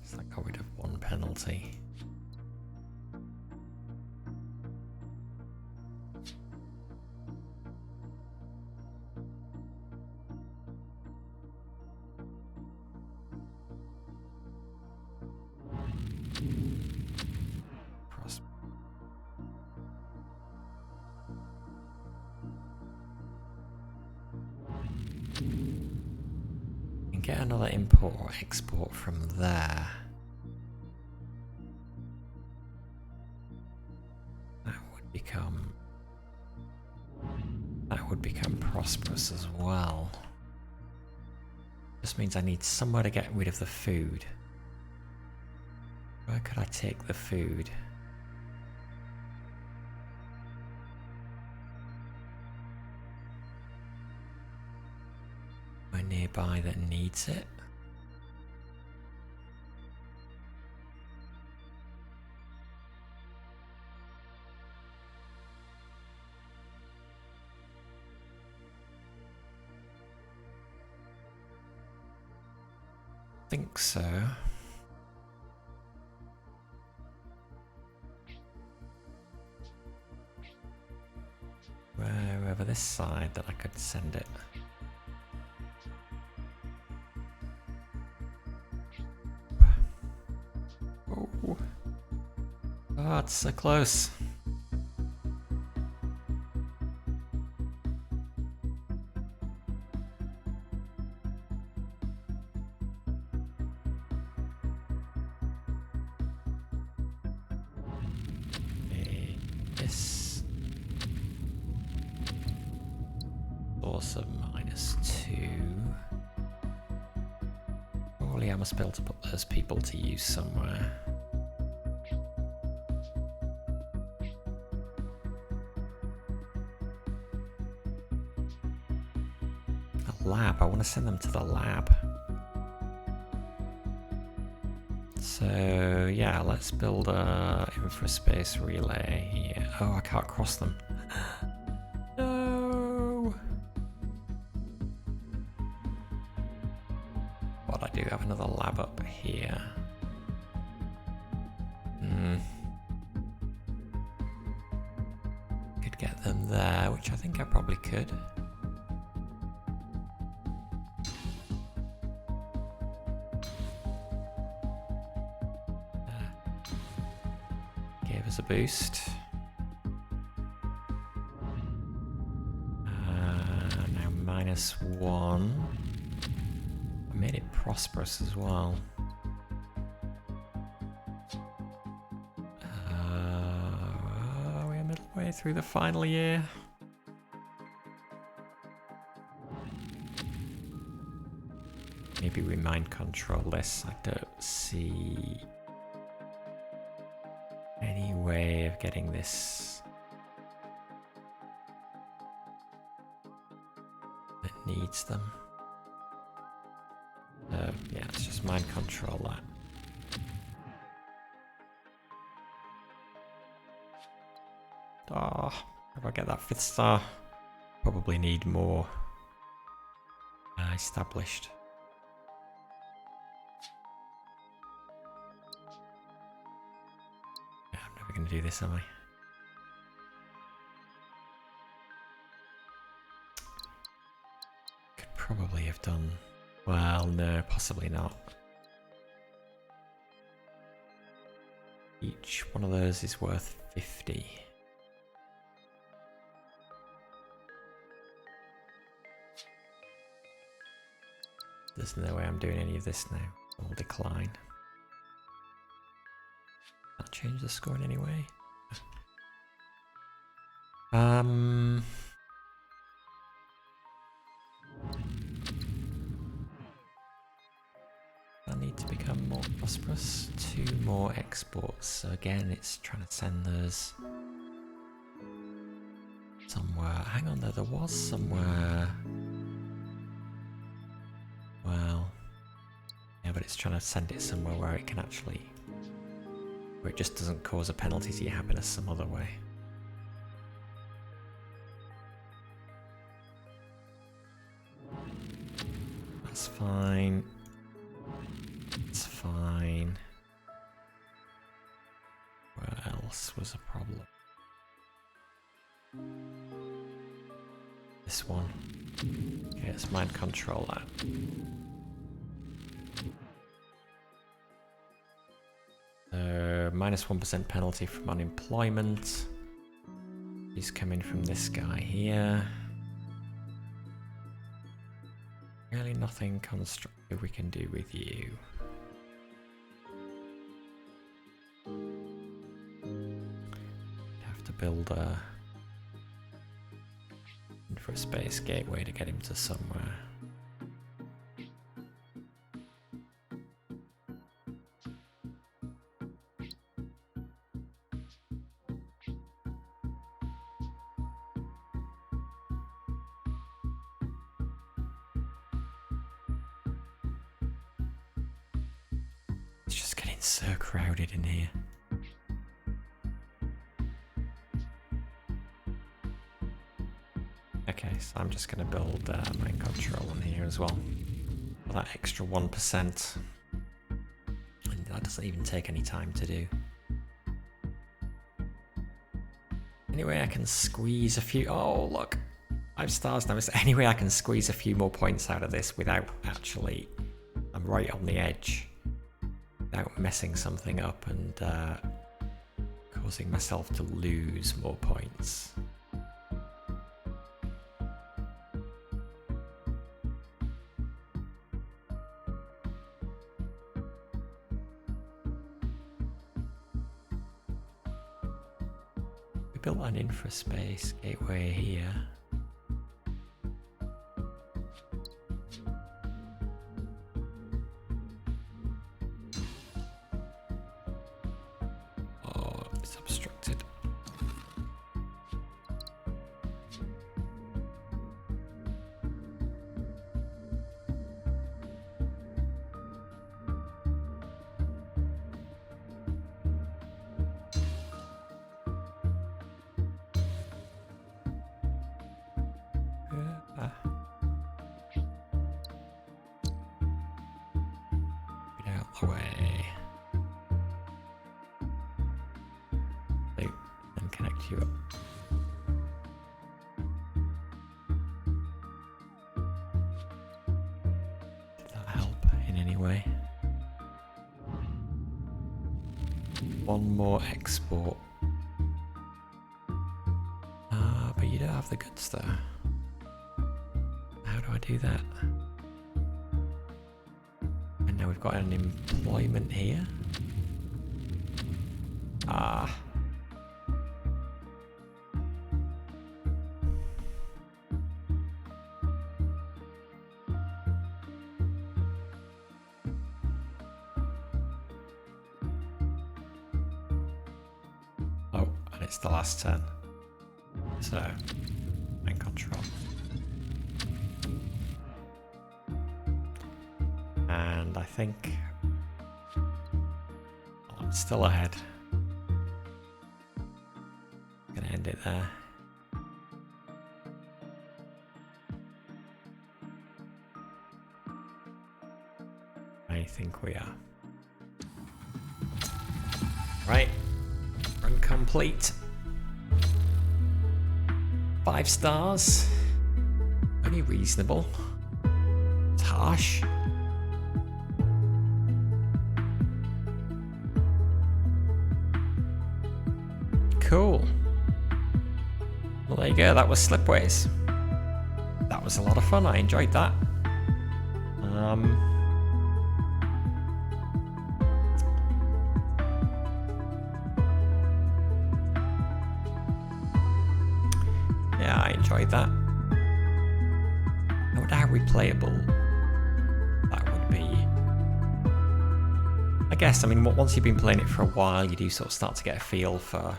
So that got rid of one penalty. Get another import or export from there. That would become prosperous as well. Just means I need somewhere to get rid of the food. Where could I take the food? Nearby that needs it. Think so. Wherever this side that I could send it. Oh, it's so close. This also -2. Surely I must be able to put those people to use somewhere. Lab, I want to send them to the lab. So yeah, let's build a infraspace relay here. Oh, I can't cross them. No. But I do have another lab up here. Could get them there, which I think I probably could. Gave us a boost. Now -1. I made it prosperous as well. We're midway through the final year. Maybe we mind control this. I don't see any way of getting this that needs them. Yeah, let's just mind control that. Oh, if I get that 5th star, probably need more established. Yeah, I'm never going to do this, am I? Could probably have done. Well, no, possibly not. Each one of those is worth 50. There's no way I'm doing any of this now. I'll decline. I'll change the score in any way. I need to become more prosperous. 2 more exports. So again, it's trying to send those somewhere. Hang on, there was somewhere. Well, yeah, but it's trying to send it somewhere where it can actually, where it just doesn't cause a penalty to your happiness some other way. That's fine. It's fine. Where else was a problem? This one. Okay, let's mind control that. -1% penalty from unemployment. He's coming from this guy here. Really nothing constructive we can do with you. Have to build a infraspace gateway to get him to somewhere. It's just getting so crowded in here. Okay, so I'm just going to build mind control on here as well. For that extra 1%. And that doesn't even take any time to do. Anyway, I can squeeze a few... Oh, look! 5 stars now. Is there any way I can squeeze a few more points out of this without actually... I'm right on the edge. Without messing something up and causing myself to lose more points. We built an infraspace gateway here. away. And connect you up. Did that help in any way? One more export. But you don't have the goods there. How do I do that? And now we've got an employment here. Ah. Oh, and it's the last turn. So, and control. And I think I'm still ahead. Gonna end it there. I think we are. Right. Run complete. 5 stars. Only reasonable. It's harsh. Cool. Well, there you go. That was Slipways. That was a lot of fun. I enjoyed that. Yeah, I enjoyed that. I wonder how replayable that would be. I guess, I mean, once you've been playing it for a while, you do sort of start to get a feel for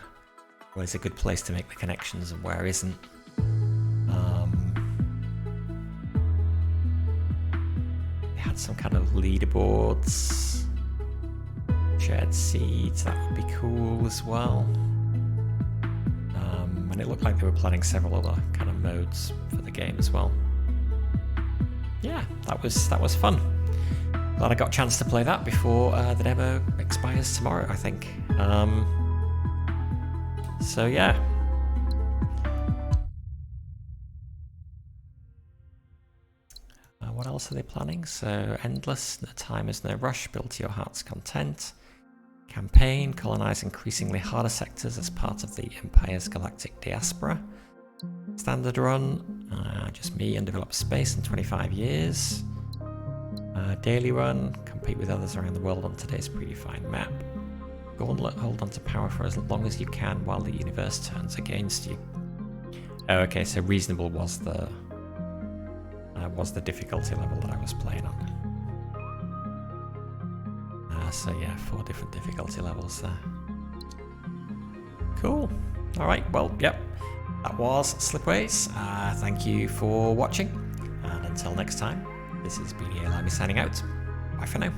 where's a good place to make the connections and where isn't. They had some kind of leaderboards, shared seeds, that would be cool as well. And it looked like they were planning several other kind of modes for the game as well. Yeah, that was fun. Glad I got a chance to play that before the demo expires tomorrow, I think. So yeah. What else are they planning? So endless, no time is no rush, build to your heart's content. Campaign, colonize increasingly harder sectors as part of the Empire's galactic diaspora. Standard run, just me, undeveloped space in 25 years. Daily run, compete with others around the world on today's predefined map. Gauntlet, hold on to power for as long as you can while the universe turns against you. Oh, okay, so reasonable was the difficulty level that I was playing on. So yeah, 4 different difficulty levels there. Cool. All right, well, yep, that was Slipways. Thank you for watching, and until next time, this is BDA Limey signing out. Bye for now.